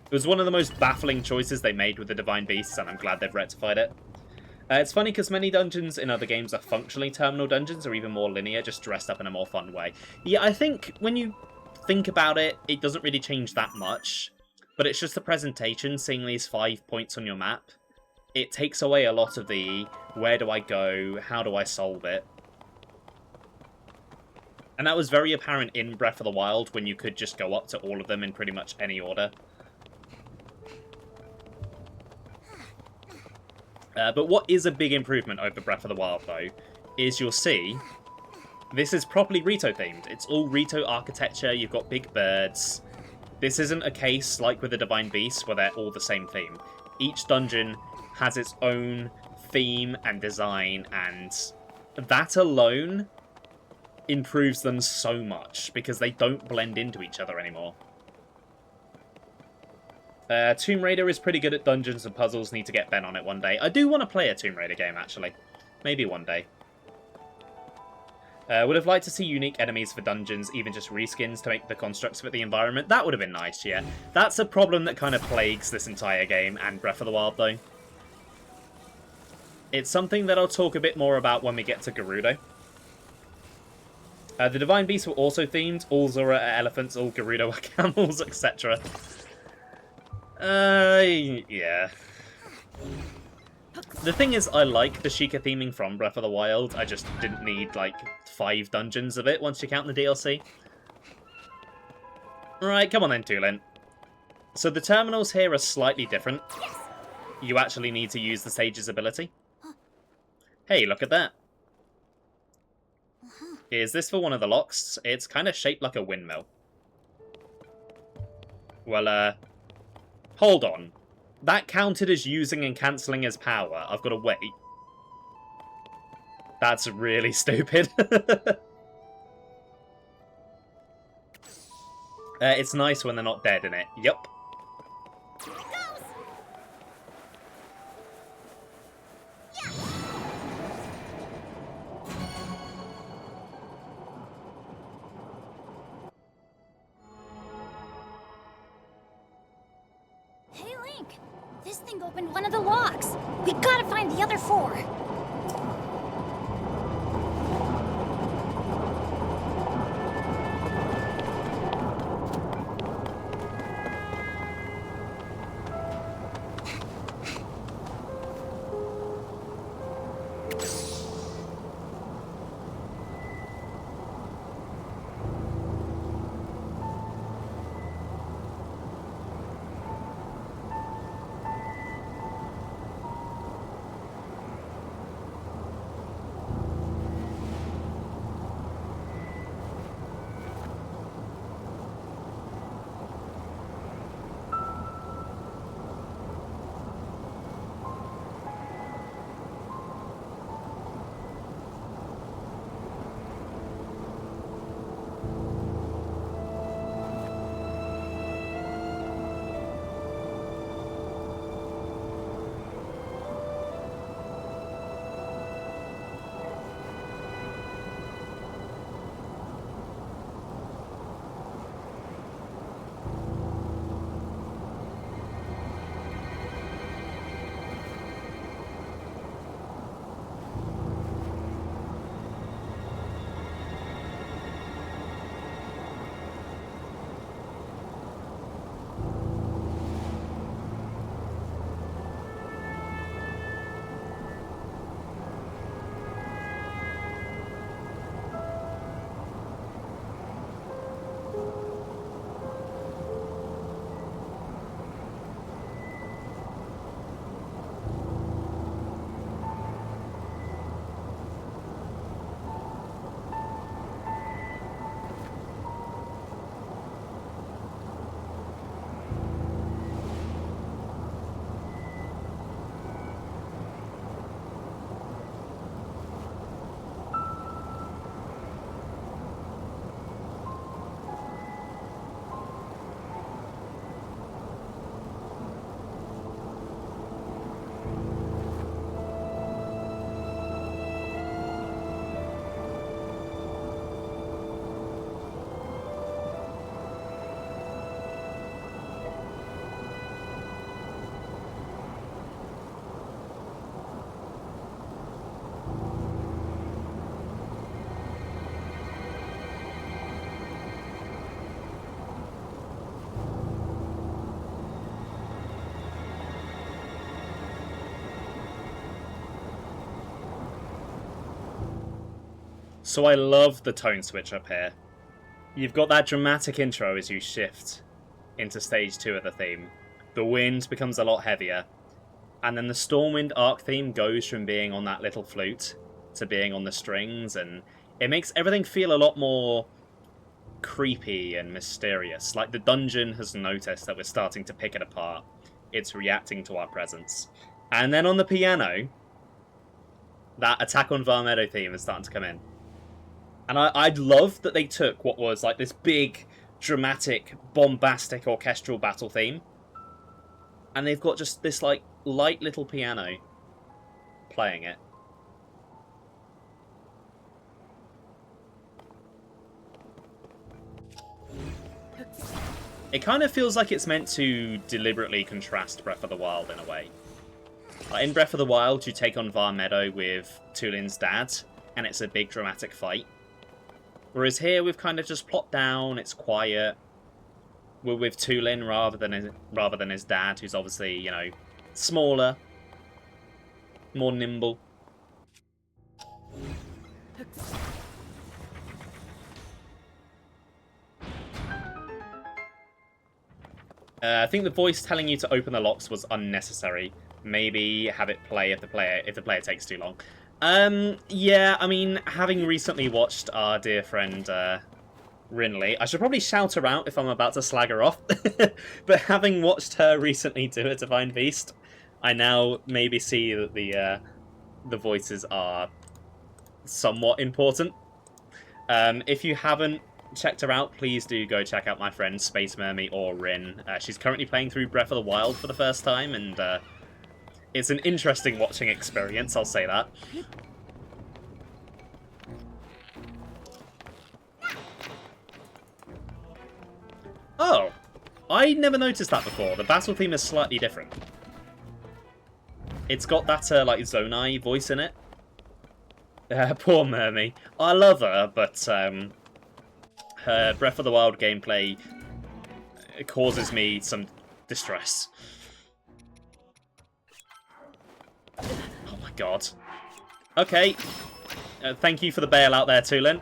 It was one of the most baffling choices they made with the Divine Beasts, and I'm glad they've rectified it. It's funny because many dungeons in other games are functionally terminal dungeons, or even more linear, just dressed up in a more fun way. Yeah, I think when you think about it, it doesn't really change that much, but it's just the presentation, seeing these 5 points on your map. It takes away a lot of the, where do I go, how do I solve it? And that was very apparent in Breath of the Wild, when you could just go up to all of them in pretty much any order. But what is a big improvement over Breath of the Wild, though, is you'll see this is properly Rito themed. It's all Rito architecture, you've got big birds. This isn't a case like with the Divine Beasts where they're all the same theme. Each dungeon has its own theme and design, and that alone improves them so much because they don't blend into each other anymore. Tomb Raider is pretty good at dungeons and puzzles. Need to get Ben on it one day. I do want to play a Tomb Raider game, actually. Maybe one day. Would have liked to see unique enemies for dungeons, even just reskins to make the constructs fit the environment. That would have been nice, yeah. That's a problem that kind of plagues this entire game and Breath of the Wild, though. It's something that I'll talk a bit more about when we get to Gerudo. The Divine Beasts were also themed. All Zora are elephants, all Gerudo are camels, etc. Yeah. The thing is, I like the Sheikah theming from Breath of the Wild. I just didn't need, like, 5 dungeons of it once you count the DLC. Right, come on then, Tulin. So the terminals here are slightly different. You actually need to use the Sage's ability. Hey, look at that. Is this for one of the locks? It's kind of shaped like a windmill. Well, hold on. That counted as using and cancelling his power. I've got to wait. That's really stupid. It's nice when they're not dead in it. Yup. Hey, Link! This thing opened one of the locks! We gotta find the other 4! So I love the tone switch up here. You've got that dramatic intro as you shift into stage 2 of the theme. The wind becomes a lot heavier, And then the Stormwind arc theme goes from being on that little flute to being on the strings, and it makes everything feel a lot more creepy and mysterious. Like the dungeon has noticed that we're starting to pick it apart. It's reacting to our presence. And then on the piano, that Attack on Varmedo theme is starting to come in. And I love that they took what was like this big, dramatic, bombastic orchestral battle theme, and they've got just this like light little piano playing it. It kind of feels like it's meant to deliberately contrast Breath of the Wild in a way. In Breath of the Wild, you take on Varmedo with Tulin's dad, and it's a big dramatic fight. Whereas here, we've kind of just plopped down, it's quiet. We're with Tulin rather than his dad, who's obviously, you know, smaller, more nimble. I think the voice telling you to open the locks was unnecessary. Maybe have it play if the player takes too long. Yeah, I mean, having recently watched our dear friend Rinley, I should probably shout her out if I'm about to slag her off. But having watched her recently do a Divine Beast, I now maybe see that the voices are somewhat important. If you haven't checked her out, please do go check out my friend Space Mermy or Rin. She's currently playing through Breath of the Wild for the first time, and it's an interesting watching experience, I'll say that. Oh, I never noticed that before. The battle theme is slightly different. It's got that like Zonai voice in it. Poor Mermy. I love her, but her Breath of the Wild gameplay causes me some distress. Oh my god. Okay. Thank you for the bailout there, Tulin.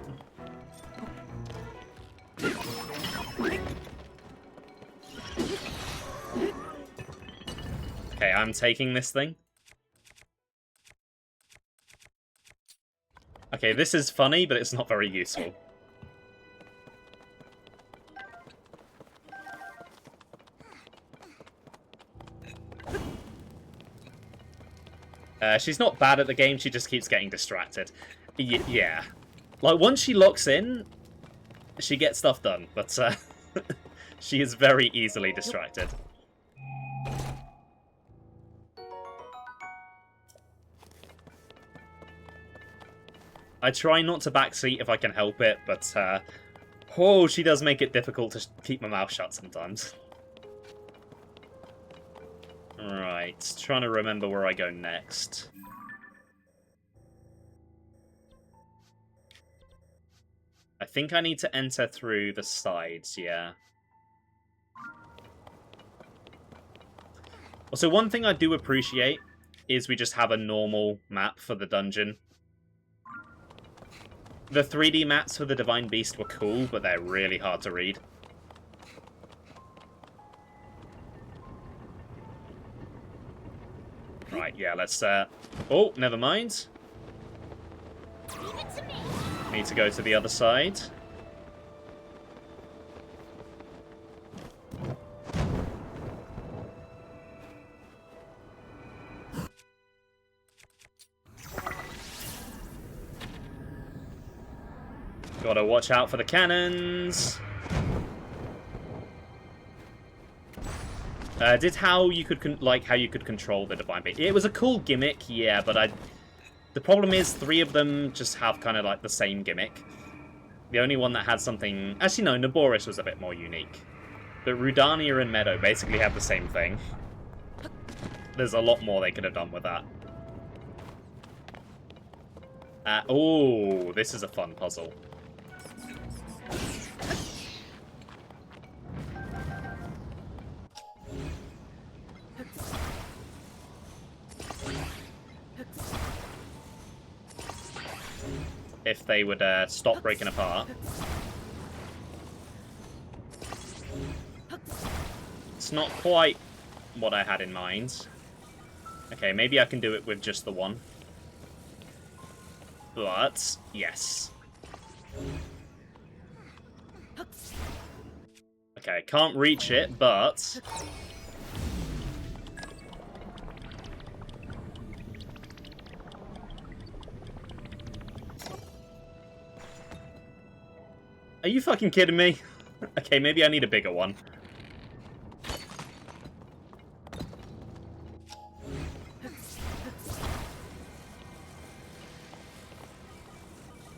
Okay, I'm taking this thing. Okay, this is funny, but it's not very useful. She's not bad at the game, she just keeps getting distracted. Yeah. Like, once she locks in, she gets stuff done, but she is very easily distracted. I try not to backseat if I can help it, but oh, she does make it difficult to keep my mouth shut sometimes. Right, trying to remember where I go next. I think I need to enter through the sides, yeah. Also, one thing I do appreciate is we just have a normal map for the dungeon. The 3D maps for the Divine Beast were cool, but they're really hard to read. Right, yeah, let's, oh, never mind. Leave it to me. Need to go to the other side. Gotta watch out for the cannons. Did how you could how you could control the Divine Beast. It was a cool gimmick, yeah, but the problem is 3 of them just have kind of like the same gimmick. The only one that had something... Actually, no, Naboris was a bit more unique. But Rudania and Meadow basically have the same thing. There's a lot more they could have done with that. Oh, this is a fun puzzle. If they would stop breaking apart. It's not quite what I had in mind. Okay, maybe I can do it with just the one. But, yes. Okay, can't reach it, but... Are you fucking kidding me? Okay, maybe I need a bigger one.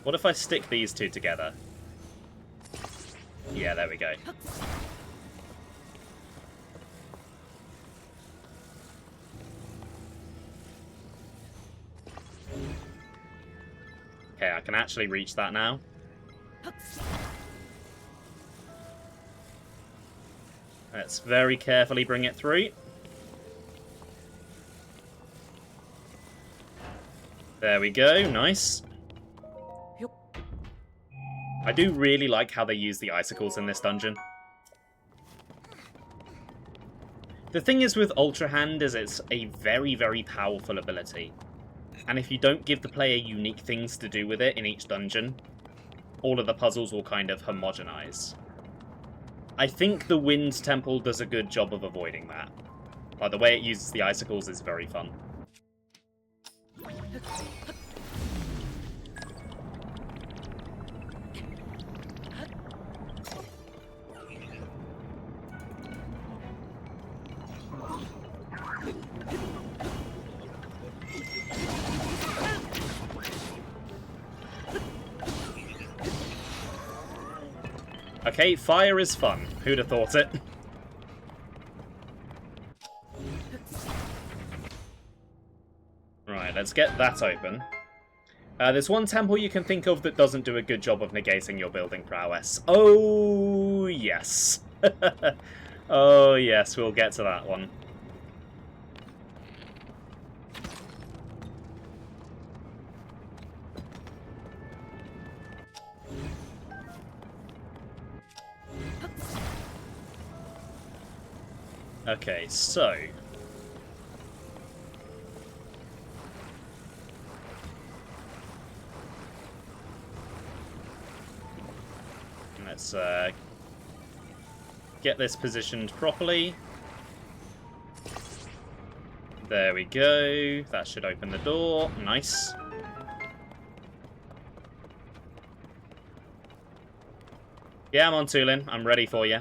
What if I stick these two together? Yeah, there we go. Okay, I can actually reach that now. Let's very carefully bring it through. There we go, nice. I do really like how they use the icicles in this dungeon. The thing is with Ultra Hand is it's a very, very powerful ability. And if you don't give the player unique things to do with it in each dungeon, all of the puzzles will kind of homogenize. I think the Wind Temple does a good job of avoiding that. But the way it uses the icicles is very fun. Okay, fire is fun. Who'd have thought it? Right, let's get that open. There's one temple you can think of that doesn't do a good job of negating your building prowess. Oh, yes. Oh, yes, we'll get to that one. Okay, so... let's get this positioned properly. There we go. That should open the door. Nice. Yeah, I'm on Tulin. I'm ready for you.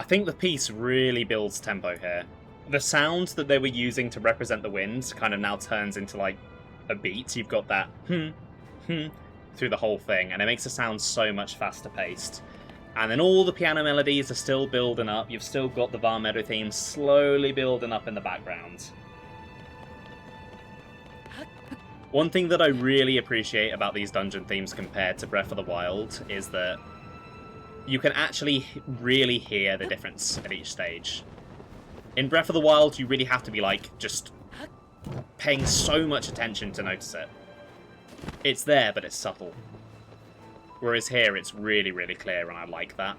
think the piece really builds tempo here. The sound that they were using to represent the wind kind of now turns into like a beat. You've got that through the whole thing, and it makes it sound so much faster paced. And then all the piano melodies are still building up. You've still got the Var Meadow theme slowly building up in the background. One thing that I really appreciate about these dungeon themes compared to Breath of the Wild is that you can actually really hear the difference at each stage. In Breath of the Wild, you really have to be, like, just paying so much attention to notice it. It's there, but it's subtle. Whereas here, it's really, really clear, and I like that.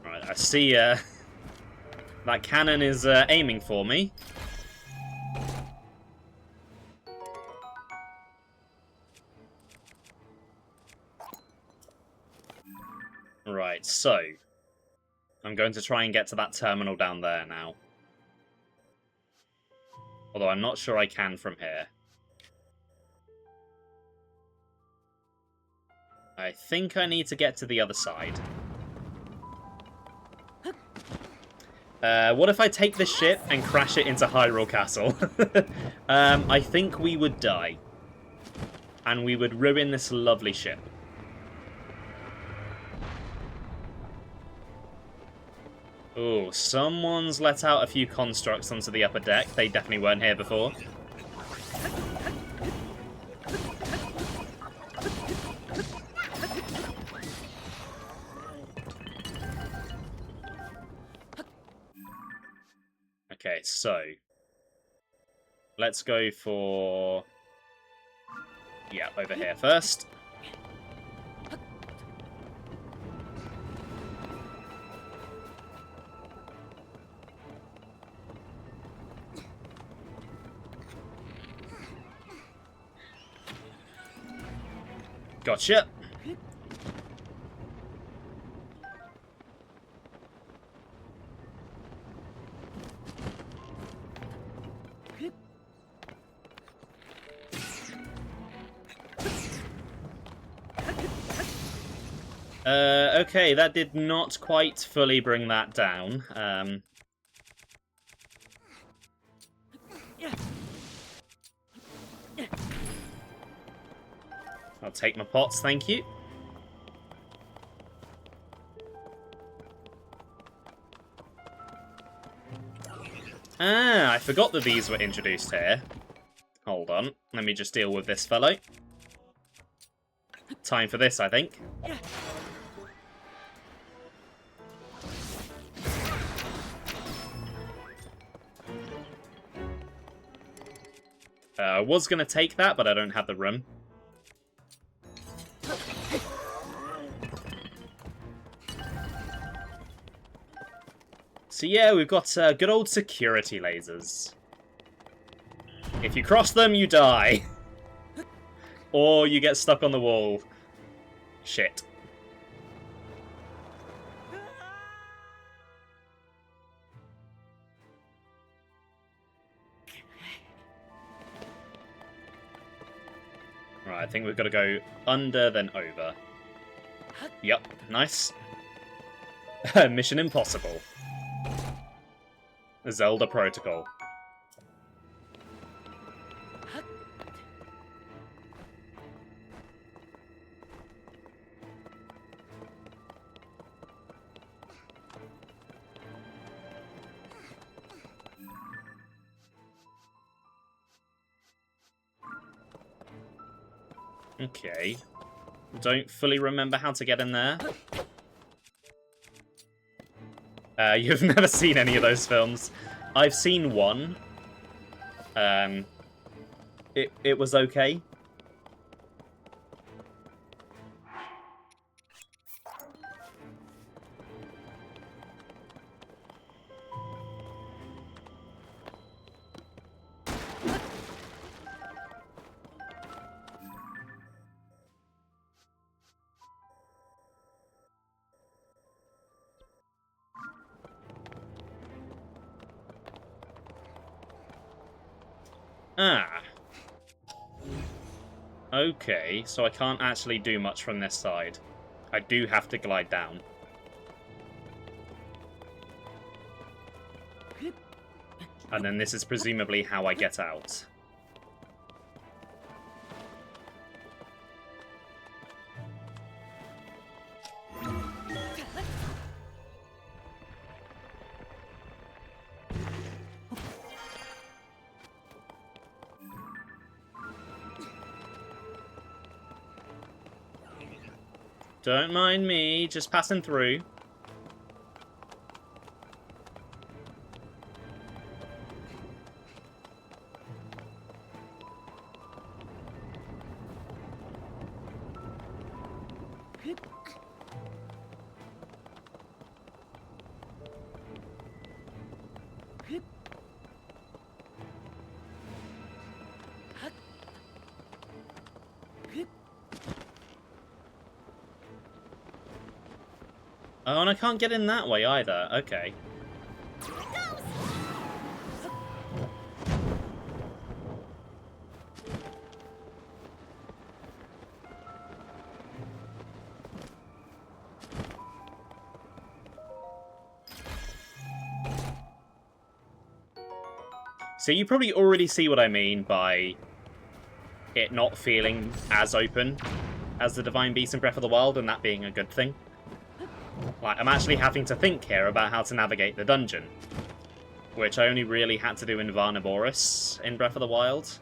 Right, I see that cannon is aiming for me. Right, so I'm going to try and get to that terminal down there now. Although I'm not sure I can from here. I think I need to get to the other side. What if I take this ship and crash it into Hyrule Castle? I think we would die. And we would ruin this lovely ship. Ooh, someone's let out a few constructs onto the upper deck. They definitely weren't here before. Okay, so let's go for... yeah, over here first. Gotcha. Okay, that did not quite fully bring that down. I'll take my pots, thank you. Ah, I forgot that these were introduced here. Hold on, let me just deal with this fellow. Time for this, I think. I was going to take that, but I don't have the room. So yeah, we've got good old security lasers. If you cross them, you die. Or you get stuck on the wall. Shit. Right, I think we've got to go under, then over. Yep, nice. Mission impossible. Zelda Protocol. Okay. Don't fully remember how to get in there. You've never seen any of those films. I've seen one. It was okay. Ah. Okay, so I can't actually do much from this side. I do have to glide down. And then this is presumably how I get out. Don't mind me, just passing through. Oh, and I can't get in that way either. Okay. So you probably already see what I mean by it not feeling as open as the Divine Beast in Breath of the Wild, and that being a good thing. Like, I'm actually having to think here about how to navigate the dungeon, which I only really had to do in Varnaboris in Breath of the Wild.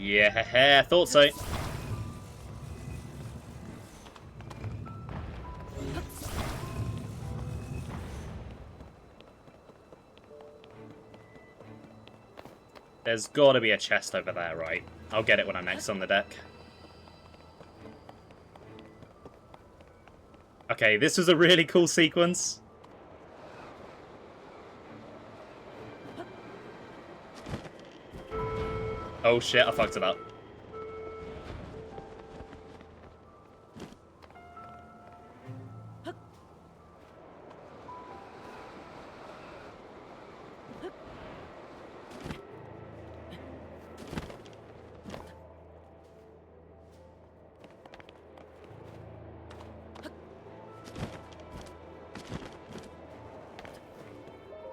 Yeah, thought so. There's gotta be a chest over there, right? I'll get it when I'm next on the deck. Okay, this was a really cool sequence. Oh shit, I fucked it up.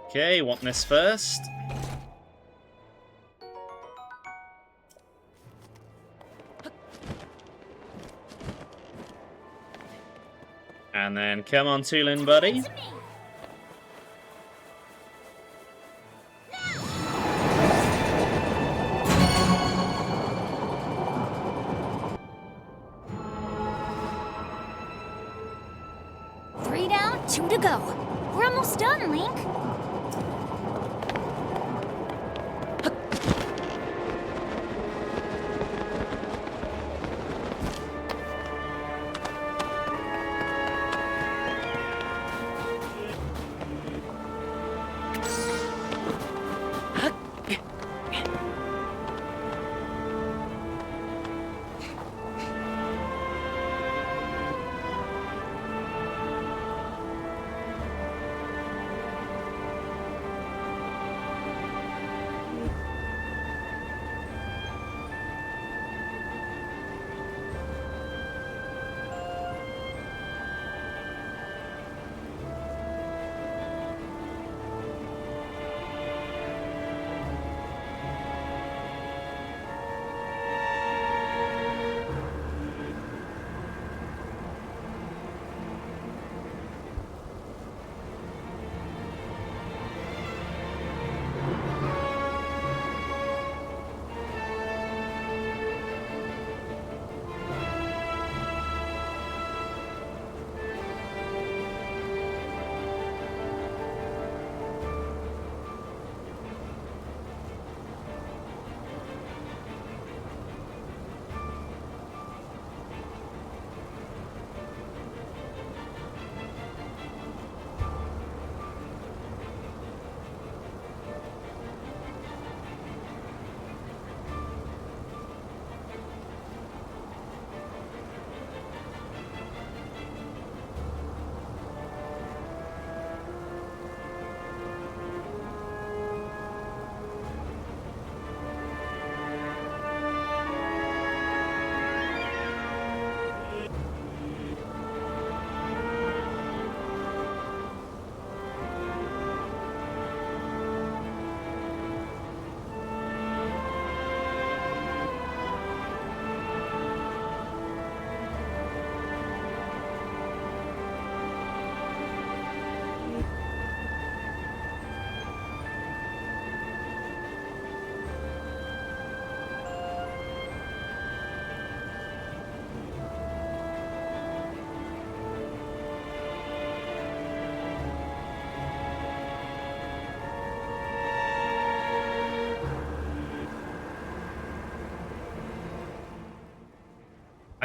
Okay, want this first. And then come on, Tulin, buddy. Three down, two to go. We're almost done, Link.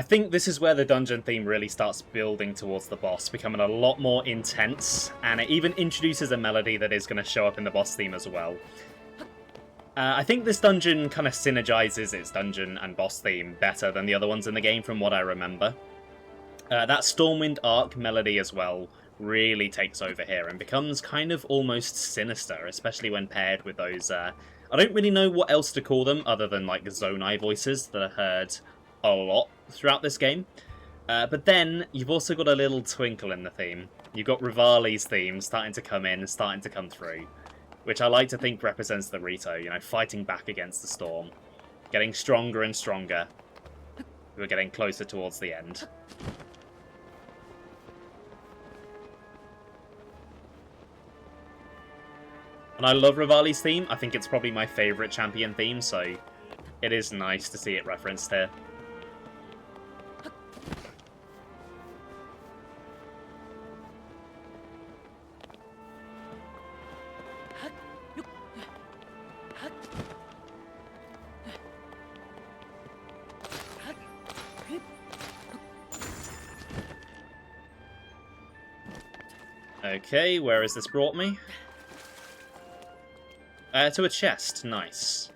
I think this is where the dungeon theme really starts building towards the boss, becoming a lot more intense, and it even introduces a melody that is going to show up in the boss theme as well. I think this dungeon kind of synergizes its dungeon and boss theme better than the other ones in the game from what I remember. That Stormwind Arc melody as well really takes over here and becomes kind of almost sinister, especially when paired with those... I don't really know what else to call them other than like Zonai voices that are heard a lot throughout this game. But then you've also got a little twinkle in the theme. You've got Rivali's theme starting to come in, starting to come through, which I like to think represents the Rito, you know, fighting back against the storm, getting stronger and stronger. We're getting closer towards the end. And I love Rivali's theme. I think it's probably my favourite champion theme, so it is nice to see it referenced here. Okay, where has this brought me? To a chest. Nice.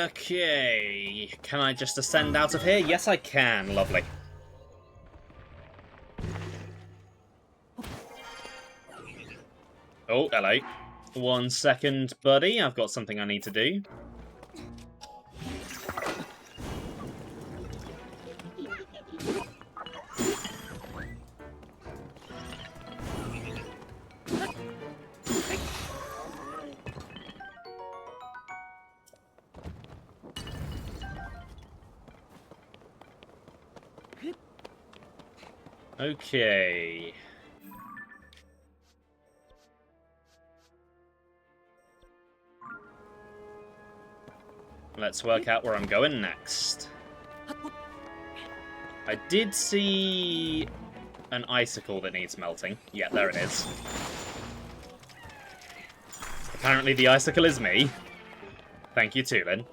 Okay, can I just ascend out of here? Yes, I can. Lovely. Oh, hello. 1 second, buddy. I've got something I need to do. Okay. Let's work out where I'm going next. I did see an icicle that needs melting. Yeah, there it is. Apparently the icicle is me. Thank you, Tulin.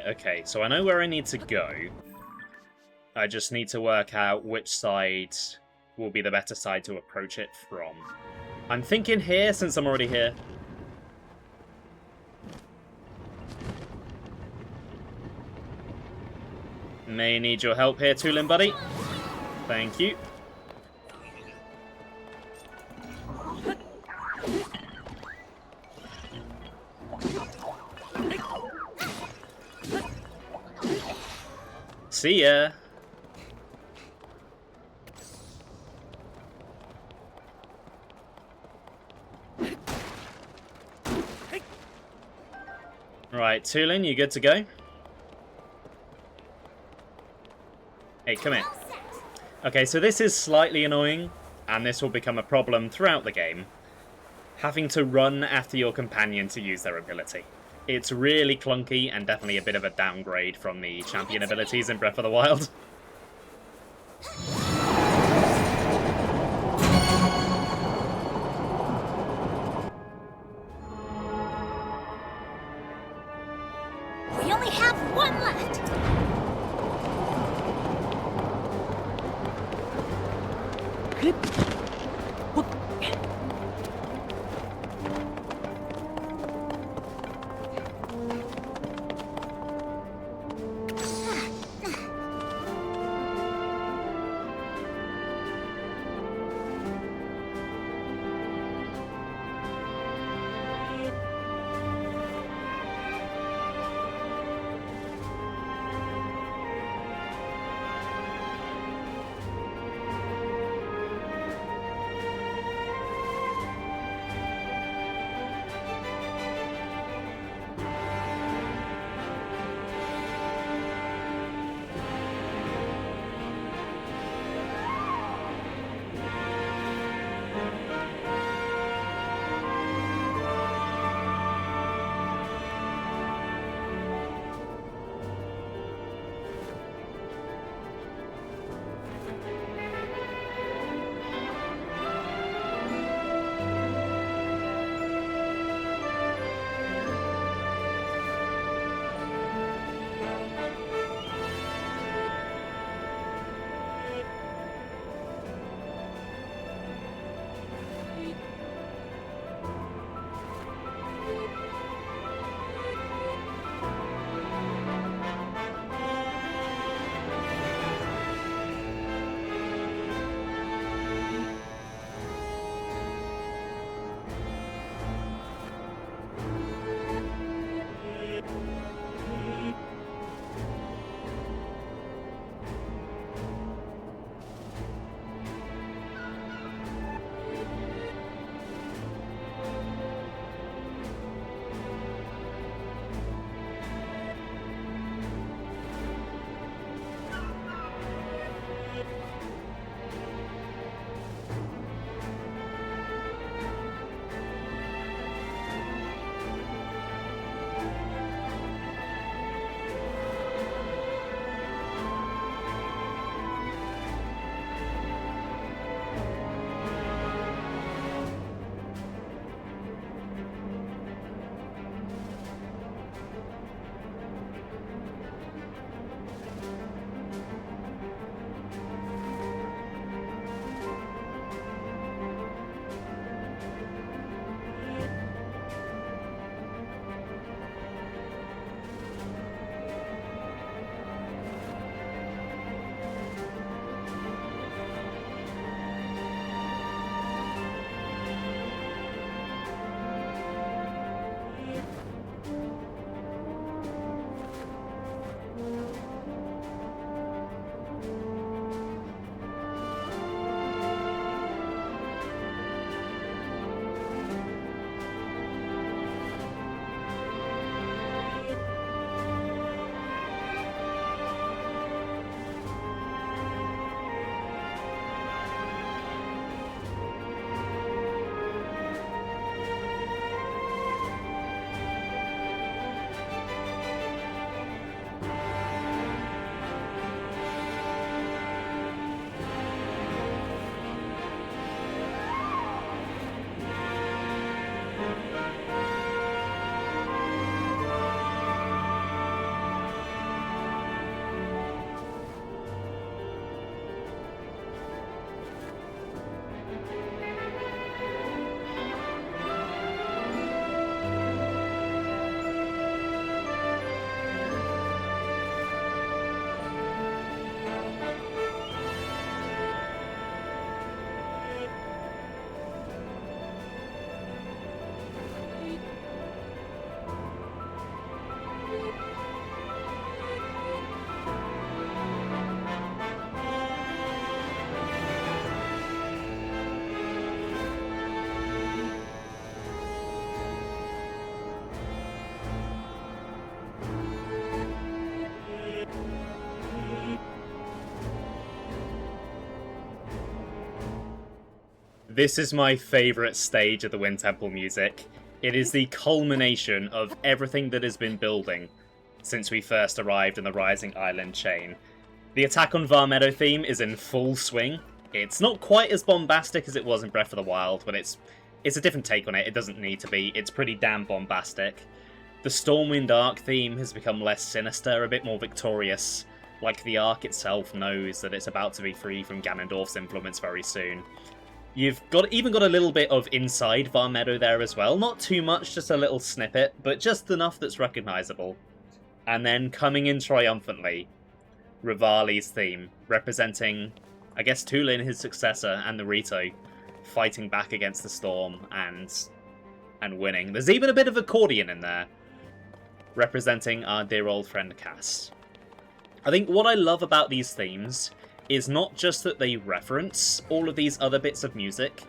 Okay, so I know where I need to go. I just need to work out which side will be the better side to approach it from. I'm thinking here, since I'm already here. May need your help here, Tulin, buddy. Thank you. See ya. Right, Tulin, you good to go? Hey, come here. Okay, so this is slightly annoying, and this will become a problem throughout the game. Having to run after your companion to use their ability. It's really clunky and definitely a bit of a downgrade from the champion abilities in Breath of the Wild. We only have one left. This is my favourite stage of the Wind Temple music. It is the culmination of everything that has been building since we first arrived in the Rising Island chain. The Attack on Varmeadow theme is in full swing. It's not quite as bombastic as it was in Breath of the Wild, but it's a different take on it. It doesn't need to be. It's pretty damn bombastic. The Stormwind Arc theme has become less sinister, a bit more victorious. Like the Arc itself knows that it's about to be free from Ganondorf's influence very soon. You've even got a little bit of inside Varmeadow there as well. Not too much, just a little snippet, but just enough that's recognisable. And then coming in triumphantly, Rivali's theme, representing, I guess, Tulin, his successor, and the Rito, fighting back against the storm and winning. There's even a bit of accordion in there, representing our dear old friend Cass. I think what I love about these themes is not just that they reference all of these other bits of music,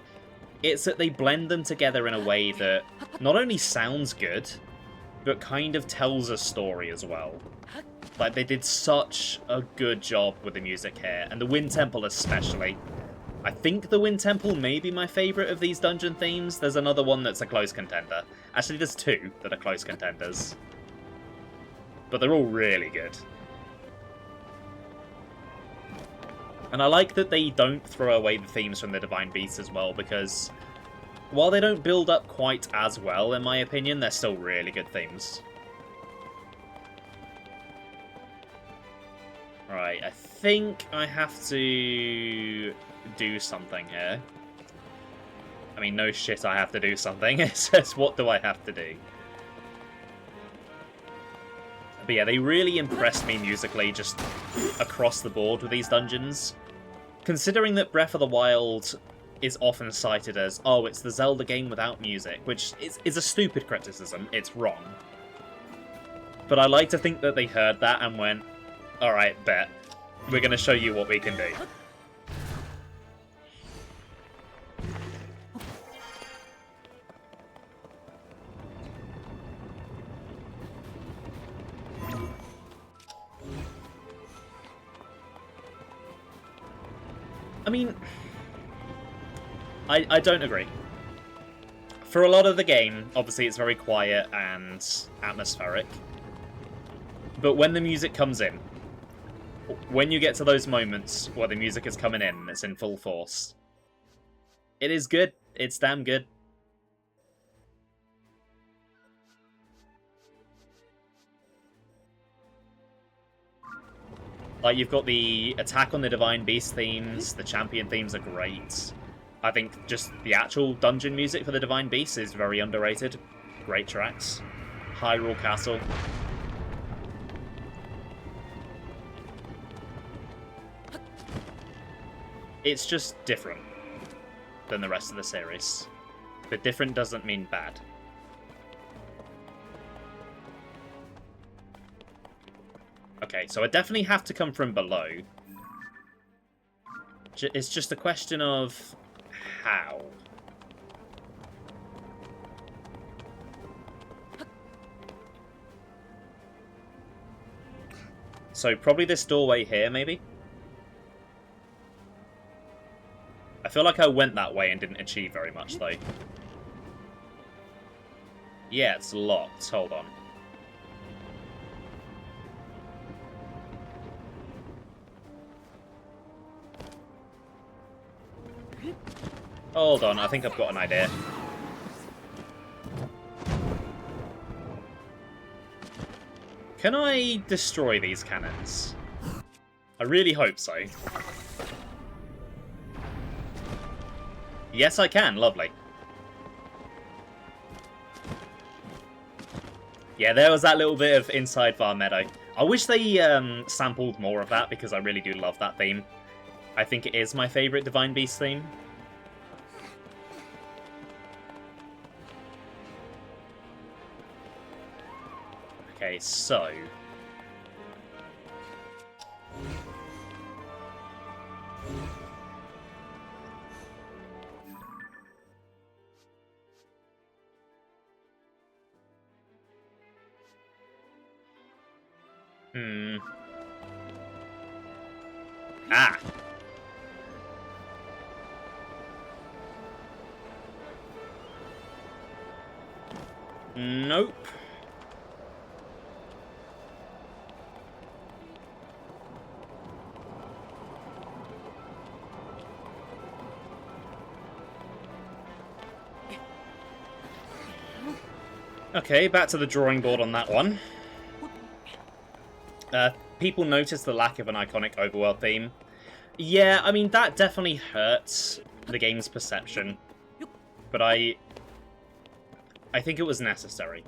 it's that they blend them together in a way that not only sounds good, but kind of tells a story as well. Like, they did such a good job with the music here, and the Wind Temple especially. I think the Wind Temple may be my favourite of these dungeon themes. There's another one that's a close contender. Actually, there's two that are close contenders. But they're all really good. And I like that they don't throw away the themes from the Divine Beasts as well, because while they don't build up quite as well, in my opinion, they're still really good themes. Right, I think I have to do something here. I mean, no shit, I have to do something. It says, what do I have to do? But yeah, they really impressed me musically just across the board with these dungeons. Considering that Breath of the Wild is often cited as, oh, it's the Zelda game without music, which is a stupid criticism, it's wrong. But I like to think that they heard that and went, alright, bet. We're going to show you what we can do. I mean, I don't agree. For a lot of the game, obviously it's very quiet and atmospheric. But when the music comes in, when you get to those moments where the music is coming in and it's in full force, it is good. It's damn good. Like, you've got the Attack on the Divine Beast themes, the Champion themes are great. I think just the actual dungeon music for the Divine Beast is very underrated. Great tracks. Hyrule Castle. It's just different than the rest of the series. But different doesn't mean bad. Okay, so I definitely have to come from below. It's just a question of how. So probably this doorway here, maybe? I feel like I went that way and didn't achieve very much, though. Yeah, it's locked. Hold on. Hold on, I think I've got an idea. Can I destroy these cannons? I really hope so. Yes, I can. Lovely. Yeah, there was that little bit of inside Varmeadow. I wish they sampled more of that, because I really do love that theme. I think it is my favourite Divine Beast theme. Okay, so... Ah! Nope. Okay, back to the drawing board on that one. People notice the lack of an iconic overworld theme. Yeah, I mean, that definitely hurts the game's perception. But I think it was necessary.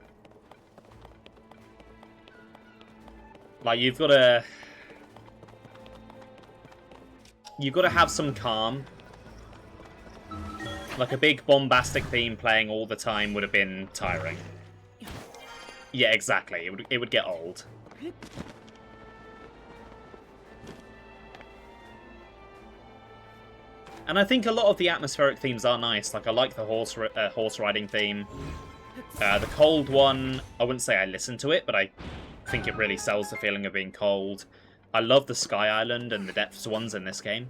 Like, you've got to have some calm. Like, a big bombastic theme playing all the time would have been tiring. Yeah, exactly. It would get old. And I think a lot of the atmospheric themes are nice. Like, I like the horse riding theme. The cold one, I wouldn't say I listen to it, but I think it really sells the feeling of being cold. I love the Sky Island and the Depths ones in this game.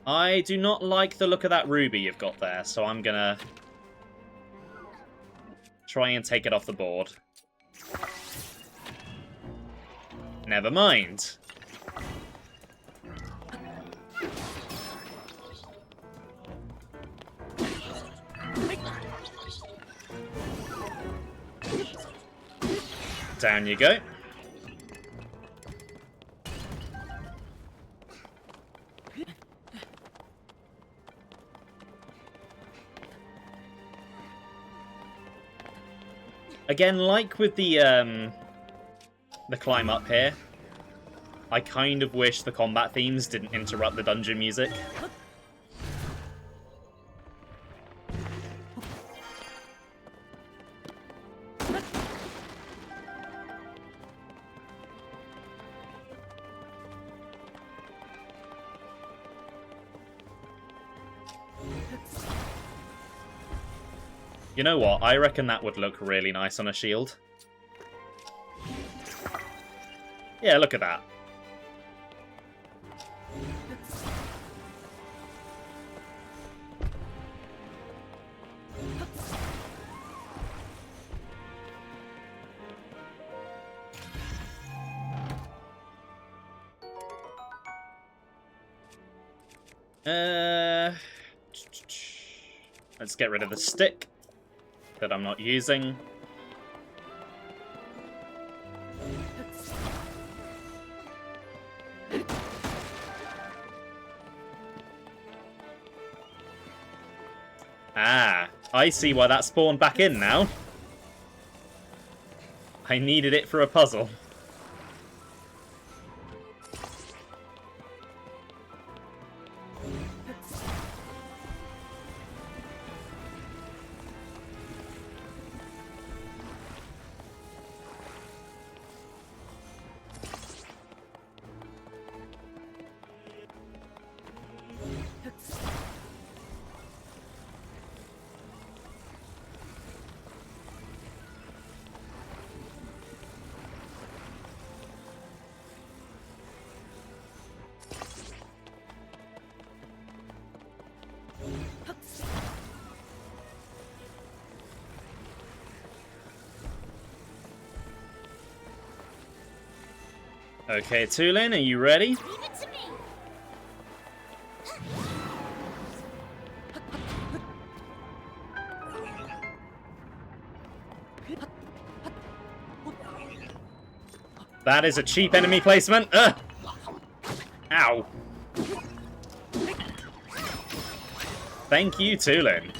I do not like the look of that ruby you've got there, so I'm gonna try and take it off the board. Never mind. Down you go. Again, like with the climb up here, I kind of wish the combat themes didn't interrupt the dungeon music. You know what? I reckon that would look really nice on a shield. Yeah, look at that. Let's get rid of the stick that I'm not using. Ah, I see why that spawned back in now. I needed it for a puzzle. Okay, Tulin, are you ready? Leave it to me. That is a cheap enemy placement. Ugh! Ow. Thank you, Tulin.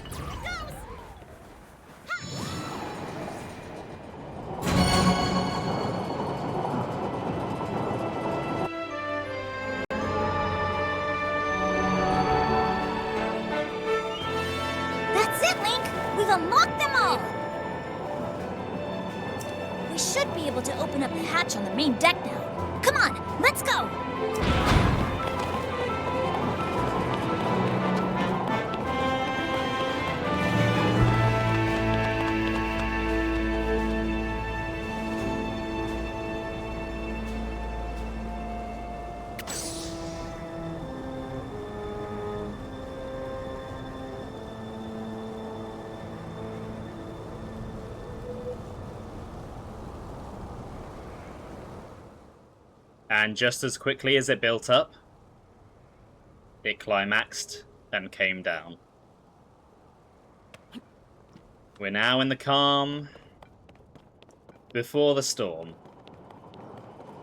That's it, Link! We've unlocked them all! We should be able to open up the hatch on the main deck now. Come on, let's go! And just as quickly as it built up, it climaxed and came down. We're now in the calm before the storm.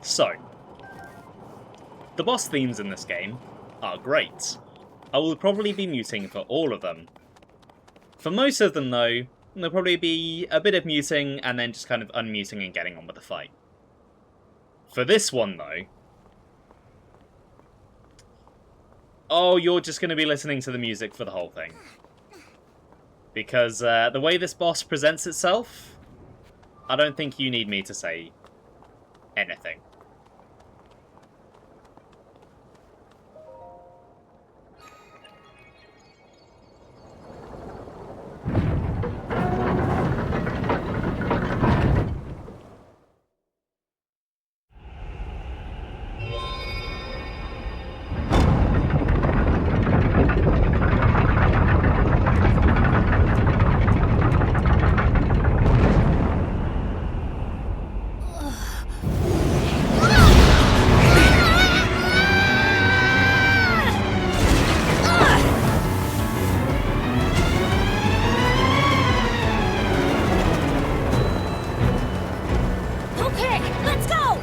So, the boss themes in this game are great. I will probably be muting for all of them. For most of them though, there'll probably be a bit of muting and then just kind of unmuting and getting on with the fight. For this one though, oh, you're just going to be listening to the music for the whole thing. Because the way this boss presents itself, I don't think you need me to say anything. Okay, let's go!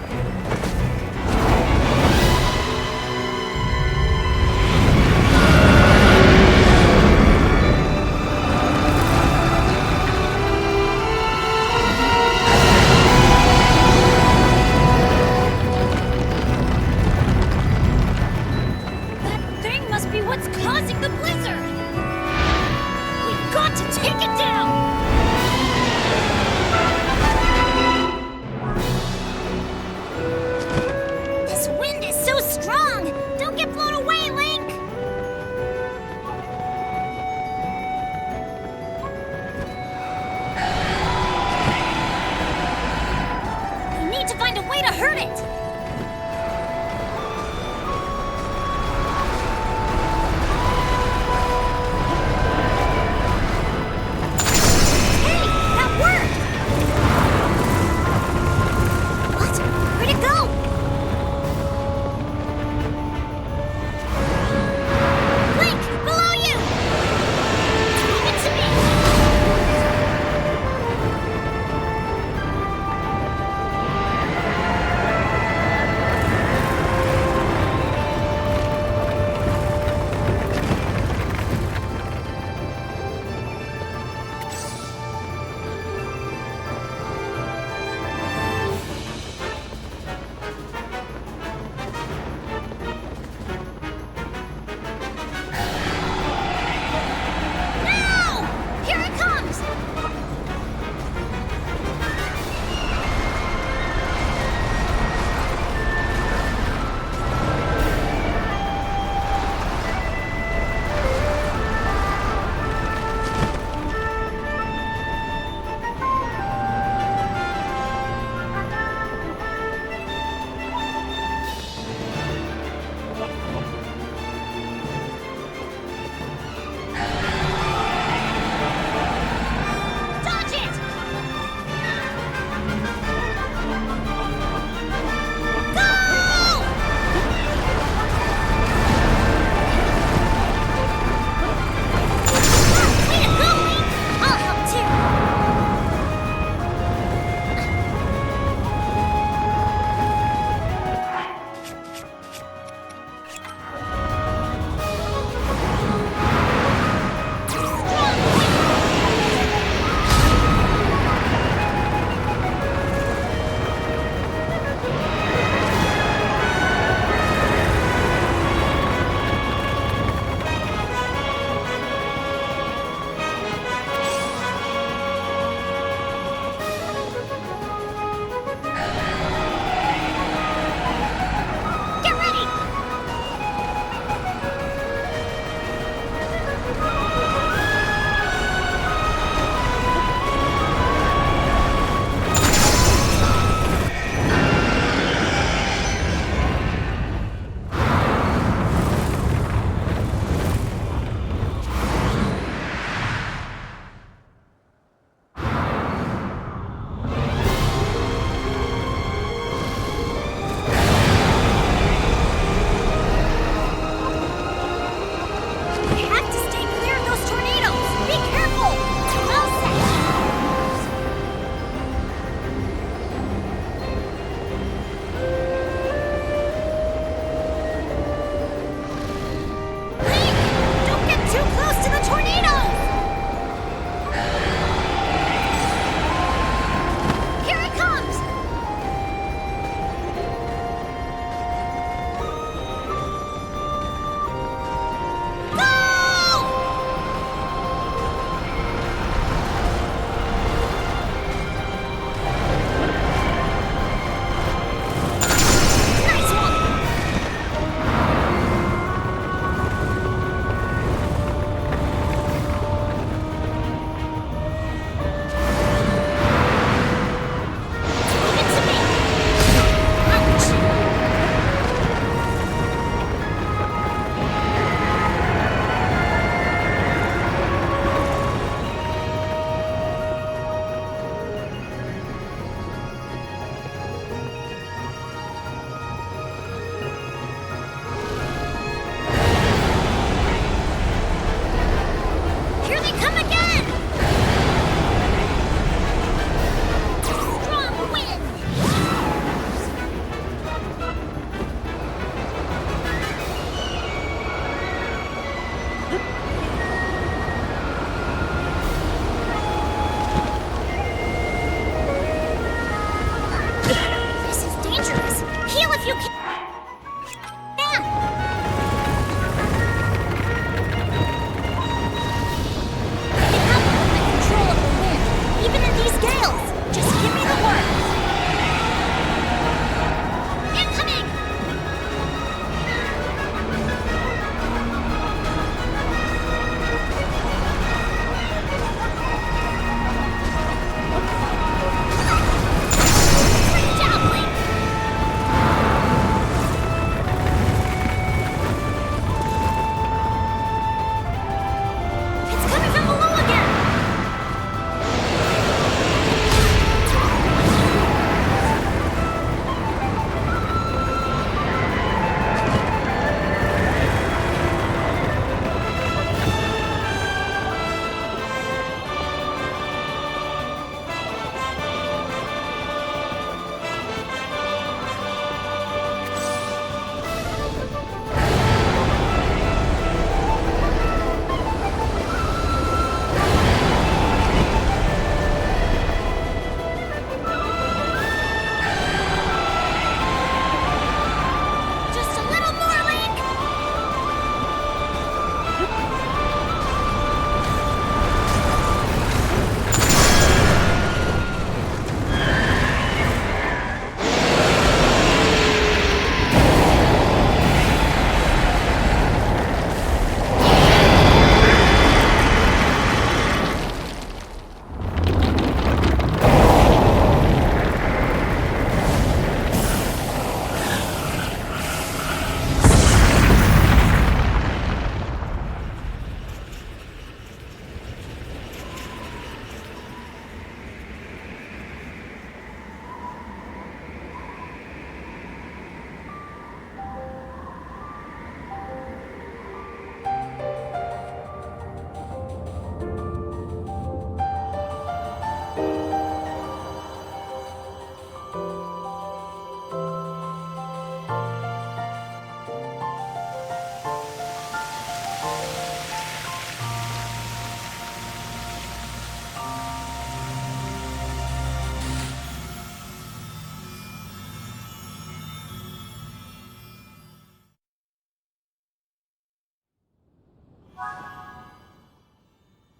That thing must be what's causing the blizzard! We've got to take it down! This wind is so strong! Don't get blown away, Link! We need to find a way to hurt it! Hey, that worked! What? Where'd it go? Link, below you! Leave it to me!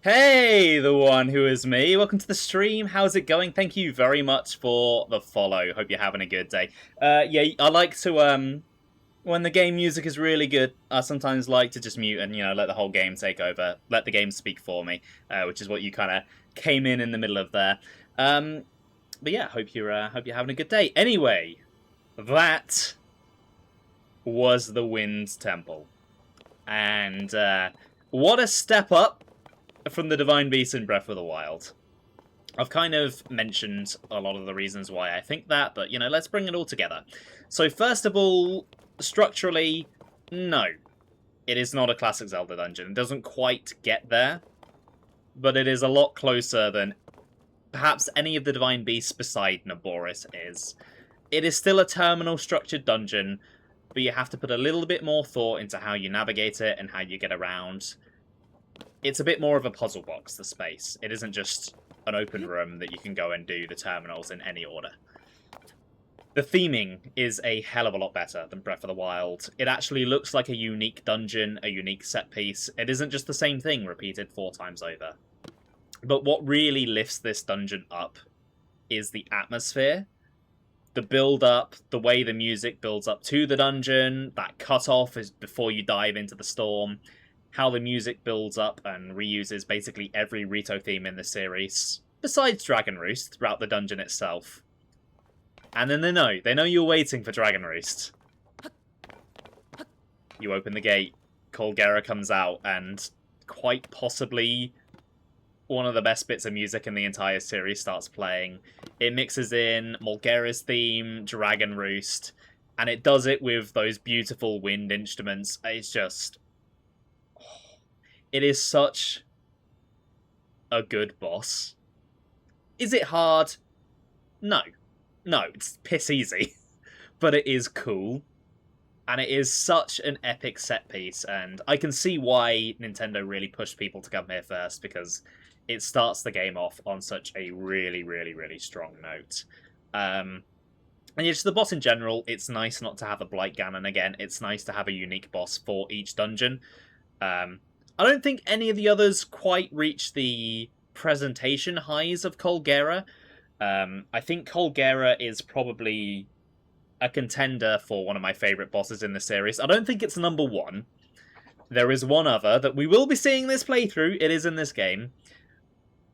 Hey, the one who is me. Welcome to the stream. How's it going? Thank you very much for the follow. Hope you're having a good day. Yeah, I like to when the game music is really good, I sometimes like to just mute and let the whole game take over, let the game speak for me, which is what you kind of came in the middle of there. But yeah, hope you're having a good day. Anyway, that was the Wind Temple, and what a step up from the Divine Beast in Breath of the Wild. I've kind of mentioned a lot of the reasons why I think that, but let's bring it all together. So first of all, structurally, no. It is not a classic Zelda dungeon. It doesn't quite get there, but it is a lot closer than perhaps any of the Divine Beasts beside Naboris is. It is still a terminal structured dungeon, but you have to put a little bit more thought into how you navigate it and how you get around. It's a bit more of a puzzle box, the space. It isn't just an open room that you can go and do the terminals in any order. The theming is a hell of a lot better than Breath of the Wild. It actually looks like a unique dungeon, a unique set piece. It isn't just the same thing repeated 4 times over. But what really lifts this dungeon up is the atmosphere. The build-up, the way the music builds up to the dungeon, that cut-off is before you dive into the storm, how the music builds up and reuses basically every Rito theme in the series, besides Dragon Roost, throughout the dungeon itself. And then they know you're waiting for Dragon Roost. You open the gate, Colgera comes out, and quite possibly one of the best bits of music in the entire series starts playing. It mixes in Molgera's theme, Dragon Roost, and it does it with those beautiful wind instruments. It's just... it is such a good boss. Is it hard? No. No, it's piss easy. But it is cool. And it is such an epic set piece, and I can see why Nintendo really pushed people to come here first, because it starts the game off on such a really, really, really strong note. And yeah, just the boss in general, it's nice not to have a Blight Ganon again. It's nice to have a unique boss for each dungeon. I don't think any of the others quite reach the presentation highs of Colgera. I think Colgera is probably a contender for one of my favourite bosses in the series. I don't think it's number 1. There is one other that we will be seeing this playthrough. It is in this game.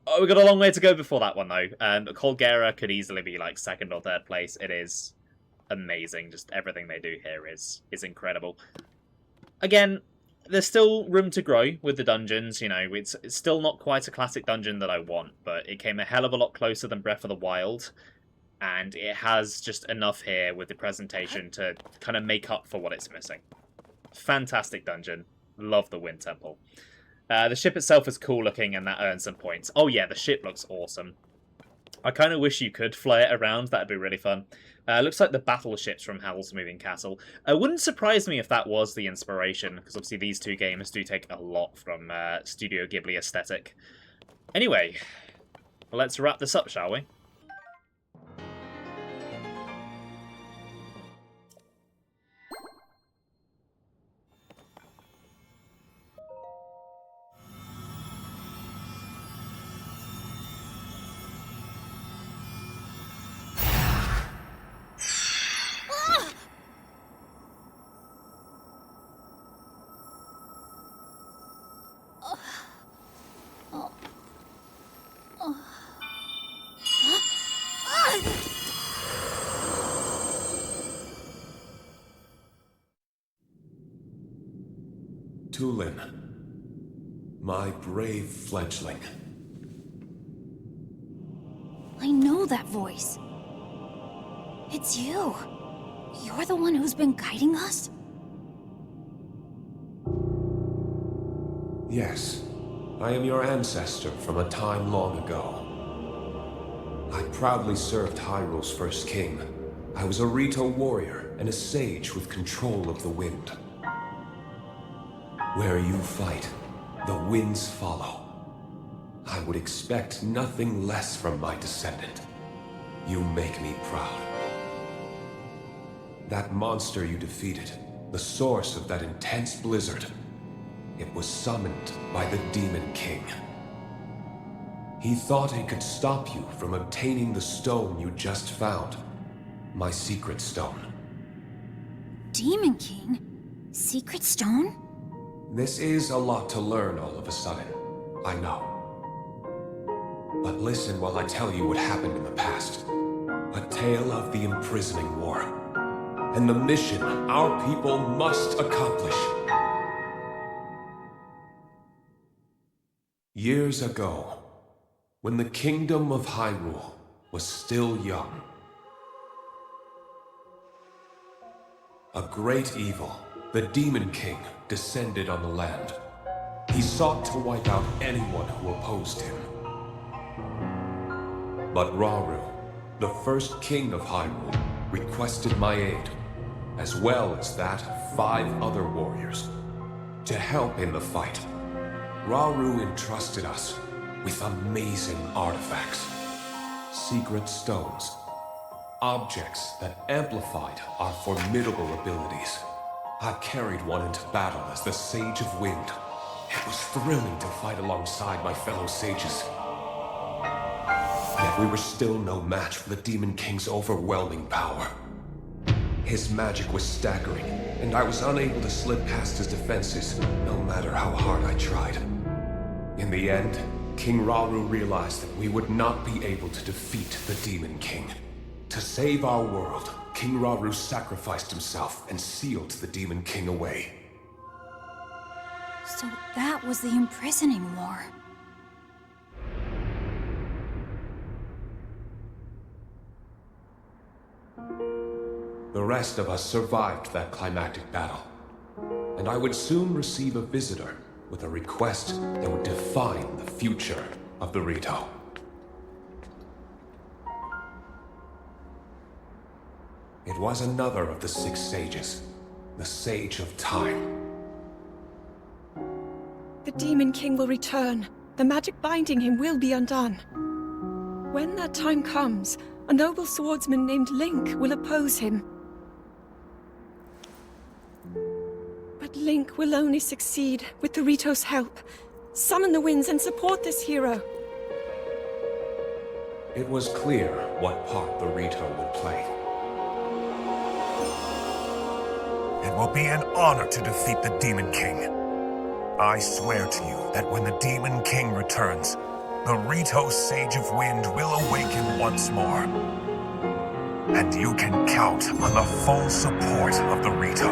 Oh, we've got a long way to go before that one, though. Colgera could easily be, like, 2nd or 3rd place. It is amazing. Just everything they do here is incredible. Again, there's still room to grow with the dungeons. It's still not quite a classic dungeon that I want, but it came a hell of a lot closer than Breath of the Wild, and it has just enough here with the presentation to kind of make up for what it's missing. Fantastic dungeon. Love the Wind Temple. The ship itself is cool looking, and that earns some points. Oh yeah, the ship looks awesome. I kind of wish you could fly it around. That'd be really fun. Looks like the battleships from Howl's Moving Castle. Wouldn't surprise me if that was the inspiration, because obviously these 2 games do take a lot from Studio Ghibli aesthetic. Anyway, let's wrap this up, shall we? Tulin, my brave fledgling. I know that voice. It's you. You're the one who's been guiding us? Yes, I am your ancestor from a time long ago. I proudly served Hyrule's first king. I was a Rito warrior and a sage with control of the wind. Where you fight, the winds follow. I would expect nothing less from my descendant. You make me proud. That monster you defeated, the source of that intense blizzard, it was summoned by the Demon King. He thought he could stop you from obtaining the stone you just found. My secret stone. Demon King? Secret stone? This is a lot to learn all of a sudden, I know. But listen while I tell you what happened in the past. A tale of the imprisoning war. And the mission our people must accomplish. Years ago, when the kingdom of Hyrule was still young, a great evil, the Demon King, descended on the land. He sought to wipe out anyone who opposed him. But Rauru, the first king of Hyrule, requested my aid, as well as that of 5 other warriors, to help in the fight. Rauru entrusted us with amazing artifacts, secret stones, objects that amplified our formidable abilities. I carried one into battle as the Sage of Wind. It was thrilling to fight alongside my fellow sages. Yet we were still no match for the Demon King's overwhelming power. His magic was staggering, and I was unable to slip past his defenses, no matter how hard I tried. In the end, King Rauru realized that we would not be able to defeat the Demon King. To save our world, King Rauru sacrificed himself and sealed the Demon King away. So that was the imprisoning war. The rest of us survived that climactic battle, and I would soon receive a visitor with a request that would define the future of the Rito. It was another of the 6 sages, the Sage of Time. The Demon King will return. The magic binding him will be undone. When that time comes, a noble swordsman named Link will oppose him. But Link will only succeed with the Rito's help. Summon the winds and support this hero. It was clear what part the Rito would play. It will be an honor to defeat the Demon King. I swear to you that when the Demon King returns, the Rito Sage of Wind will awaken once more. And you can count on the full support of the Rito.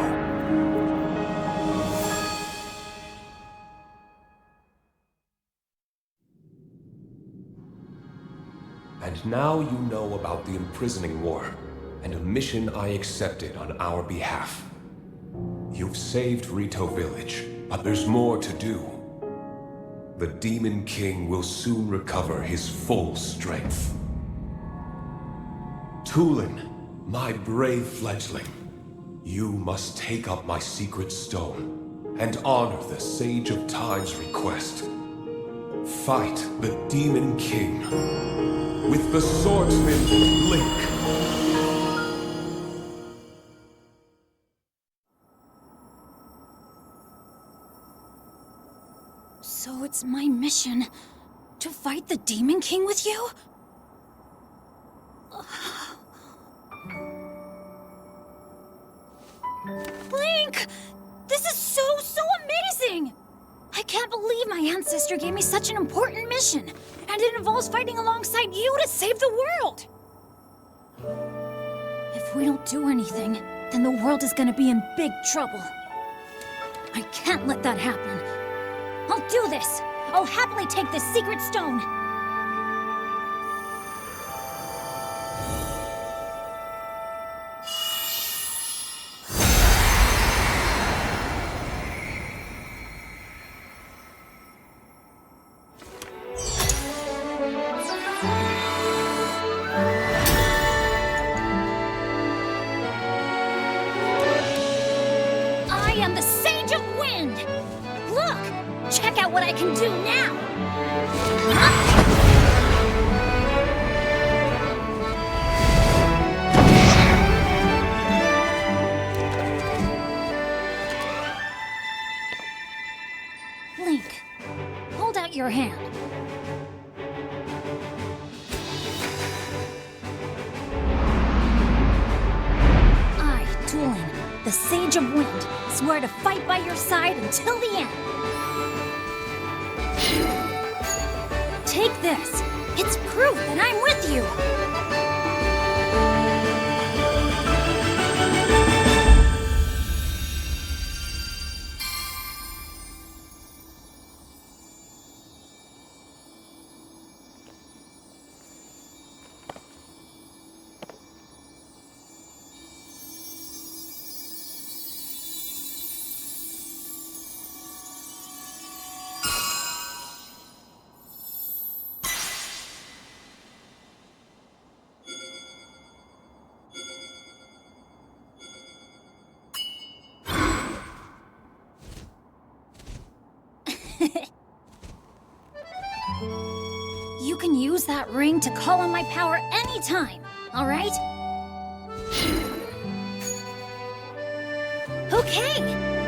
And now you know about the imprisoning war, and a mission I accepted on our behalf. You've saved Rito Village, but there's more to do. The Demon King will soon recover his full strength. Tulin, my brave fledgling, you must take up my secret stone and honor the Sage of Time's request. Fight the Demon King with the swordsman Link. So it's my mission to fight the Demon King with you? Link! This is so amazing! I can't believe my ancestor gave me such an important mission, and it involves fighting alongside you to save the world! If we don't do anything, then the world is gonna be in big trouble. I can't let that happen. I'll do this! I'll happily take this secret stone! I am the Sage of Wind! Look! Check out what I can do now! Link, hold out your hand. Sage of Wind. Swear to fight by your side until the end. Take this. It's proof that I'm with you. You can use that ring to call on my power anytime, all right? Okay,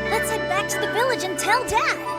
let's head back to the village and tell Dad.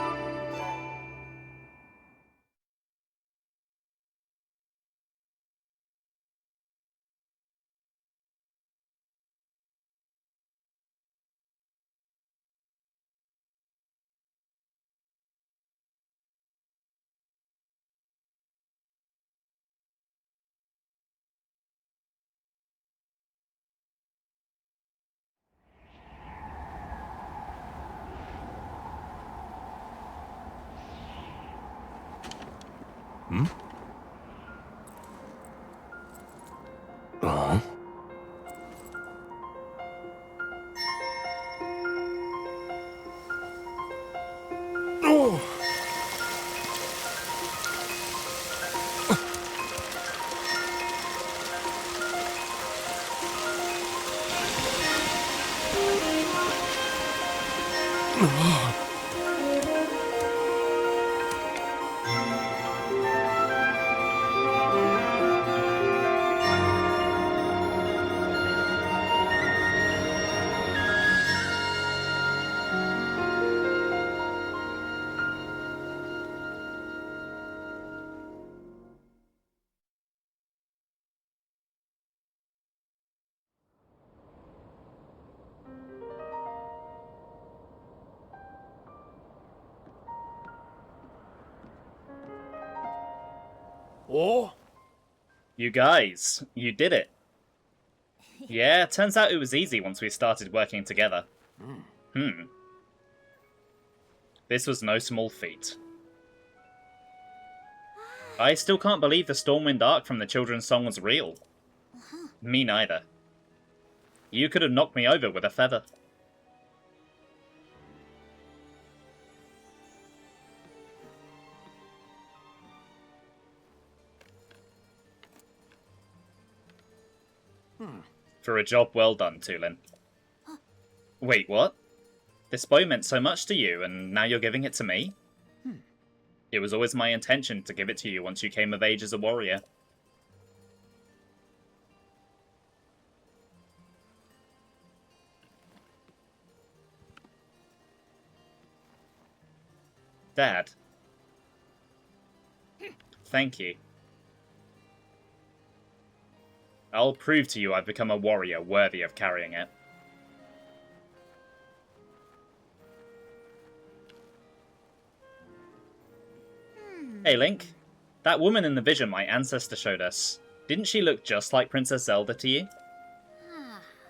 Oh? You guys, you did it. Yeah, turns out it was easy once we started working together. This was no small feat. I still can't believe the Stormwind arc from the children's song was real. Me neither. You could have knocked me over with a feather. For a job well done, Tulin. Wait, what? This bow meant so much to you, and now you're giving it to me? It was always my intention to give it to you once you came of age as a warrior. Dad. Thank you. I'll prove to you I've become a warrior worthy of carrying it. Hey, Link. That woman in the vision my ancestor showed us, didn't she look just like Princess Zelda to you?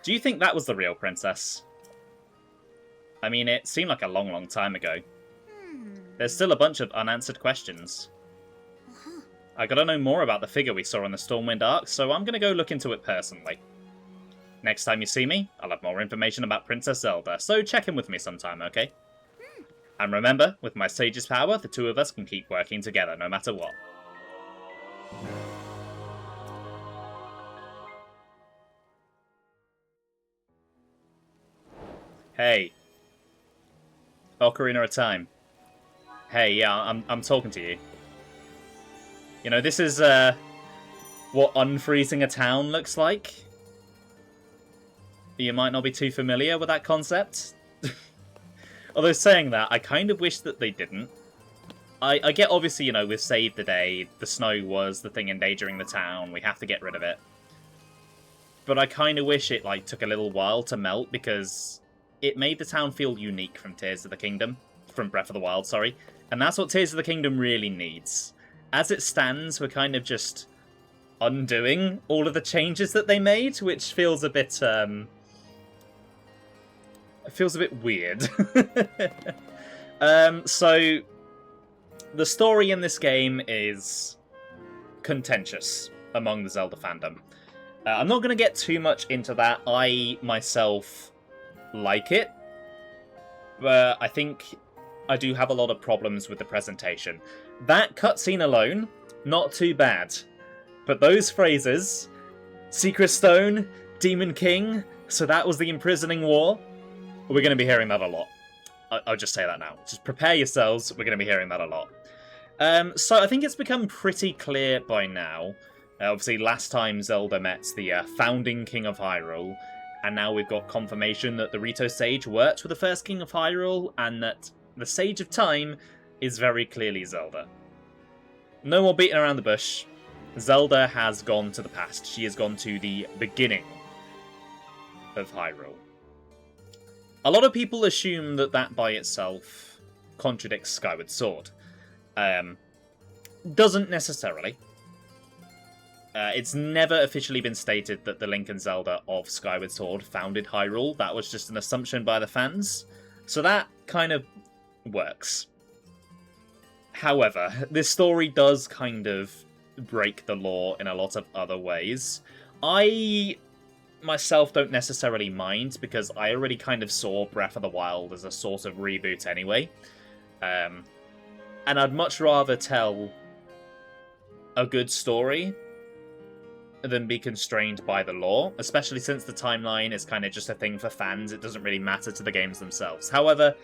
Do you think that was the real princess? I mean, it seemed like a long, long time ago. There's still a bunch of unanswered questions. I gotta know more about the figure we saw in the Stormwind arc, so I'm gonna go look into it personally. Next time you see me, I'll have more information about Princess Zelda, so check in with me sometime, okay? And remember, with my Sage's power, the two of us can keep working together no matter what. Hey. Ocarina of Time. Hey, yeah, I'm talking to you. You know, this is, what unfreezing a town looks like. You might not be too familiar with that concept. Although saying that, I kind of wish that they didn't. I get, obviously, you know, with Save the Day, the snow was the thing endangering the town, we have to get rid of it. But I kind of wish it, like, took a little while to melt, because it made the town feel unique from Tears of the Kingdom, from Breath of the Wild, sorry, and that's what Tears of the Kingdom really needs. As it stands, we're kind of just undoing all of the changes that they made, which feels a bit, weird. So, the story in this game is contentious among the Zelda fandom. I'm not going to get too much into that. I, myself, like it. But I think I do have a lot of problems with the presentation. That cutscene alone, not too bad. But those phrases, Secret Stone, Demon King, so that was the imprisoning war, we're going to be hearing that a lot. I'll just say that now. Just prepare yourselves, we're going to be hearing that a lot. So I think it's become pretty clear by now. Obviously, last time Zelda met the founding King of Hyrule, and now we've got confirmation that the Rito Sage worked with the first King of Hyrule, and that the Sage of Time is very clearly Zelda. No more beating around the bush. Zelda has gone to the past. She has gone to the beginning of Hyrule. A lot of people assume that that by itself contradicts Skyward Sword. Doesn't necessarily. It's never officially been stated that the Link and Zelda of Skyward Sword founded Hyrule. That was just an assumption by the fans. So that kind of works. However, this story does kind of break the law in a lot of other ways. I myself don't necessarily mind, because I already kind of saw Breath of the Wild as a sort of reboot anyway. And I'd much rather tell a good story than be constrained by the law, especially since the timeline is kind of just a thing for fans. It doesn't really matter to the games themselves. However,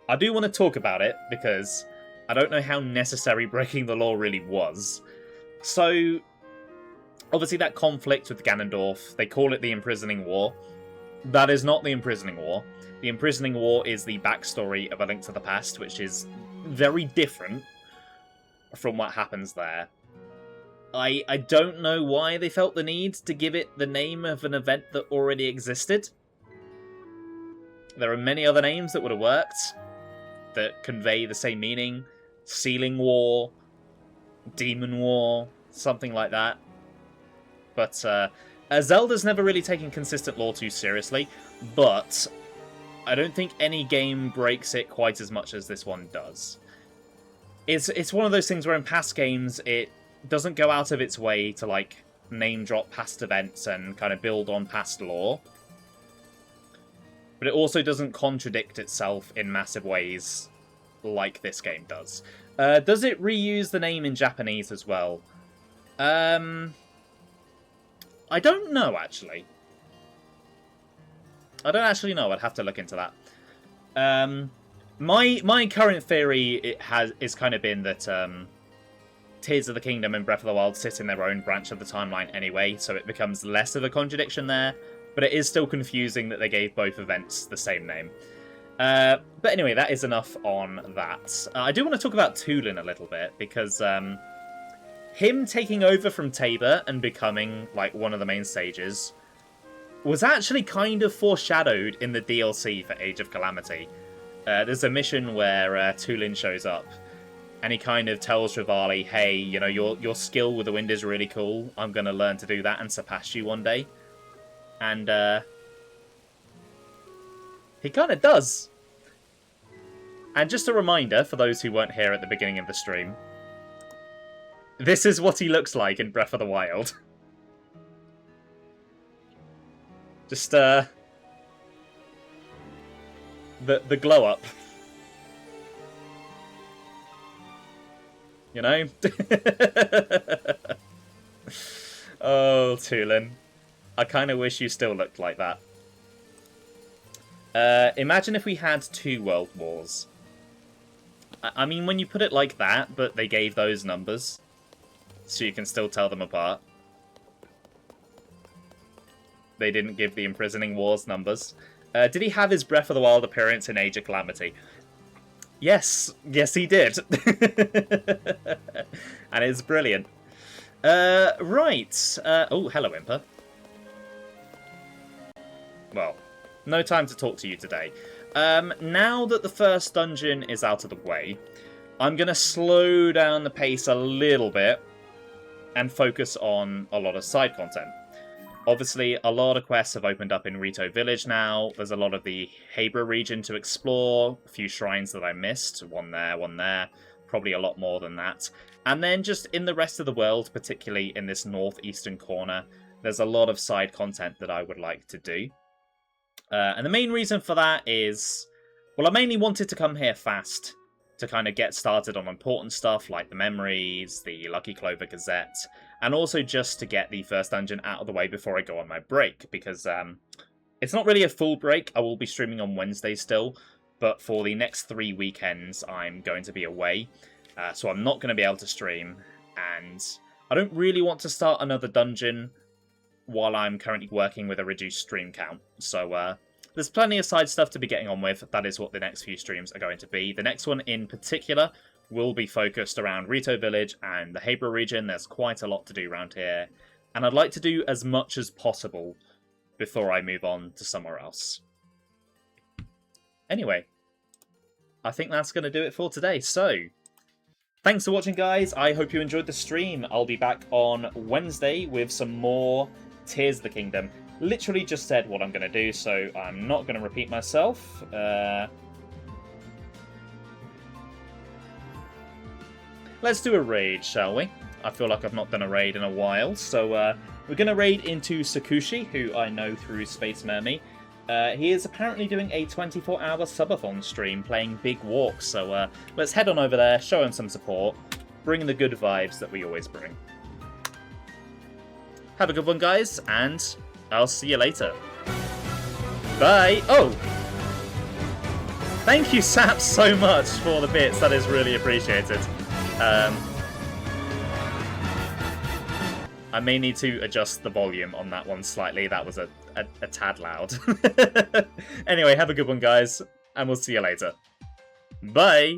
I do want to talk about it, because I don't know how necessary breaking the law really was. So, obviously that conflict with Ganondorf, they call it the Imprisoning War. That is not the Imprisoning War. The Imprisoning War is the backstory of A Link to the Past, which is very different from what happens there. I don't know why they felt the need to give it the name of an event that already existed. There are many other names that would have worked, that convey the same meaning. Sealing War, Demon War, something like that. But Zelda's never really taken consistent lore too seriously, but I don't think any game breaks it quite as much as this one does. It's one of those things where in past games it doesn't go out of its way to like name drop past events and kind of build on past lore. But it also doesn't contradict itself in massive ways like this game does. Does it reuse the name in Japanese as well? I don't know, actually. I don't actually know. I'd have to look into that. My current theory is kind of been that Tears of the Kingdom and Breath of the Wild sit in their own branch of the timeline anyway, so it becomes less of a contradiction there. But it is still confusing that they gave both events the same name. But anyway, that is enough on that. I do want to talk about Tulin a little bit, because him taking over from Tabor and becoming like one of the main sages was actually kind of foreshadowed in the DLC for Age of Calamity. There's a mission where Tulin shows up, and he kind of tells Rivali, hey, you know, your skill with the wind is really cool. I'm going to learn to do that and surpass you one day. And he kind of does. And just a reminder, for those who weren't here at the beginning of the stream, this is what he looks like in Breath of the Wild. Just, the glow up. You know? Oh, Tulin. I kind of wish you still looked like that. Imagine if we had 2 world wars. I mean, when you put it like that, but they gave those numbers, so you can still tell them apart. They didn't give the Imprisoning Wars numbers. Did he have his Breath of the Wild appearance in Age of Calamity? Yes. Yes, he did. And it's brilliant. Right. Oh, hello, Impa. Well, No time to talk to you today. Now that the first dungeon is out of the way, I'm going to slow down the pace a little bit and focus on a lot of side content. Obviously, a lot of quests have opened up in Rito Village now. There's a lot of the Hebra region to explore, a few shrines that I missed, one there, probably a lot more than that. And then just in the rest of the world, particularly in this northeastern corner, there's a lot of side content that I would like to do. And the main reason for that is, well, I mainly wanted to come here fast to kind of get started on important stuff like the memories, the Lucky Clover Gazette, and also just to get the first dungeon out of the way before I go on my break, because it's not really a full break. I will be streaming on Wednesday still, but for the next 3 weekends I'm going to be away, so I'm not going to be able to stream, and I don't really want to start another dungeon while I'm currently working with a reduced stream count, so there's plenty of side stuff to be getting on with. That is what the next few streams are going to be. The next one in particular will be focused around Rito Village and the Hebra region. There's quite a lot to do around here, and I'd like to do as much as possible before I move on to somewhere else. Anyway, I think that's going to do it for today. So, thanks for watching, guys. I hope you enjoyed the stream. I'll be back on Wednesday with some more Tears of the Kingdom. Literally just said what I'm going to do, so I'm not going to repeat myself. Let's do a raid, shall we? I feel like I've not done a raid in a while, so we're going to raid into Sakushi, who I know through Space Mermy. He is apparently doing a 24-hour subathon stream playing Big Walks, so let's head on over there, show him some support, bring the good vibes that we always bring. Have a good one, guys, and I'll see you later. Bye! Oh! Thank you, Sap, so much for the bits. That is really appreciated. I may need to adjust the volume on that one slightly. That was a tad loud. Anyway, have a good one, guys, and we'll see you later. Bye!